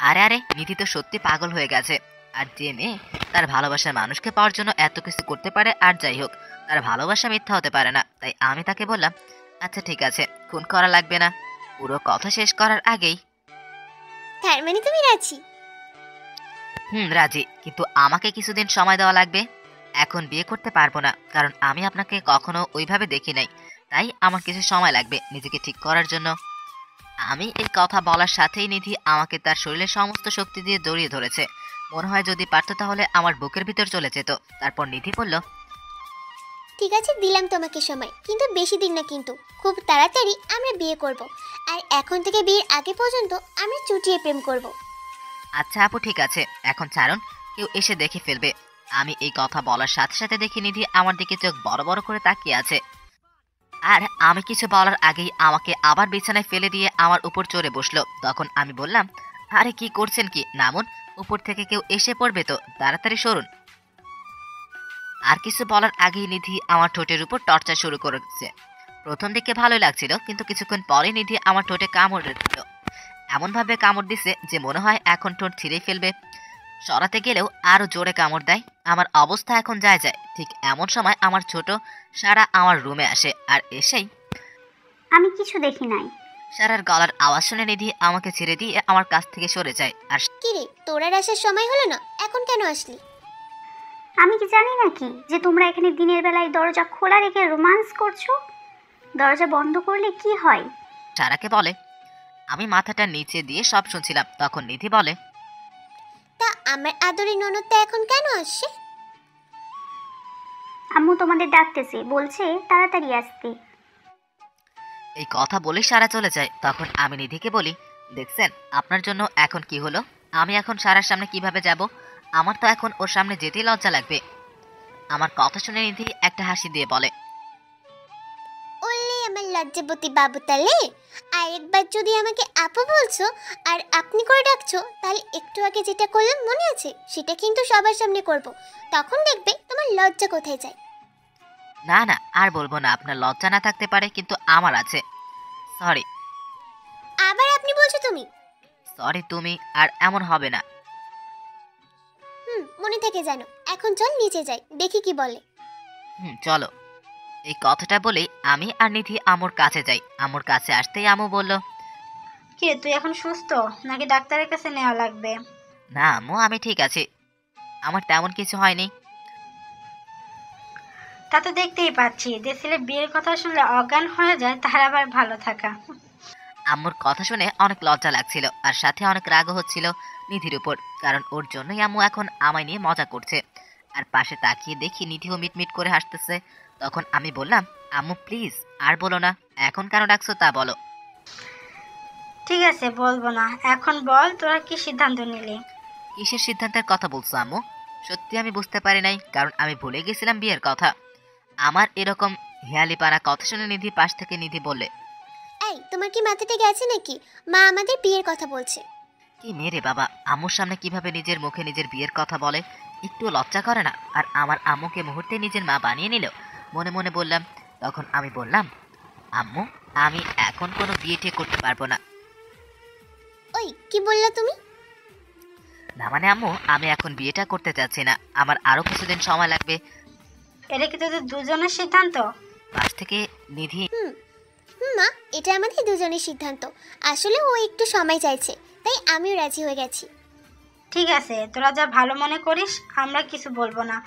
আরে আরে, নিধি তো সত্যি পাগল হয়ে গেছে। আর যে মেয়ে তার ভালোবাসার মানুষকে পাওয়ার জন্য এত কিছু করতে পারে, আর যাই হোক তার ভালোবাসা মিথ্যা হতে পারে না। তাই আমি তাকে বললাম, আচ্ছা ঠিক আছে, খুন করা লাগবে না। পুরো কথা শেষ করার আগেই, তার মানে তুমি রাজি? রাজি, কিন্তু আমাকে কিছুদিন সময় দেওয়া লাগবে। এখন বিয়ে করতে পারবো না, কারণ আমি আপনাকে কখনো ওইভাবে দেখি নাই। তাই আমার কিছু সময় লাগবে নিজেকে ঠিক করার জন্য। আমি এই কথা বলার সাথেই নিধি আমাকে তার শরীরের সমস্ত শক্তি দিয়ে জড়িয়ে ধরেছে। মনে হয় যদি পারতো তাহলে আমার বুকের ভিতর চলে যেত। তারপর নিধি বলল, ঠিক আছে, দিলাম তোমাকে সময়, কিন্তু বেশি দিন না, কিন্তু খুব তাড়াতাড়ি আমরা বিয়ে করব। আর এখন থেকে বিয়ের আগে পর্যন্ত আমরা চুটিয়ে প্রেম করব। আচ্ছা আপু ঠিক আছে, এখন ছাড়ুন, কেউ এসে দেখে ফেলবে। আমি এই কথা বলার সাথে সাথে দেখি নিধি আমার দিকে চোখ বড় বড় করে তাকিয়ে আছে। আর আমি কিছু বলার আগেই আমাকে আবার বিছানায় ফেলে দিয়ে আমার উপর চড়ে বসলো। তখন আমি বললাম, আরে কি করছেন কি, নামুন, উপর থেকে কেউ এসে পড়বে তো, তাড়াতাড়ি সরুন। আর কিছু বলার আগেই নিধি আমার ঠোঁটের উপর টর্চার শুরু করেছে। প্রথম দিকে ভালোই লাগছিল, কিন্তু কিছুক্ষণ পরে নিধি আমার ঠোঁটে কামড় দিল। এমনভাবে কামড় দিছে যে মনে হয় এখন ঠোঁট ছিঁড়ে ফেলবে। সরাতে গেলেও আরো জোরে কামড় দেয়। আমার অবস্থা এখন যায়। ঠিক এমন সময় আমার ছোট সারা আমার রুমে আসে। আর এসেই, আমি কিছু দেখি নাই। সারার গলার আওয়াজ শুনে নিধি আমাকে ছেড়ে দিয়ে আমার কাছ থেকে সরে যায়। আর কিরে, তোর আর আসার সময় হলো না, এখন কেন আসলি? আমি কি জানি নাকি যে তোমরা এখানে দিনের বেলায় দরজা খোলা রেখে রোমান্স করছো? দরজা বন্ধ করলে কি হয়? সারাকে বলে, আমি মাথাটা নিচে দিয়ে সব শুনছিলাম। তখন নিধি বলে, তা আমার আদরের ননদটা এখন কেন আসছে? আম্মু তোমাদের ডাকতেছে, বলছে তাড়াতাড়ি আসতে। এই কথা বলে সারা চলে যায়। তখন আমি নিধিকে বলি, দেখছেন আপনার জন্য এখন কি হলো? আমি এখন সারার সামনে কিভাবে যাব? আমার তো এখন ওর সামনে যেতেই লজ্জা লাগবে। আমার কথা শুনে নিধি একটা হাসি দিয়ে বলে, ওলে আমার লজ্জাবতী বাবু, তাহলে আরেকবার যদি আমাকে আপু বলছো আর আপনি করে ডাকছো, তাহলে একটু আগে যেটা করলাম মনে আছে? সেটা কিন্তু সবার সামনে করব। তখন দেখবে তোমার লজ্জা কোথায় যায়। না না, আর বলবো না। আপনার লজ্জা না থাকতে পারে, কিন্তু আমার আছে। সরি। আবার আপনি বলছো তুমি? সরি তুমি, আর এমন হবে না। মনে থাকে জানো। এখন চল নিচে যাই, দেখি কি বলে। চলো। এই কথাটা বলে আমি আর নিধি আমুর কাছে যাই। আমুর কাছে আসতেই আমু বলল, কে তুই এখন সুস্থ নাকি ডাক্তারের কাছে নেওয়া লাগবে? না আম্মু, আমি ঠিক আছি, আমার তেমন কিছু হয়নি। তা তো দেখতেই পাচ্ছি, যে ছেলে বিয়ের কথা শুনলে অজ্ঞান হয়ে যায় তার আবার ভালো থাকা। আম্মুর কথা শুনে অনেক লজ্জা লাগছিল, আর সাথে অনেক রাগও হচ্ছিল নিধির উপর, কারণ ওর জন্যই আম্মু এখন আমায় নিয়ে মজা করছে। আর পাশে তাকিয়ে দেখি নিধিও মিটমিট করে হাসতেছে। তখন আমি বললাম, আম্মু প্লিজ আর বলো না, এখন কেন ডাকছো তা বলো। ঠিক আছে বলবো না, এখন বল তোরা কি সিদ্ধান্ত নিলি? কিসের সিদ্ধান্তের কথা বলছো আম্মু? সত্যি আমি বুঝতে পারি নাই, কারণ আমি ভুলে গেছিলাম বিয়ের কথা। আমার এরকম হেয়ালিপাড়া কথা শুনে নিধি পাশ থেকে নিধি বললে, এই তোমার কি মাথাটা গেছে নাকি? মা আমাদের বিয়ের কথা বলছে। কি মেরে বাবা, আম্মুর সামনে কিভাবে নিজের মুখে নিজের বিয়ের কথা বলে, একটু লজ্জা করে না? আর আমার আম্মুকে মুহূর্তে নিজের মা বানিয়ে নিল। মনে মনে বললাম। তখন আমি বললাম, আম্মু আমি এখন কোনো বিয়ে ঠিক করতে পারবো না। ওই কি বললা তুমি? না মানে আম্মু, আমি এখন বিয়েটা করতে চাচ্ছি না, আমার আরো কিছুদিন সময় লাগবে। এটা কি তোদের দুজনের সিদ্ধান্ত? পাশ থেকে নিধি, মা এটা আমাদের দুজনের সিদ্ধান্ত। আসলে ও একটু সময় চাইছে, তাই আমিও রাজি হয়ে গেছি। ঠিক আছে, তোরা যা ভালো মনে করিস, আমরা কিছু বলবো না।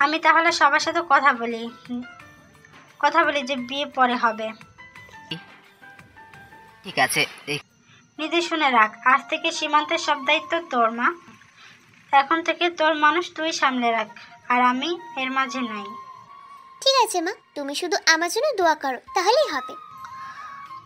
আমি তাহলে সবার সাথে কথা বলি যে বিয়ে পরে হবে। ঠিক আছে। নিধি শুনে রাখ, আজ থেকে সীমান্তের সব দায়িত্ব তোর। মা এখন থেকে তোর মানুষ তুই সামলে রাখ, আর আমি এর মাঝে নাই। ঠিক আছে মা, তুমি শুধু আমার জন্য দোয়া করো, তাহলেই হবে।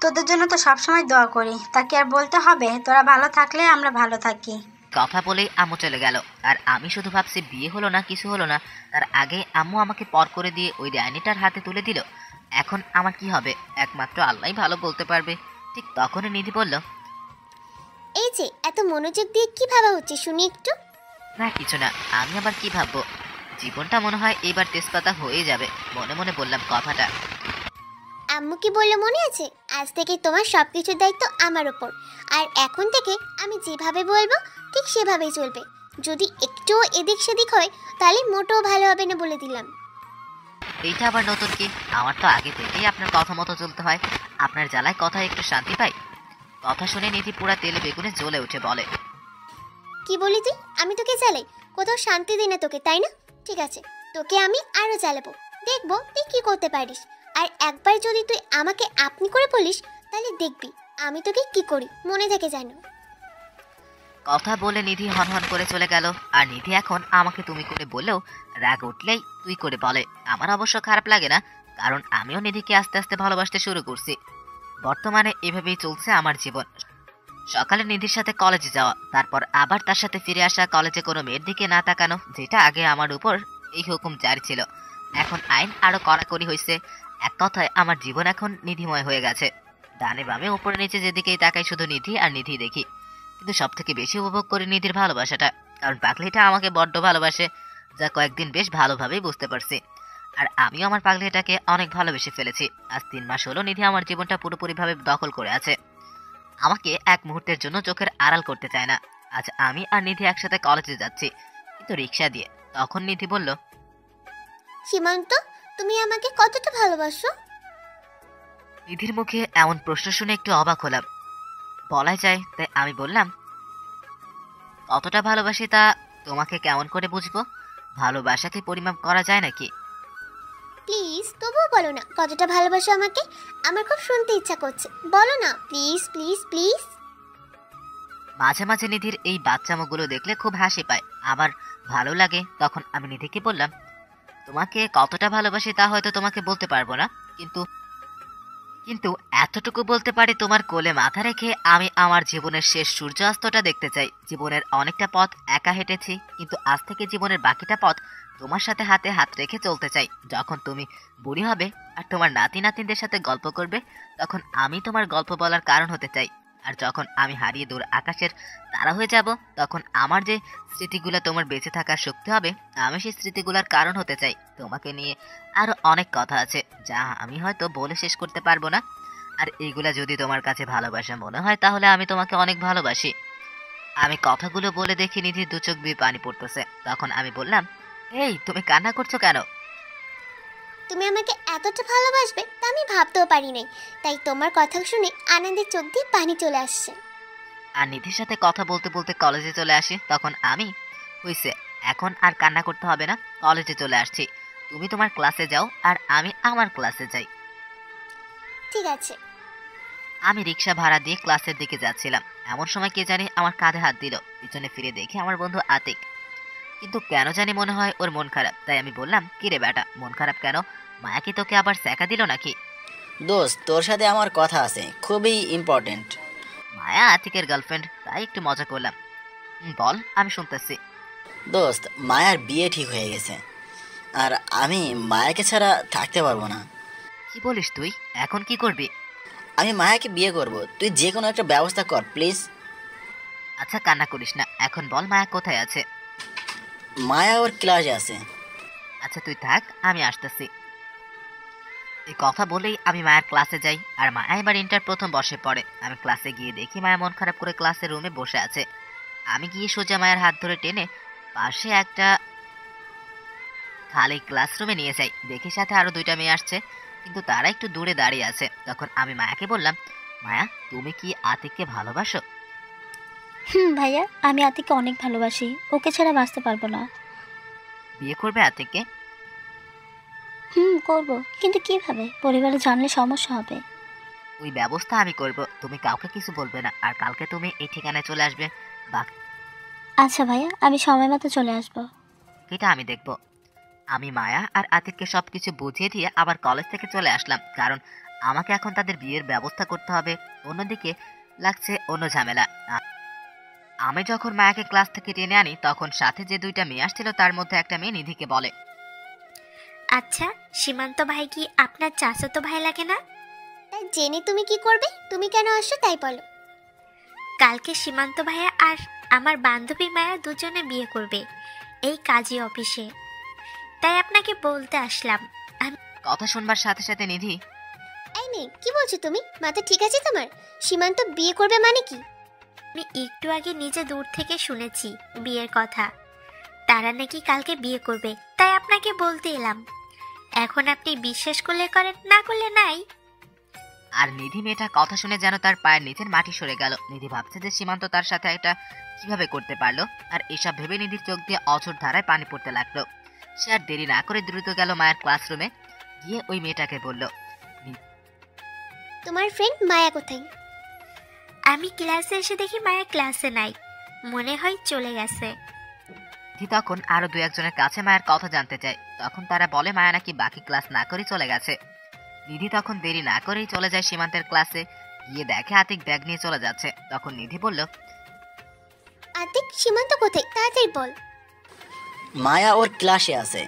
তোদের জন্য তো সবসময় দোয়া করি, তা কি আর বলতে হবে? তোরা ভালো থাকলে আমরা ভালো থাকি। কথা বলেই আম্মু চলে গেল। আর আমি শুধু ভাবছি বিয়ে হলো না, কিছু হলো না, তার আগে আম্মু আমাকে পর করে দিয়ে ওই ডাইনিটার হাতে তুলে দিল। এখন আমার কি হবে একমাত্র আল্লাহই ভালো বলতে পারবে। ঠিক তখনই নিধি বলল, এই যে এত মনোযোগ দিয়ে কি ভাবা হচ্ছে শুনি একটু। না কিছু না, আমি আবার কি ভাববো, জীবনটা মনে হয় এবার তেজপাতা হয়ে যাবে। মনে মনে বললাম কথাটা। আম্মু কি বললো মনে আছে, আজ থেকে তোমার সবকিছুর দায়িত্ব আমার ওপর, আর এখন থেকে আমি যেভাবে বলবো ঠিক সেভাবেই চলবে। যদি একটুও এদিক সেদিক হয় তাহলে মোটেও ভালো হবে না বলে দিলাম। এইটা আবার নতুন কি? আমার তো আগে থেকেই আপনার কথা মতো চলতে হয়। আপনার জ্বালায় কথা একটু শান্তি পাই। কথা শুনে নিধি পুরা তেলে বেগুনে জ্বলে উঠে বলে, কি বলি তুই? আমি তোকে জ্বালাই? কোথাও শান্তি দিই না তোকে, তাই না? ঠিক আছে, তোকে আমি আরো জ্বালাবো, দেখবো তুই কি করতে পারিস। আর একবার যদি তুই আমাকে আপনি করে বলিস তাহলে দেখবি আমি তোকে কি করি, মনে থেকে জানো। কথা বলে নিধি হনহন করে চলে গেল। আর নিধি এখন আমাকে তুমি করে বললেও রাগ উঠলেই তুই করে বলে। আমার অবশ্য খারাপ লাগে না, কারণ আমিও নিধিকে আস্তে আস্তে ভালোবাসতে শুরু করছি। বর্তমানে এভাবেই চলছে আমার জীবন। সকালে নিধির সাথে কলেজে যাওয়া, তারপর আবার তার সাথে ফিরে আসা, কলেজে কোনো মেয়ের দিকে না তাকানো, যেটা আগে আমার উপর এই হুকুম জারি ছিল, এখন আইন আরো কড়াকড়ি হয়েছে। এক কথায় আমার জীবন এখন নিধিময় হয়ে গেছে। ডানে বামে উপরে নিচে যেদিকেই তাকাই শুধু নিধি আর নিধি দেখি। কিন্তু সব থেকে বেশি উপভোগ করি নিধির ভালোবাসাটা, কারণ পাগলিটা আমাকে বড্ড ভালোবাসে, যা কয়েকদিন বেশ ভালোভাবেই বুঝতে পারছি। আর আমিও আমার পাগলিটাকে অনেক ভালোবেসে ফেলেছি। আজ 3 মাস হলো নিধি আমার জীবনটা পুরোপুরিভাবে দখল করে আছে। আমাকে এক মুহূর্তের জন্য চোখের আড়াল করতে চায় না। আজ আমি আর নিধি একসাথে কলেজে যাচ্ছি, কিন্তু রিক্সা দিয়ে। তখন নিধি বলল, সীমান্ত, তুমি আমাকে কতটা ভালোবাসো? নিধির মুখে এমন প্রশ্ন শুনে একটু অবাক হলাম। বলাই যায়, তাই আমি বললাম, কতটা ভালোবাসি তা তোমাকে কেমন করে বুঝবো? ভালোবাসাকে পরিমাপ করা যায় নাকি? প্লিজ তবুও বলো না কতটা ভালোবাসো আমাকে, আমার খুব শুনতে ইচ্ছা করছে, বলো না প্লিজ প্লিজ প্লিজ। মাঝে মাঝে নিধির এই বাচ্চামোগুলো দেখলে খুব হাসি পায়, আবার ভালো লাগে। তখন আমি নিধিকে বললাম, তোমাকে কতটা ভালোবাসি তা হয়তো তোমাকে বলতে পারবো না, কিন্তু কিন্তু এতটুকু বলতে পারি, তোমার কোলে মাথা রেখে আমি আমার জীবনের শেষ সূর্যাস্তটা দেখতে চাই। জীবনের অনেকটা পথ একা হেঁটেছি, কিন্তু আজ থেকে জীবনের বাকিটা পথ তোমার সাথে হাতে হাত রেখে চলতে চাই। যখন তুমি বুড়ি হবে আর তোমার নাতি নাতিনদের সাথে গল্প করবে, তখন আমি তোমার গল্প বলার কারণ হতে চাই। আর যখন আমি হারিয়ে দূর আকাশের তারা হয়ে যাব, তখন আমার যে স্মৃতিগুলো তোমার বেঁচে থাকার শক্তি হবে, আমি সেই স্মৃতিগুলোর কারণ হতে চাই। তোমাকে নিয়ে আরো অনেক কথা আছে যা আমি হয়তো বলে শেষ করতে পারবো না। আর এইগুলা যদি তোমার কাছে ভালোবাসা মনে হয়, তাহলে আমি তোমাকে অনেক ভালোবাসি। আমি কথাগুলো বলে দেখি নিধির 2 চোখ দিয়ে পানি পড়তেছে। তখন আমি বললাম, এই তুমি কান্না করছো কেন? তুমি আমাকে এতটা ভালোবাসবে তা আমি ভাবতেও পারি নাই, তাই তোমার কথা শুনে আনন্দের চোখ দিয়ে পানি চলে আসছে। আর নিধির সাথে কথা বলতে বলতে কলেজে চলে আসি। তখন আমি, হইছে, এখন আর কান্না করতে হবে না, কলেজে চলে আসছি। তুমি তোমার ক্লাসে যাও আর আমি আমার ক্লাসে যাই। ঠিক আছে। আমি রিক্সা ভাড়া দিয়ে ক্লাসের দিকে যাচ্ছিলাম, এমন সময় কে জানি আমার কাঁধে হাত দিল। পিছনে ফিরে দেখি আমার বন্ধু আতিক, কিন্তু কেন জানি মনে হয় ওর মন খারাপ। তাই আমি বললাম, কি রে বেটা, মন খারাপ কেন? মায়া কি তোকে আবার স্যাকা দিল নাকি? দোস্ত, তোর সাথে আমার কথা আছে, খুবই ইম্পর্টেন্ট। মায়া আতিকের গার্লফ্রেন্ড, তাই একটু মজা করলাম। বল, আমি শুনতেছি। দোস্ত, মায়ার বিয়ে ঠিক হয়ে গেছে, আর আমি মায়াকে ছাড়া থাকতে পারবো না। কি বলিস তুই? এখন কি করবি? আমি মায়াকে বিয়ে করব, তুই যে কোনো একটা ব্যবস্থা কর প্লিজ। আচ্ছা কান্না করিস না, এখন বল মায়া কোথায় আছে? মায়া ওর ক্লাসে আছে। আচ্ছা তুই থাক, আমি আসতেছি। এই কথা বলেই আমি মায়ের ক্লাসে যাই। আর মায়া এবার ইন্টার প্রথম বসে পড়ে। আমি ক্লাসে গিয়ে দেখি মায়া মন খারাপ করে ক্লাসের রুমে বসে আছে। আমি গিয়ে সোজা মায়ের হাত ধরে টেনে পাশে একটা খালি ক্লাসরুমে নিয়ে যাই। দেখি সাথে আরো 2টা মেয়ে আসছে, কিন্তু তারা একটু দূরে দাঁড়িয়ে আছে। তখন আমি মায়াকে বললাম, মায়া তুমি কি আতিককে ভালোবাসো? ভাইয়া, আমি আতিককে অনেক ভালোবাসি, ওকে ছাড়া বাঁচতে পারবো না। বিয়ে করবে আতিককে? করব, কিন্তু কিভাবে? পরিবারে জানলে সমস্যা হবে। ওই ব্যবস্থা আমি করব, তুমি কাউকে কিছু বলবে না। আর কালকে তুমি এই ঠিকানায় চলে আসবে। আচ্ছা ভাইয়া, আমি সময় মতো চলে আসবো। এটা আমি দেখব। আমি মায়া আর আতিককে সবকিছু বুঝিয়ে দিয়ে আবার কলেজ থেকে চলে আসলাম, কারণ আমাকে এখন তাদের বিয়ের ব্যবস্থা করতে হবে। অন্যদিকে লাগছে অন্য ঝামেলা। আমি যখন মায়াকে ক্লাস থেকে টেনে আনি তখন সাথে যে দুইটা মেয়ে আসছিল তার মধ্যে একটা মেয়ে নিধিকে বলে, আচ্ছা, সীমান্ত ভাই কি আপনার চাচাতো ভাই লাগে না? তাই জেনে তুমি কি করবে? তুমি কেন আসছো তাই বলো। কালকে সীমান্ত ভাইয়া আর আমার বান্ধবী মায়া দুজনে বিয়ে করবে এই কাজী অফিসে, তাই আপনাকে বলতে আসলাম। কথা শুনবার সাথে সাথে নিধি, এই মেয়ে, কি বলছো তুমি? মাথা ঠিক আছে তোমার? সীমান্ত বিয়ে করবে মানে কি? আমি একটু আগে নিজে দূর থেকে শুনেছি বিয়ের কথা, তারা নাকি কালকে বিয়ে করবে, তাই আপনাকে বলতে এলাম। এখন আপনি বিশ্বাস করলে করেন, না করলে নাই। আর নিধি মেয়েটা কথা শুনে যেন তার পায়ের নিচের মাটি সরে গেল। নিধি ভাবছে যে সীমান্ত তার সাথে এটা কিভাবে করতে পারলো, আর এসব ভেবে নিধির চোখ দিয়ে অঝোর ধারায় পানি পড়তে লাগলো। সে আর দেরি না করে দ্রুত গেল মায়ের ক্লাসরুমে, গিয়ে ওই মেয়েটাকে বলল, তোমার ফ্রেন্ড মায়া কোথায়? আমি ক্লাসে এসে দেখি মায়া ক্লাসে নাই, মনে হয় চলে গেছে। নিধি তখন আরো দু একজনের কাছে মায়ের কথা জানতে চায়, তখন তারা বলে মায়া নাকি বাকি ক্লাস না করে চলে গেছে। নিধি তখন দেরি না করেই চলে যায় সীমান্তের ক্লাসে, গিয়ে দেখে আতিক ব্যাগ নিয়ে চলে যাচ্ছে। তখন নিধি বলল, আতিক, সীমান্ত কোথায়? তাড়াতাড়ি বল। মায়া ওর ক্লাসে আছে।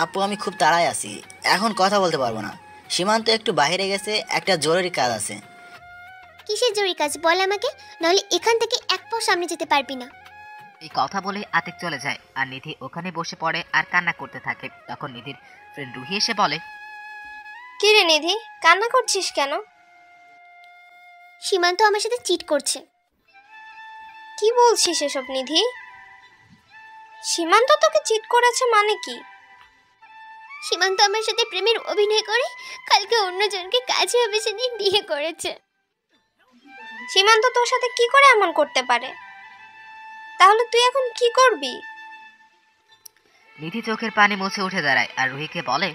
আপু আমি খুব তাড়ায় আছি, এখন কথা বলতে পারবো না। সীমান্ত একটু বাইরে গেছে, একটা জরুরি কাজ আছে। কিসের জরুরি কাজ বল আমাকে, নাহলে এখান থেকে এক পাও সামনে যেতে পারবি না। এই কথা বলে আতিক চলে যায়, আর নিধি ওখানে বসে পড়ে আর কান্না করতে থাকে। তখন নিধির ফ্রেন্ড রুহি এসে বলে, কি রে নিধি, কান্না করছিস কেন? সীমান্ত আমার সাথে চিট করছে। কি বলছিস এসব নিধি? সীমান্ত তোকে চিট করেছে মানে কি? সীমান্ত আমার সাথে প্রেমের অভিনয় করে কালকে অন্যজনকে কাজে অফিসে নিয়ে বিয়ে করেছে। সীমান্ত তোর সাথে কি করে এমন করতে পারে? তাহলে তুই এখন কি করবি? নিধি চোখের পানি মুছে উঠে দাঁড়ায় আর রুহিকে বলে,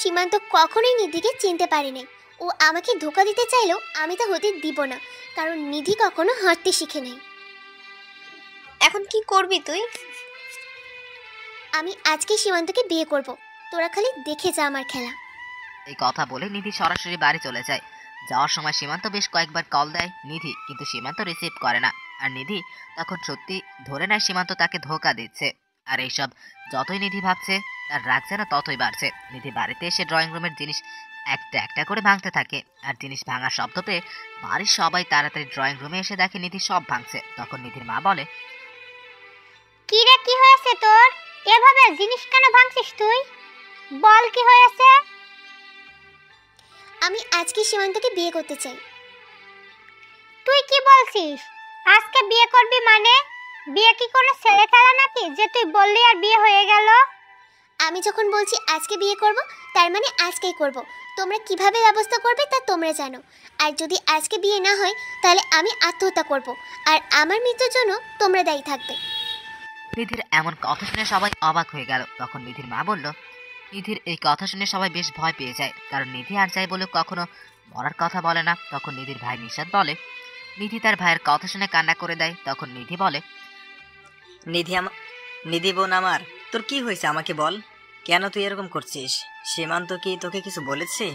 সীমান্ত কখনোই নিধিকে চিনতে পারে নাই। ও আমাকে ধোকা দিতে চাইলেও আমি তা হতে দিব না, কারণ নিধি কখনো হাঁটতে শিখে নাই। এখন কি করবি তুই? আমি আজকে সীমান্তকে বিয়ে করব, তোরা খালি দেখে যা আমার খেলা। এই কথা বলে নিধি সরাসরি বাড়ি চলে যায়। যাওয়ার সময় সীমান্ত বেশ কয়েকবার কল দেয় নিধি, কিন্তু সীমান্ত রিসিভ করে না। আর নিধি তখন সত্যি ধরে নেয় সীমান্ত তাকে ধোকা দিচ্ছে। আর এইসব যতই নিধি ভাবছে, তার রাগ যেন ততই বাড়ছে। নিধি বাড়িতে এসে ড্রয়িং রুমের জিনিস একটা একটা করে ভাঙতে থাকে, আর জিনিস ভাঙার শব্দ পেয়ে বাড়ির সবাই তাড়াতাড়ি ড্রয়িং রুমে এসে দেখে নিধি সব ভাঙছে। তখন নিধির মা বলে, কি রে, কি হয়েছে তোর? এভাবে জিনিস কেন ভাঙছিস তুই? বল কি হয়েছে? আমি আজকে সীমান্তকে বিয়ে করতে চাই। তুই কি বলছিস? আজকে বিয়ে করবি মানে? বিয়ে কি কোনো ছেলে খেলা নাকি যে তুই বললি আর বিয়ে হয়ে গেল? আমি যখন বলছি আজকে বিয়ে করব, তার মানে আজকেই করব। তোমরা কিভাবে ব্যবস্থা করবে তা তোমরা জানো। আর যদি আজকে বিয়ে না হয় তাহলে আমি আত্মহত্যা করব, আর আমার মৃত্যুর জন্য তোমরা দায়ী থাকবে। নিধির এমন কথা শুনে সবাই অবাক হয়ে গেল। তখন নিধির মা বলল, নিধির এই কথা শুনে সবাই বেশ ভয় পেয়ে যায়, কারণ নিধি আর যাই বলে কখনো মরার কথা বলে না। তখন নিধির ভাই নিশাদ বলে, নিধি তার ভাইয়ের কথা শুনে কান্না করে দেয়। তখন নিধি বলে, নিধি বোন আমার, তোর কি হয়েছে আমাকে বল, কেন তুই এরকম করছিস? সীমান্ত কি তোকে কিছু বলেছে?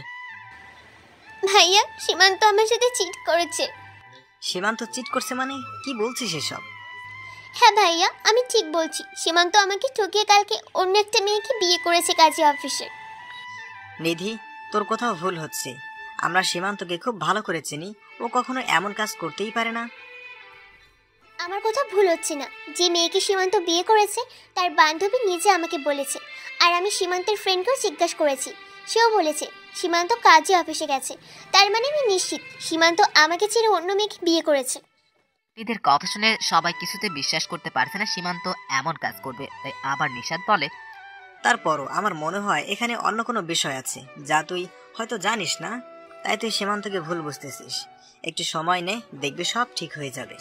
ভাইয়া, সীমান্ত আমার সাথে চিট করেছে। সীমান্ত চিট করছে মানে কি বলছিস এসব? হ্যাঁ ভাইয়া, আমি ঠিক বলছি। সীমান্ত আমাকে ঠকিয়ে কালকে অন্য একটা মেয়েকে বিয়ে করেছে কাজী অফিসে। নিধি, তোর কোথাও ভুল হচ্ছে। আমরা সীমান্তকে খুব ভালো করে চিনি, ও কখনো এমন কাজ করতেই পারে না। আমার কোথাও ভুল হচ্ছে না। যে মেয়েকে সীমান্ত বিয়ে করেছে তার বান্ধবী নিজে আমাকে বলেছে, আর আমি সীমান্তের ফ্রেন্ডকেও জিজ্ঞাসা করেছি, সেও বলেছে সীমান্ত কাজী অফিসে গেছে। তার মানে আমি নিশ্চিত সীমান্ত আমাকে ছেড়ে অন্য মেয়েকে বিয়ে করেছে। নিধির কথা শুনে সবাই কিছুতে বিশ্বাস করতে পারছে না সীমান্ত এমন কাজ করবে। তাই আবার নিশাদ বলে, তারপরও আমার মনে হয় এখানে অন্য কোনো বিষয় আছে যা তুই হয়তো জানিস না, তাই তুই সীমান্তকে ভুল বুঝতেছিস। একটু সময় নে, দেখবি সব ঠিক হয়ে যাবে।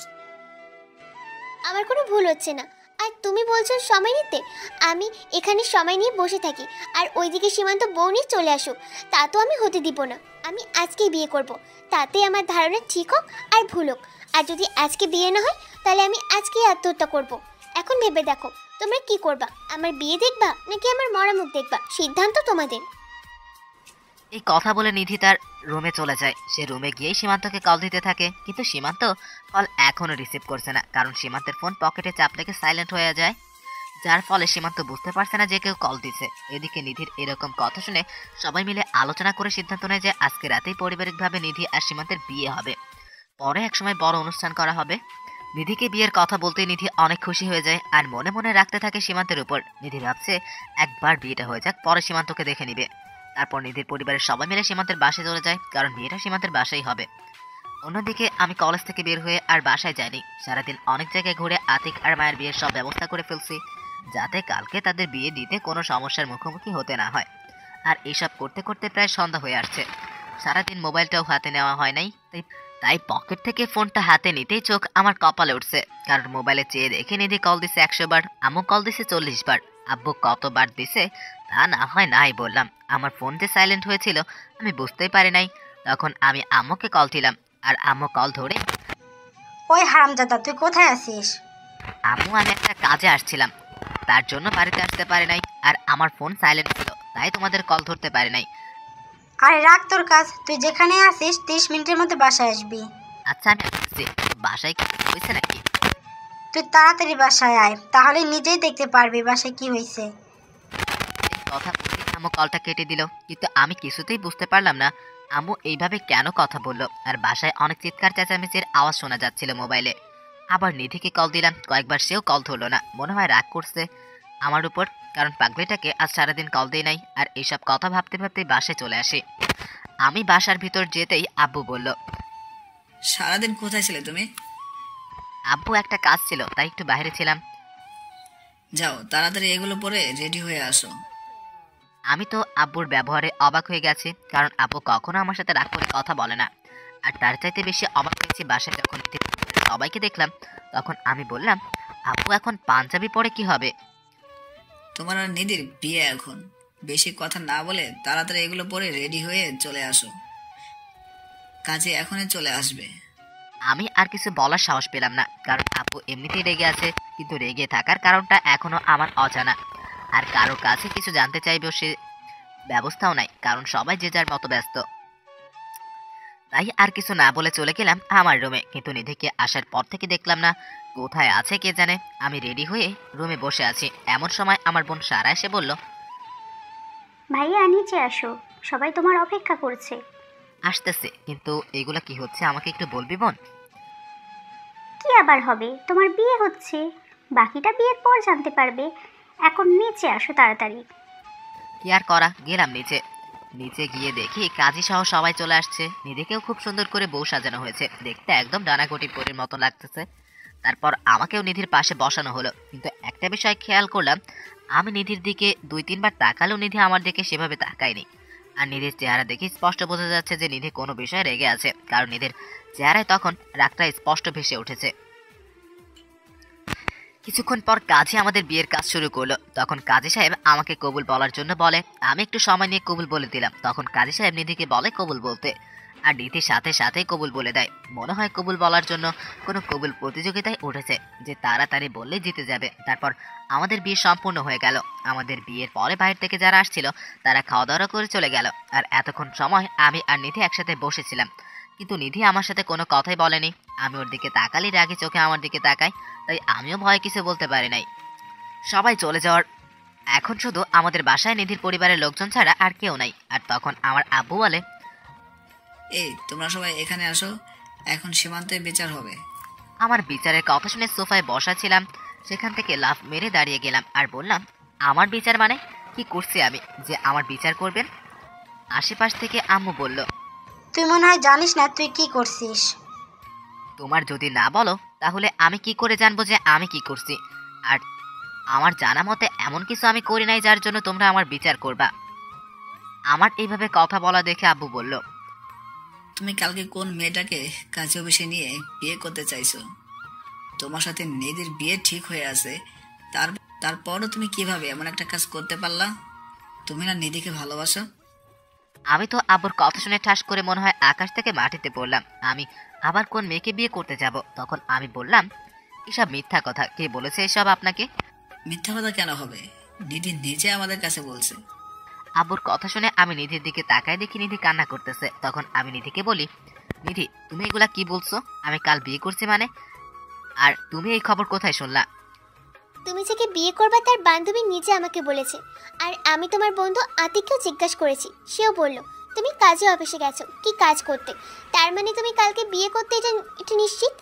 আমার কোনো ভুল হচ্ছে না। আর তুমি বলছো সময় নিতে? আমি এখানে সময় নিয়ে বসে থাকি আর ওইদিকে সীমান্ত বউ নিয়ে চলে আসুক, তা তো আমি হতে দিব না। আমি আজকেই বিয়ে করব, তাতে আমার ধারণা ঠিক হোক আর ভুল হোক। আর যদি আজকে বিয়ে না হয় তাহলে আমি আজকেই আত্মহত্যা করব। এখন ভেবে দেখো তোমরা কি করবা, আমার বিয়ে দেখবা নাকি আমার মরা মুখ দেখবা? সিদ্ধান্ত তোমাদের। এই কথা বলে নিধি তার রুমে চলে যায়। সে রুমে গিয়েই সীমান্তকে কল দিতে থাকে, কিন্তু সীমান্ত কল এখনো রিসিভ করছে না, কারণ সীমান্তের ফোন পকেটে চাপ লেগে সাইলেন্ট হয়ে যায়, যার ফলে সীমান্ত বুঝতে পারছে না যে কেউ কল দিচ্ছে। এদিকে নিধির এরকম কথা শুনে সবাই মিলে আলোচনা করে সিদ্ধান্ত নেয় যে আজকে রাতেই পারিবারিকভাবে নিধি আর সীমান্তের বিয়ে হবে। পরে একসময় বড় অনুষ্ঠান করা হবে। নিধিকে বিয়ের কথা বলতেই নিধি অনেক খুশি হয়ে যায় আর মনে মনে রাখতে থাকে সীমান্তের উপর। নিধি ভাবছে একবার বিয়েটা হয়ে যাক, পরে সীমান্তকে দেখে নিবে। তারপর নিধির পরিবারের সবাই মিলে সীমান্তের বাসায় চলে যায়, কারণ বিয়েটা সীমান্তের বাসায় হবে। অন্যদিকে আমি কলেজ থেকে বের হয়ে আর বাসায় যাইনি। সারাদিন অনেক জায়গায় ঘুরে আতিক আর মায়ের বিয়ের সব ব্যবস্থা করে ফেলছি, যাতে কালকে তাদের বিয়ে দিতে কোনো সমস্যার মুখোমুখি হতে না হয়। আর এইসব করতে করতে প্রায় সন্ধ্যা হয়ে আসছে। সারাদিন মোবাইলটাও হাতে নেওয়া হয় নাই, তাই পকেট থেকে ফোনটা হাতে নিতেই চোখ আমার কপালে উঠছে, কারণ মোবাইলে চেয়ে দেখে নিধি কল দিছে 100 বার, আম্মু কল দিছে 40 বার। আব্বু কতবার দিছে তা না হয় নাই বললাম। আমার ফোন যে সাইলেন্ট হয়েছিল আমি বুঝতেই পারি নাই। তখন আমি আম্মুকে কল দিলাম, আর আম্মু কল ধরে, ওই হারামজাদা তুই কোথায় আছিস? আম্মু আমি একটা কাজে আসছিলাম, তার জন্য বাড়িতে আসতে পারি নাই, আর আমার ফোন সাইলেন্ট ছিল, তাই তোমাদের কল ধরতে পারি নাই। আরে রাখ তোর কাজ, তুই যেখানে আছিস 30 মিনিটের মধ্যে বাসায় আসবি। আচ্ছা আমি আসছি। বাসায় কি হয়েছে নাকি? তুই তাড়াতাড়ি বাসায় আয়, তাহলে নিজেই দেখতে পারবি বাসায় কি হয়েছে। কথা বলতে আম্মু কলটা কেটে দিল, কিন্তু আমি কিছুতেই বুঝতে পারলাম না আম্মু এইভাবে কেন কথা বললো। আর বাসায় অনেক চিৎকার চেঁচামেচির আওয়াজ শোনা যাচ্ছিল মোবাইলে। আবার নিধিকে কল দিলাম, কয়েকবার সেও কল ধরলো না। মনে হয় রাগ করছে আমার উপর, কারণ পাগলিটাকে আজ সারাদিন কল দেই নাই। আর এইসব কথা ভাবতে ভাবতেই বাসায় চলে আসি। আমি বাসার ভিতর যেতেই আব্বু বলল, সারাদিন কোথায় ছিলে তুমি? আব্বু একটা কাজ ছিল, তাই একটু বাইরে ছিলাম। যাও তাড়াতাড়ি এগুলো পরে রেডি হয়ে আসো। আমি তো আব্বুর ব্যবহারে অবাক হয়ে গেছি, কারণ আব্বু কখনো আমার সাথে রাগ করে কথা বলে না। আর তার চাইতে বেশি অবাক হয়েছি বাসায় যখন সবাইকে দেখলাম। তখন আমি বললাম, আব্বু এখন পাঞ্জাবি পরে কি হবে? তোমার আর নিধির বিয়ে এখন, বেশি কথা না বলে তাড়াতাড়ি এগুলো পরে রেডি হয়ে চলে আসো, কাজে এখনই চলে আসবে। আমি আর কিছু বলার সাহস পেলাম না, কারণ আব্বু এমনিতেই রেগে আছে, কিন্তু রেগে থাকার কারণটা এখনো আমার অজানা। আর কারো কাছে কিছু জানতে চাইবেও সে ব্যবস্থাও নাই, কারণ সবাই যে যার মতো ব্যস্ত। তাই আর কিছু না বলে চলে গেলাম আমার রুমে। কিন্তু নিধিকে আসার পর থেকে দেখলাম না, কোথায় আছে কে জানে। আমি রেডি হয়ে রুমে বসে আছি, এমন সময় আমার বোন সারা এসে বলল, ভাইয়া নিচে আসো, সবাই তোমার অপেক্ষা করছে। আসতেছে, কিন্তু এগুলা কি হচ্ছে আমাকে একটু বলবি বোন? কি আবার হবে, তোমার বিয়ে হচ্ছে, বাকিটা বিয়ের পর জানতে পারবে। এখন নিচে আসো তাড়াতাড়ি। কি আর করা, গেলাম নিচে। নিচে গিয়ে দেখি কাজী সহ সবাই চলে আসছে। নিধিকেও খুব সুন্দর করে বউ সাজানো হয়েছে, দেখতে একদম ডানাকটি পরীর মতো লাগতেছে। তারপর আমাকেও নিধির পাশে বসানো হলো, কিন্তু একটা বিষয় খেয়াল করলাম, আমি নিধির দিকে 2-3 বার তাকালেও নিধি আমার দিকে সেভাবে তাকায়নি। আর নিধির চেহারা দেখে স্পষ্ট বোঝা যাচ্ছে যে নিধি কোনো বিষয়ে রেগে আছে, কারণ নিধির চেহারায় তখন রাগটা স্পষ্ট ভেসে উঠেছে। কিছুক্ষণ পর কাজী আমাদের বিয়ের কাজ শুরু করলো। তখন কাজী সাহেব আমাকে কবুল বলার জন্য বলে, আমি একটু সময় নিয়ে কবুল বলে দিলাম। তখন কাজী সাহেব নিধিকে বলে কবুল বলতে, আর নিধির সাথে সাথে কবুল বলে দেয়। মনে হয় কবুল বলার জন্য কোনো কবুল প্রতিযোগিতায় উঠেছে, যে তাড়াতাড়ি বললে জিতে যাবে। তারপর আমাদের বিয়ে সম্পূর্ণ হয়ে গেল। আমাদের বিয়ের পরে বাইরে থেকে যারা আসছিল তারা খাওয়া দাওয়া করে চলে গেল। আর এতক্ষণ সময় আমি আর নিধি একসাথে বসেছিলাম, কিন্তু নিধি আমার সাথে কোনো কথাই বলেনি। আমি ওর দিকে তাকালি, রাগে চোখে আমার দিকে তাকাই, তাই আমিও ভয় কিছু বলতে পারি নাই। সবাই চলে যাওয়ার এখন শুধু আমাদের বাসায় নিধির পরিবারের লোকজন ছাড়া আর কেউ নাই। আর তখন আমার আব্বু বলে, এই তোমরা সবাই এখানে আসো, এখন সীমান্তে বিচার হবে। আমার বিচারের কথা শুনে সোফায় বসা ছিলাম, সেখান থেকে লাফ মেরে দাঁড়িয়ে গেলাম আর বললাম, আমার বিচার মানে কি করছি আমি যে আমার বিচার করবেন? আশেপাশ থেকে আম্মু বলল, তুই মনে হয় জানিস না তুই কি করছিস। তোমার যদি না বলো তাহলে আমি কি করে জানবো যে আমি কি করছি? আর আমার জানা মতে এমন কিছু আমি করি নাই যার জন্য তোমরা আমার বিচার করবা। আমার এইভাবে কথা বলা দেখে আব্বু বলল, তুমি কালকে কোন মেয়েটাকে কাজে অফিসে নিয়ে বিয়ে করতে চাইছো? তোমার সাথে নিধির বিয়ে ঠিক হয়ে আছে, তারপরও তুমি কিভাবে এমন একটা কাজ করতে পারলা? তুমি না নিধিকে ভালোবাসো? আমি তো আব্বুর কথা শুনে ঠাস করে মনে হয় আকাশ থেকে মাটিতে পড়লাম। আমি আবার কোন মেয়েকে বিয়ে করতে যাব? তখন আমি বললাম, এসব মিথ্যা কথা, কে বলেছে এসব আপনাকে? মিথ্যা কথা কেন হবে? নিধি নিজে আমাদের কাছে বলছে। আব্বুর কথা শুনে আমি নিধির দিকে তাকায় দেখি নিধি কান্না করতেছে। তখন আমি নিধিকে বলি, নিধি তুমি এগুলা কি বলছো? আমি কাল বিয়ে করছি মানে? আর তুমি এই খবর কোথায় শুনলা? তুমি যাকে বিয়ে করবে তার বান্ধবী নিজে আমাকে বলেছে। আর আমি তোমার বন্ধু আতিককেও জিজ্ঞাসা করেছি, সেও বলল তুমি কাজে অফিসে গেছো কি কাজ করতে। তার মানে তুমি কালকে বিয়ে করতে এটা নিশ্চিত?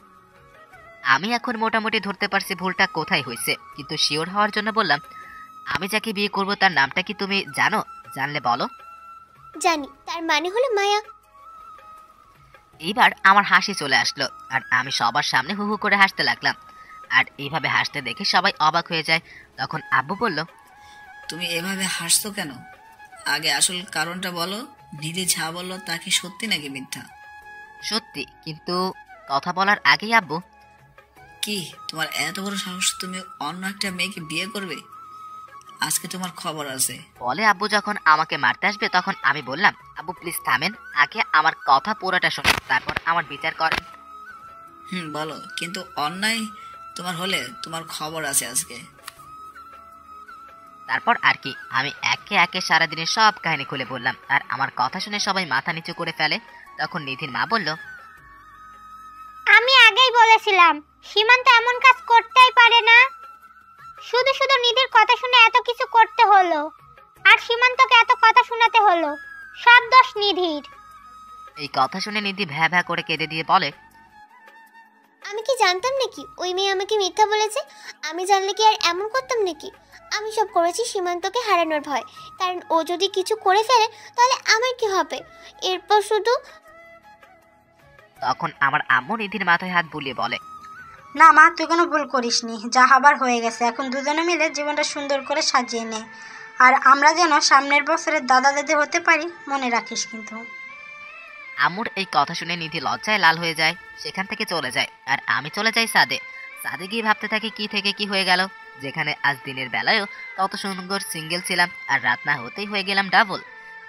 আমি এখন মোটামুটি ধরতে পারছি ভুলটা কোথায় হয়েছে, কিন্তু শিওর হওয়ার জন্য বললাম, আমি যাকে বিয়ে করব তার নামটা কি তুমি জানো? জানলে বলো। জানি, তার মানে হলো মায়া। এইবার আমার হাসি চলে আসলো আর আমি সবার সামনে হু হু করে হাসতে লাগলাম। আর এইভাবে হাসতে দেখে সবাই অবাক হয়ে যায়। তখন আব্বু বলল, তুমি এভাবে হাসছো কেন? আগে আসল কারণটা বলো। নিধি যা বললো তা কি সত্যি নাকি মিথ্যা? সত্যি, কিন্তু কথা বলার আগেই আব্বু, কি তোমার এত বড় সাহস, তুমি অন্য একটা মেয়েকে বিয়ে করবে? আজকে তোমার খবর আছে। বলে আব্বু যখন আমাকে মারতে আসবে তখন আমি বললাম, আব্বু প্লিজ থামেন, আগে আমার কথা পুরোটা শুনুন, তারপর আমার বিচার করেন। বলো, কিন্তু অন্যায় তোমার হলে তোমার খবর আছে আজকে। তারপর আর কি আমি একে একে সারাদিনের সব কাহিনী খুলে বললাম। আর আমার কথা শুনে সবাই মাথা নিচু করে ফেলে। তখন নিধির মা বলল, আমি আগেই বলেছিলাম সীমান্ত এমন কাজ করতেই পারে না। শুধু শুধু নিধির কথা শুনে এত কিছু করতে হলো, আর সীমান্তকে এত কথা শোনাতে হলো। সব দোষ নিধির। এই কথা শুনে নিধি ভ্যা ভ্যা করে কেঁদে দিয়ে বলে, আমি কি জানতাম নাকি ওই মেয়ে আমাকে মিথ্যা বলেছে? আমি জানলে কি আর এমন করতাম নাকি? আমি সব করেছি সীমান্তকে হারানোর ভয়, কারণ ও যদি কিছু করে ফেলে তাহলে আমার কি হবে? এরপর শুধু। তখন আমার আম্মু নিধির মাথায় হাত বুলিয়ে বলে, না মা, তুই কোনো ভুল করিসনি, যা হবার হয়ে গেছে। এখন দুজনে মিলে জীবনটা সুন্দর করে সাজিয়ে নে। আর আমরা যেন সামনের বছরে দাদা দাদি হতে পারি, মনে রাখিস কিন্তু। আম্মুর এই কথা শুনে নিধি লজ্জায় লাল হয়ে যায়, সেখান থেকে চলে যায়। আর আমি চলে যাই ছাদে। ছাদে গিয়ে ভাবতে থাকি কি থেকে কি হয়ে গেল, যেখানে আজ দিনের বেলায়ও কত সুন্দর সিঙ্গেল ছিলাম, আর রাত না হতেই হয়ে গেলাম ডাবল।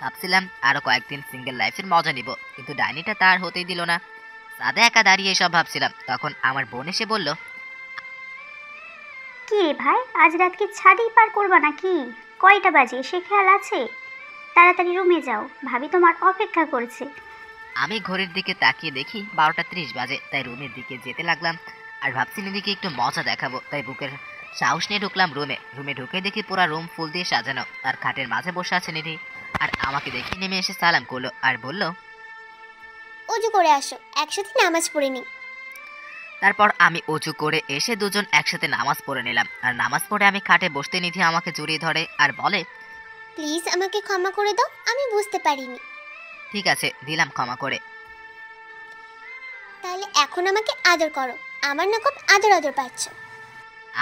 ভাবছিলাম আরো কয়েকদিন সিঙ্গেল লাইফের মজা নিব, কিন্তু ডাইনিটা তার হতেই দিল না। ছাদে একা দাঁড়িয়ে এসব ভাবছিলাম, তখন আমার বোন এসে বলল, কি রে ভাই, আজ রাত কি ছাদেই পার করবা নাকি? কয়টা বাজে সে খেয়াল আছে? তাড়াতাড়ি রুমে যাও, ভাবি তোমার অপেক্ষা করছে। আমি ঘড়ির দিকে তাকিয়ে দেখি 12টা 30 বাজে, তাই রুমের দিকে যেতে লাগলাম। আর ভাবছি নিধিকে একটু মজা দেখাবো, তাই বুকের সাহস নিয়ে ঢুকলাম রুমে ঢুকে দেখি পুরা রুম ফুল দিয়ে সাজানো, আর খাটের মাঝে বসে আছে নিধি। আর আমাকে দেখে নেমে এসে সালাম করলো আর বলল, অজু করে আসো, একসাথে নামাজ পড়ে নি। তারপর আমি অজু করে এসে দুজন একসাথে নামাজ পড়ে নিলাম। আর নামাজ পড়ে আমি খাটে বসতে নিধি আমাকে জড়িয়ে ধরে আর বলে, প্লিজ আমাকে ক্ষমা করে দাও, আমি বুঝতে পারিনি। ঠিক আছে, দিলাম ক্ষমা করে। তাহলে এখন আমাকে আদর করো, আমার না খুব আদর আদর পাচ্ছ।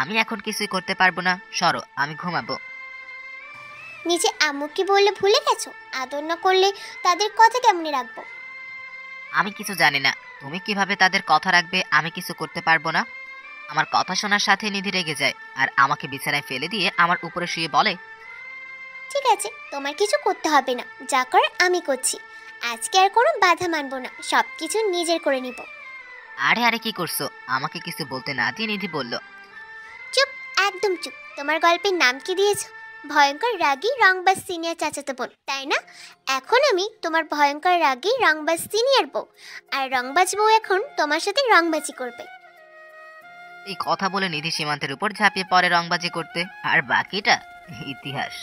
আমি এখন কিছুই করতে পারবো না, সরো, আমি ঘুমাবো। নিচে আম্মুকে বললে ভুলে গেছো? আদর না করলে তাদের কথা কেমনে রাখবো? আমি কিছু জানি না, তুমি কিভাবে তাদের কথা রাখবে আমি কিছু করতে পারবো না। আমার কথা শোনার সাথে নিধি রেগে যায় আর আমাকে বিছানায় ফেলে দিয়ে আমার উপরে শুয়ে বলে, ঠিক আছে, তোমার কিছু করতে হবে না, যা করার আমি করছি। আজকে আর কোনো বাধা মানবো না, সব কিছু নিজের করে নিব। আরে আরে কি করছো? আমাকে কিছু বলতে না দিয়ে নিধি বলল, চুপ, একদম চুপ। তোমার গল্পের নাম কি দিয়েছো? ভয়ঙ্কর রাগী রংবাজ সিনিয়র চাচাতো বোন, তাই না? এখন আমি তোমার ভয়ঙ্কর রাগী রংবাজ সিনিয়র বউ, আর রংবাজ বউ এখন তোমার সাথে রংবাজি করবে। এই কথা বলে নিধি সীমান্তের উপর ঝাঁপিয়ে পড়ে রংবাজি করতে, আর বাকিটা ইতিহাস।